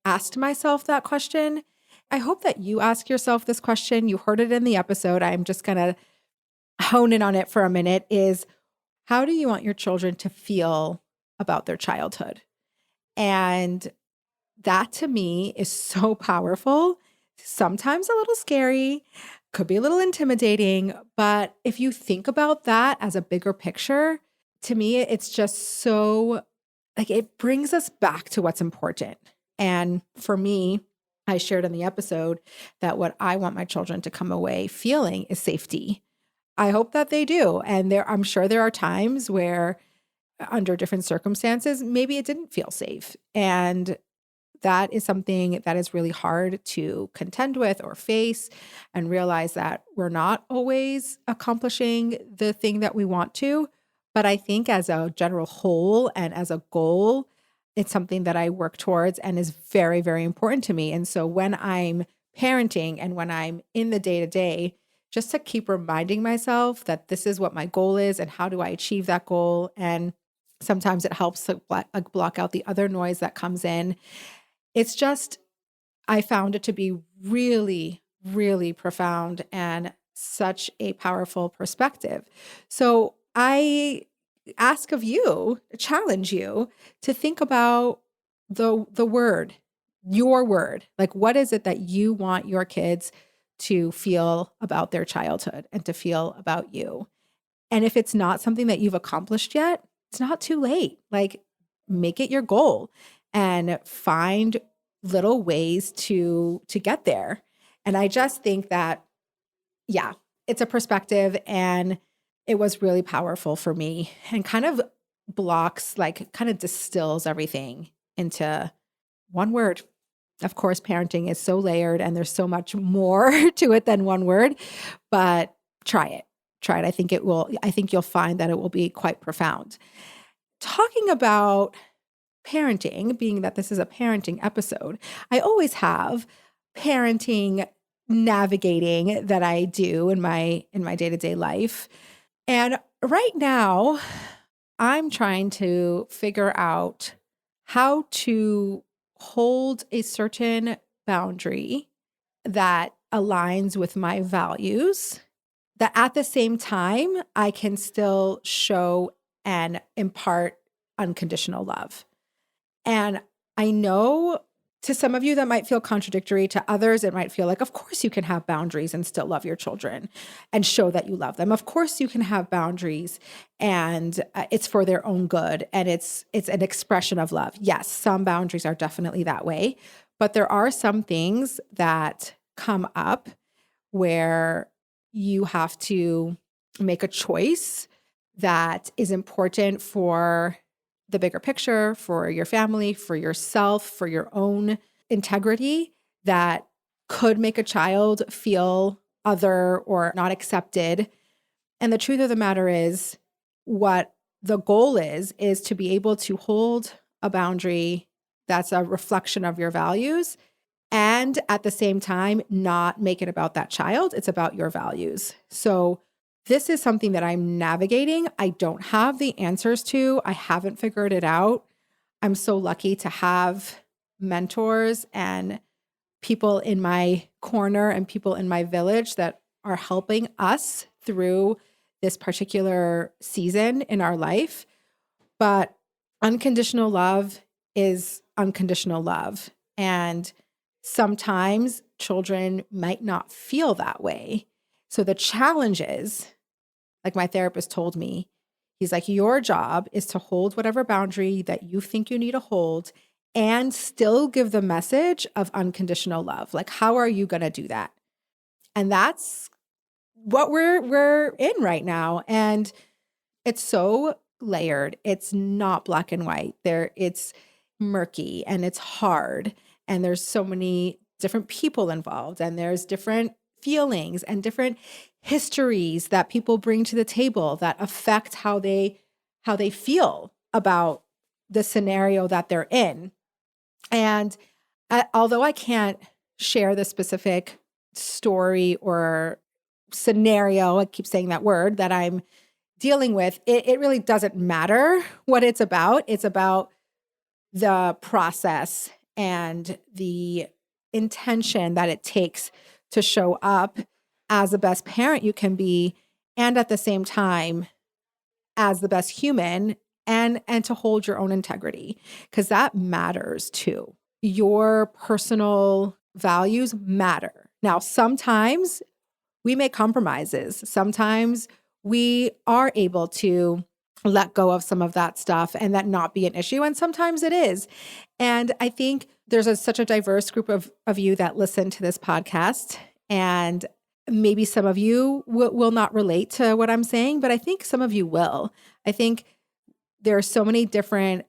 asked myself that question. I hope that you ask yourself this question. You heard it in the episode. I'm just going to hone in on it for a minute, is how do you want your children to feel about their childhood? And that to me is so powerful, sometimes a little scary, could be a little intimidating, but if you think about that as a bigger picture, to me, it's just so, it brings us back to what's important. And for me, I shared in the episode that what I want my children to come away feeling is safety. I hope that they do. And I'm sure there are times where under different circumstances, maybe it didn't feel safe. And that is something that is really hard to contend with or face, and realize that we're not always accomplishing the thing that we want to, But I think as a general whole and as a goal, it's something that I work towards and is very, very important to me. And so when I'm parenting and when I'm in the day to day, just to keep reminding myself that this is what my goal is and how do I achieve that goal. And sometimes it helps to block out the other noise that comes in. It's just, I found it to be really, really profound and such a powerful perspective. So I ask of you, challenge you to think about the word, your word. Like, what is it that you want your kids to feel about their childhood and to feel about you? And if it's not something that you've accomplished yet, it's not too late. Like, make it your goal and find little ways to get there. And I just think that, yeah, it's a perspective and it was really powerful for me and kind of kind of distills everything into one word. Of course, parenting is so layered and there's so much more to it than one word, but try it. Try it. I think you'll find that it will be quite profound. Talking about parenting, being that this is a parenting episode, I always have parenting navigating that I do in my day-to-day life. And right now, I'm trying to figure out how to hold a certain boundary that aligns with my values, that at the same time, I can still show and impart unconditional love. And I know to some of you that might feel contradictory, to others it might feel like, of course you can have boundaries and still love your children and show that you love them. Of course you can have boundaries and it's for their own good and it's an expression of love. Yes, some boundaries are definitely that way, but there are some things that come up where you have to make a choice that is important for the bigger picture, for your family, for yourself, for your own integrity, that could make a child feel other or not accepted. And the truth of the matter is, what the goal is to be able to hold a boundary that's a reflection of your values and at the same time not make it about that child. It's about your values. So this is something that I'm navigating. I don't have the answers to. I haven't figured it out. I'm so lucky to have mentors and people in my corner and people in my village that are helping us through this particular season in our life. But unconditional love is unconditional love. And sometimes children might not feel that way. So the challenge is, like my therapist told me, he's like, your job is to hold whatever boundary that you think you need to hold and still give the message of unconditional love. Like, how are you going to do that? And that's what we're in right now. And it's so layered. It's not black and white. It's murky and it's hard. And there's so many different people involved and there's different feelings and different histories that people bring to the table that affect how they feel about the scenario that they're in. And although I can't share the specific story or scenario, I keep saying that word, that I'm dealing with, it really doesn't matter what it's about. It's about the process and the intention that it takes to show up as the best parent you can be, and at the same time, as the best human, and to hold your own integrity, because that matters too. Your personal values matter. Now, sometimes we make compromises. Sometimes we are able to let go of some of that stuff and that not be an issue. And sometimes it is. And I think there's such a diverse group of you that listen to this podcast. And maybe some of you will not relate to what I'm saying, but I think some of you will. I think there are so many different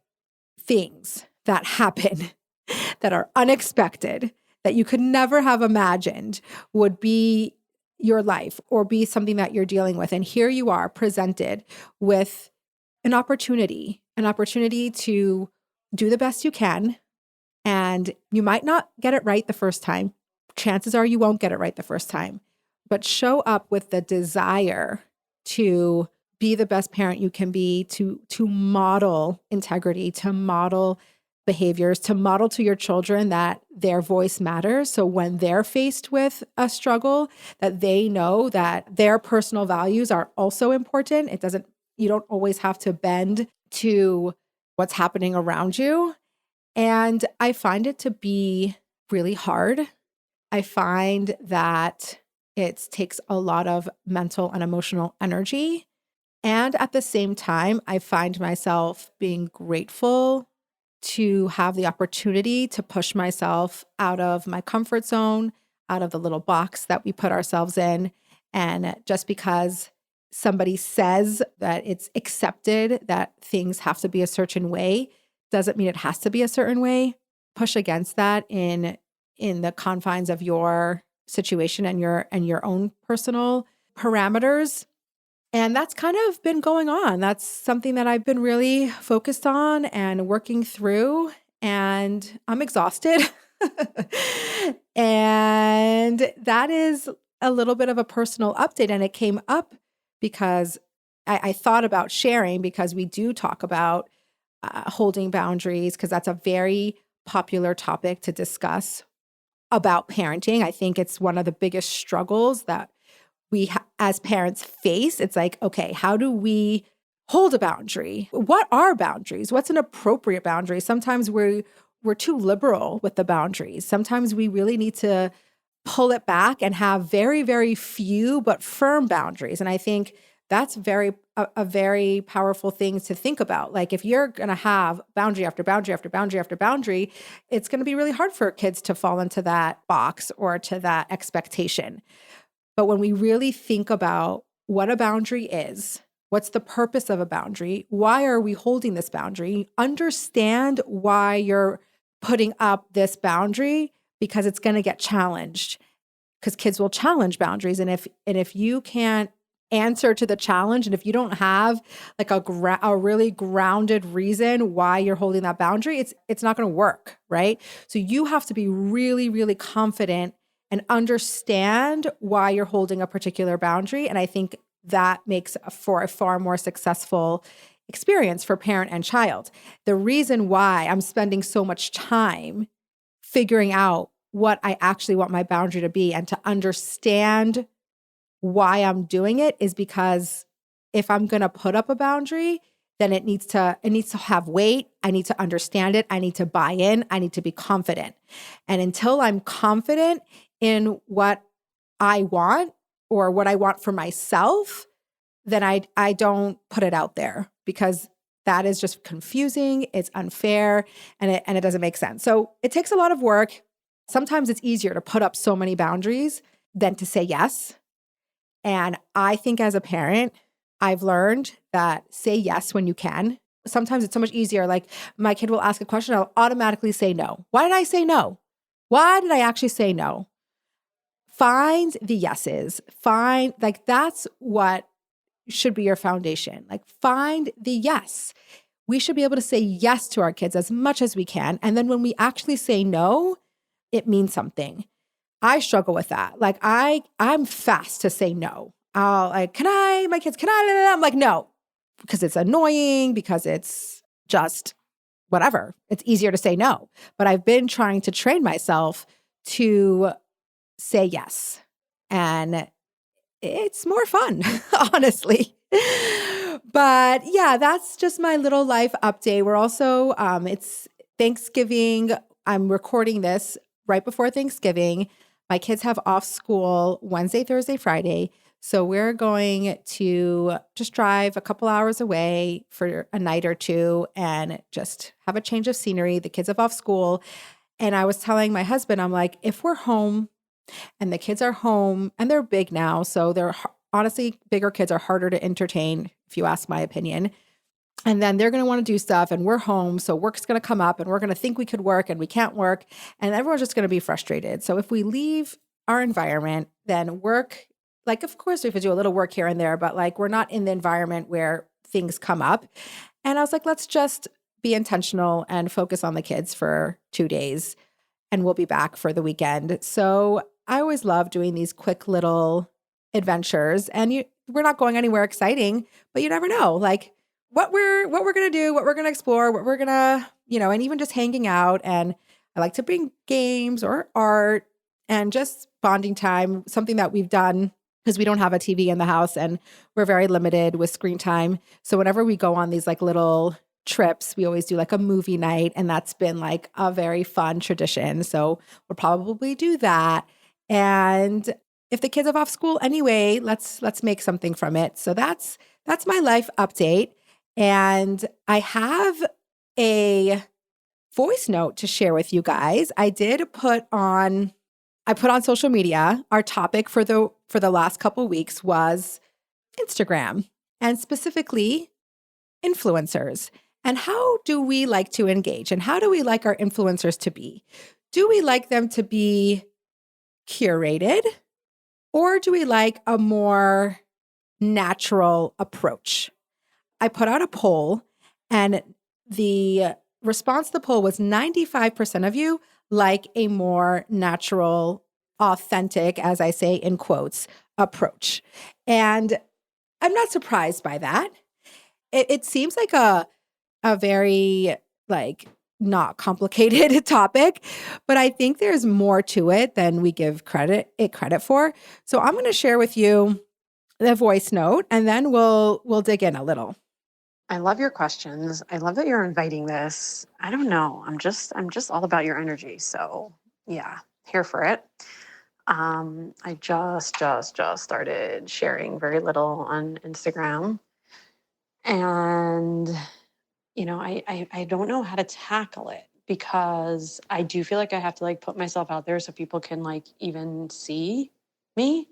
things that happen that are unexpected that you could never have imagined would be your life or be something that you're dealing with. And here you are presented with an opportunity to do the best you can. And you might not get it right the first time. Chances are you won't get it right the first time, but show up with the desire to be the best parent you can be, to model integrity, to model behaviors, to model to your children that their voice matters. So when they're faced with a struggle, that they know that their personal values are also important. You don't always have to bend to what's happening around you. And I find it to be really hard. I find that it takes a lot of mental and emotional energy. And at the same time, I find myself being grateful to have the opportunity to push myself out of my comfort zone, out of the little box that we put ourselves in. And just because somebody says that it's accepted that things have to be a certain way doesn't mean it has to be a certain way. Push against that in the confines of your situation and your own personal parameters. And that's kind of been going on. That's something that I've been really focused on and working through. And I'm exhausted. And that is a little bit of a personal update. And it came up because I thought about sharing, because we do talk about holding boundaries, because that's a very popular topic to discuss about parenting. I think it's one of the biggest struggles that we as parents face. It's like, okay, how do we hold a boundary? What are boundaries? What's an appropriate boundary? Sometimes we're too liberal with the boundaries. Sometimes we really need to pull it back and have very, very few but firm boundaries. And I think that's a very powerful thing to think about. Like if you're going to have boundary after boundary after boundary after boundary, it's going to be really hard for kids to fall into that box or to that expectation. But when we really think about what a boundary is, what's the purpose of a boundary? Why are we holding this boundary? Understand why you're putting up this boundary, because it's going to get challenged, because kids will challenge boundaries. And if you can't answer to the challenge, and if you don't have like a really grounded reason why you're holding that boundary, it's not going to work, right? So you have to be really, really confident and understand why you're holding a particular boundary. And I think that makes for a far more successful experience for parent and child. The reason why I'm spending so much time figuring out what I actually want my boundary to be and to understand why I'm doing it is because if I'm going to put up a boundary, then it needs to have weight. I need to understand it. I need to buy in. I need to be confident. And until I'm confident in what I want or what I want for myself, then I don't put it out there, because that is just confusing. It's unfair, and it doesn't make sense. So it takes a lot of work. Sometimes it's easier to put up so many boundaries than to say yes. And I think as a parent, I've learned that say yes when you can. Sometimes it's so much easier. Like my kid will ask a question, I'll automatically say no. Why did I say no? Why did I actually say no? Find the yeses. That's what should be your foundation. Like find the yes. We should be able to say yes to our kids as much as we can. And then when we actually say no, it means something. I struggle with that. Like I'm fast to say no. I'll like, my kids, I'm like, no, because it's annoying, because it's just whatever. It's easier to say no. But I've been trying to train myself to say yes. And it's more fun, honestly. But yeah, that's just my little life update. We're also, it's Thanksgiving. I'm recording this right before Thanksgiving. My kids have off school Wednesday, Thursday, Friday. So we're going to just drive a couple hours away for a night or two and just have a change of scenery. The kids have off school. And I was telling my husband, I'm like, if we're home and the kids are home, and they're big now, so they're honestly, bigger kids are harder to entertain, if you ask my opinion. And then they're going to want to do stuff, and we're home, so work's going to come up, and we're going to think we could work, and we can't work, and everyone's just going to be frustrated. So if we leave our environment, then work, like, of course, we could do a little work here and there, but like, we're not in the environment where things come up. And I was like, let's just be intentional and focus on the kids for 2 days, and we'll be back for the weekend. So I always love doing these quick little adventures, and we're not going anywhere exciting, but you never know, like what we're going to do, what we're going to explore, what we're going to, and even just hanging out. And I like to bring games or art and just bonding time, something that we've done because we don't have a TV in the house and we're very limited with screen time. So whenever we go on these like little trips, we always do like a movie night, and that's been like a very fun tradition. So we'll probably do that. And if the kids have off school anyway, let's make something from it. So that's my life update. And I have a voice note to share with you guys. I put on social media. Our topic for the last couple weeks was Instagram, and specifically influencers. And how do we like to engage? And how do we like our influencers to be? Do we like them to be curated, or do we like a more natural approach? I put out a poll, and the response to the poll was 95% of you like a more natural, authentic, as I say in quotes, approach. And I'm not surprised by that. It seems like a very like not complicated topic, but I think there's more to it than we give credit for. So I'm going to share with you the voice note, and then we'll dig in a little. I love your questions. I love that you're inviting this. I don't know. I'm just all about your energy. So yeah, here for it. I just started sharing very little on Instagram, and I don't know how to tackle it, because I do feel like I have to like put myself out there so people can like even see me.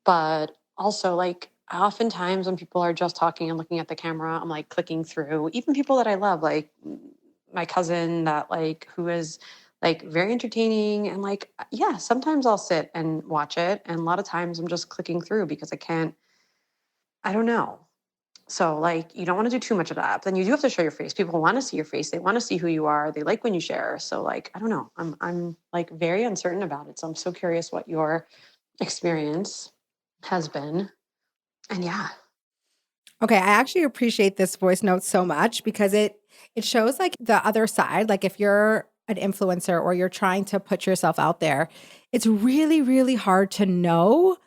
But also, like, oftentimes when people are just talking and looking at the camera, I'm like clicking through, even people that I love, like my cousin that like, who is like very entertaining. And like, yeah, sometimes I'll sit and watch it. And a lot of times I'm just clicking through because I don't know. So like, you don't want to do too much of that. But then you do have to show your face. People want to see your face. They want to see who you are. They like when you share. So like, I don't know. I'm like very uncertain about it. So I'm so curious what your experience has been. And yeah. Okay, I actually appreciate this voice note so much, because it shows like the other side. Like if you're an influencer or you're trying to put yourself out there, it's really, really hard to know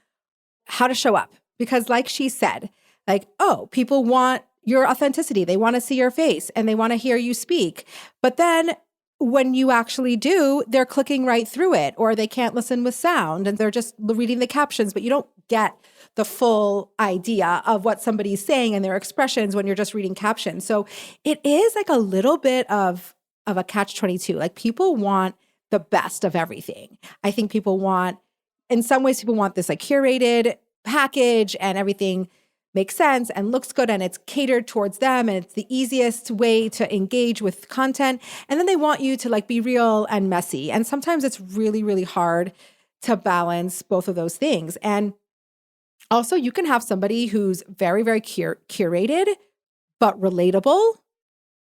how to show up, because like she said, like, oh, people want your authenticity. They want to see your face and they want to hear you speak. But then when you actually do, they're clicking right through it, or they can't listen with sound and they're just reading the captions, but you don't get the full idea of what somebody's saying and their expressions when you're just reading captions. So it is like a little bit of a catch-22. Like people want the best of everything. I think in some ways people want this like curated package and everything makes sense and looks good and it's catered towards them and it's the easiest way to engage with content. And then they want you to like be real and messy. And sometimes it's really, really hard to balance both of those things. And also you can have somebody who's very, very curated, but relatable.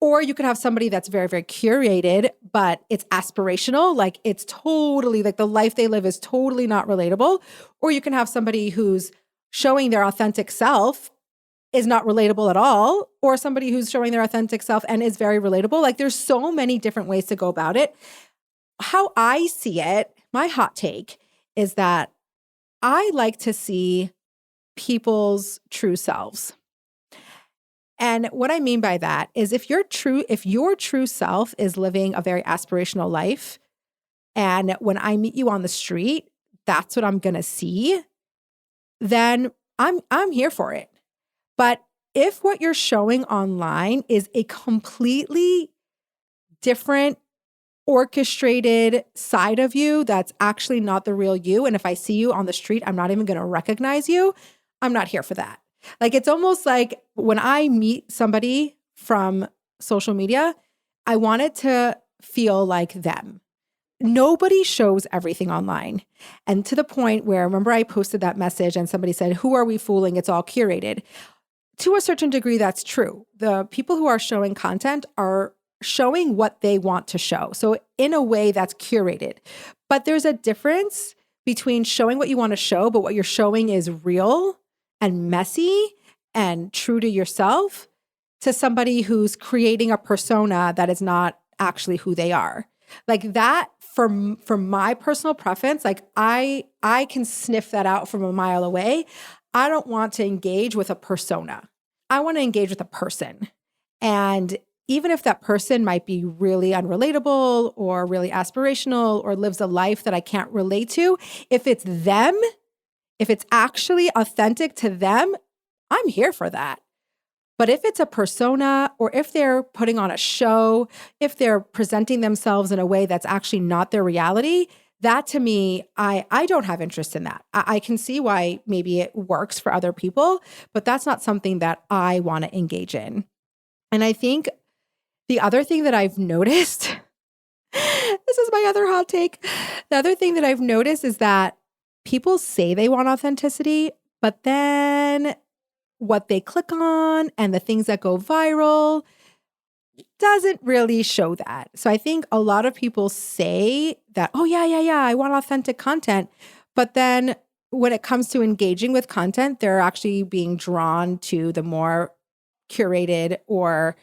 Or you could have somebody that's very, very curated, but it's aspirational. Like it's totally like the life they live is totally not relatable. Or you can have somebody who's showing their authentic self is not relatable at all. Or somebody who's showing their authentic self and is very relatable. Like there's so many different ways to go about it. How I see it, my hot take is that I like to see people's true selves. And what I mean by that is if your true self is living a very aspirational life, and when I meet you on the street, that's what I'm going to see, then I'm here for it. But if what you're showing online is a completely different orchestrated side of you that's actually not the real you, and if I see you on the street, I'm not even going to recognize you, I'm not here for that. Like it's almost like when I meet somebody from social media, I want it to feel like them. Nobody shows everything online. And to the point where, remember I posted that message and somebody said, who are we fooling? It's all curated. to a certain degree, that's true. The people who are showing content are showing what they want to show. So in a way that's curated. But there's a difference between showing what you want to show, but what you're showing is real and messy and true to yourself, to somebody who's creating a persona that is not actually who they are. Like that, for my personal preference, like I can sniff that out from a mile away. I don't want to engage with a persona. I want to engage with a person. And even if that person might be really unrelatable or really aspirational or lives a life that I can't relate to, if it's them, if it's actually authentic to them, I'm here for that. But if it's a persona, or if they're putting on a show, if they're presenting themselves in a way that's actually not their reality, that to me, I don't have interest in that. I can see why maybe it works for other people, but that's not something that I want to engage in. And I think the other thing that I've noticed, this is my other hot take. The other thing that I've noticed is that people say they want authenticity, but then what they click on and the things that go viral doesn't really show that. So I think a lot of people say that, oh, yeah, I want authentic content. But then when it comes to engaging with content, they're actually being drawn to the more curated or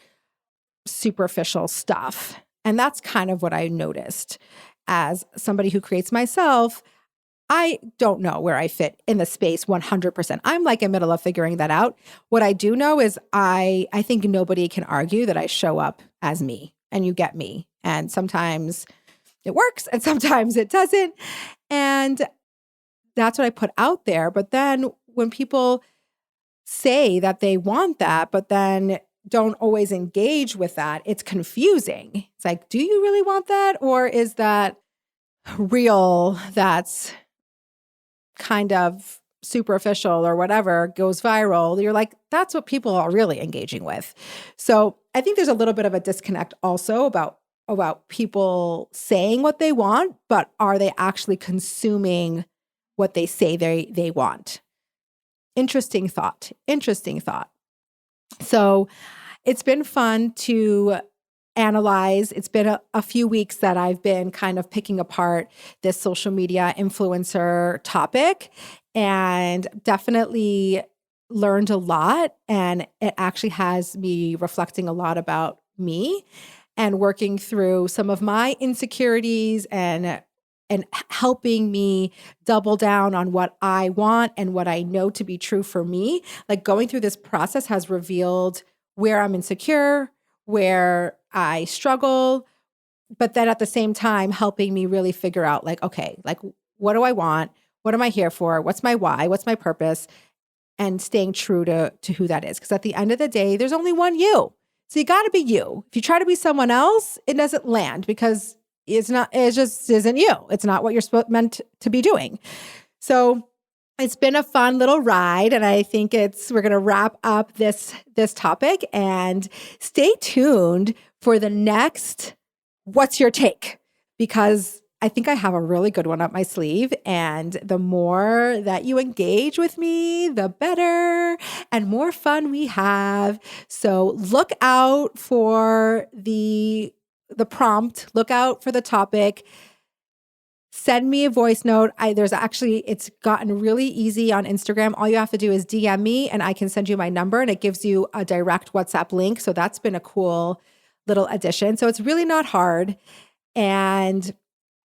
superficial stuff. And that's kind of what I noticed. As somebody who creates myself, I don't know where I fit in the space 100%. I'm like in the middle of figuring that out. What I do know is I think nobody can argue that I show up as me and you get me. And sometimes it works and sometimes it doesn't. And that's what I put out there. But then when people say that they want that, but then don't always engage with that, it's confusing. It's like, do you really want that? Or is that real that's kind of superficial or whatever goes viral? You're like, that's what people are really engaging with. So I think there's a little bit of a disconnect also about people saying what they want, but are they actually consuming what they say they want? Interesting thought. So it's been fun to analyze. It's been a few weeks that I've been kind of picking apart this social media influencer topic, and definitely learned a lot. And it actually has me reflecting a lot about me and working through some of my insecurities and helping me double down on what I want and what I know to be true for me. Like going through this process has revealed where I'm insecure, where I struggle, but then at the same time helping me really figure out like, okay, like what do I want? What am I here for? What's my why? What's my purpose? And staying true to who that is. Because at the end of the day, there's only one you. So you got to be you. If you try to be someone else, it doesn't land because it just isn't you. It's not what you're meant to be doing. So it's been a fun little ride, and I think we're going to wrap up this topic, and stay tuned for the next What's Your Take? Because I think I have a really good one up my sleeve, and the more that you engage with me, the better and more fun we have. So look out for the prompt, look out for the topic. Send me a voice note. It's gotten really easy on Instagram. All you have to do is DM me and I can send you my number, and it gives you a direct WhatsApp link. So that's been a cool little addition. So it's really not hard. And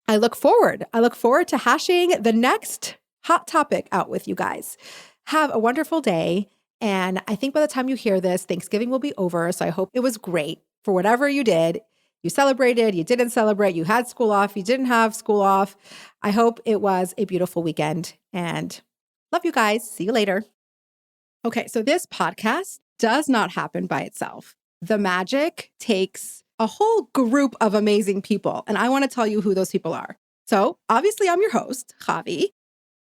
I look forward to hashing the next hot topic out with you guys. Have a wonderful day. And I think by the time you hear this, Thanksgiving will be over. So I hope it was great for whatever you did. You celebrated, you didn't celebrate, you had school off, you didn't have school off. I hope it was a beautiful weekend, and love you guys. See you later. Okay, so this podcast does not happen by itself. The magic takes a whole group of amazing people, and I want to tell you who those people are. So obviously I'm your host, Chavie.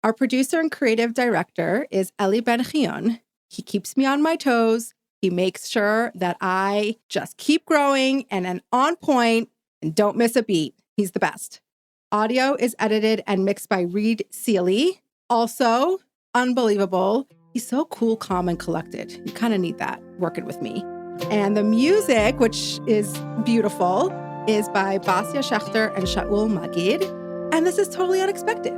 Our producer and creative director is Eli Ben-Chion. He keeps me on my toes. He makes sure that I just keep growing and on point and don't miss a beat. He's the best. Audio is edited and mixed by Reed Seeley. Also, unbelievable, He's so cool, calm, and collected. You kind of need that working with me. And the music, which is beautiful, is by Basia Schechter and Shaul Magid. And this is Totally Unexpected.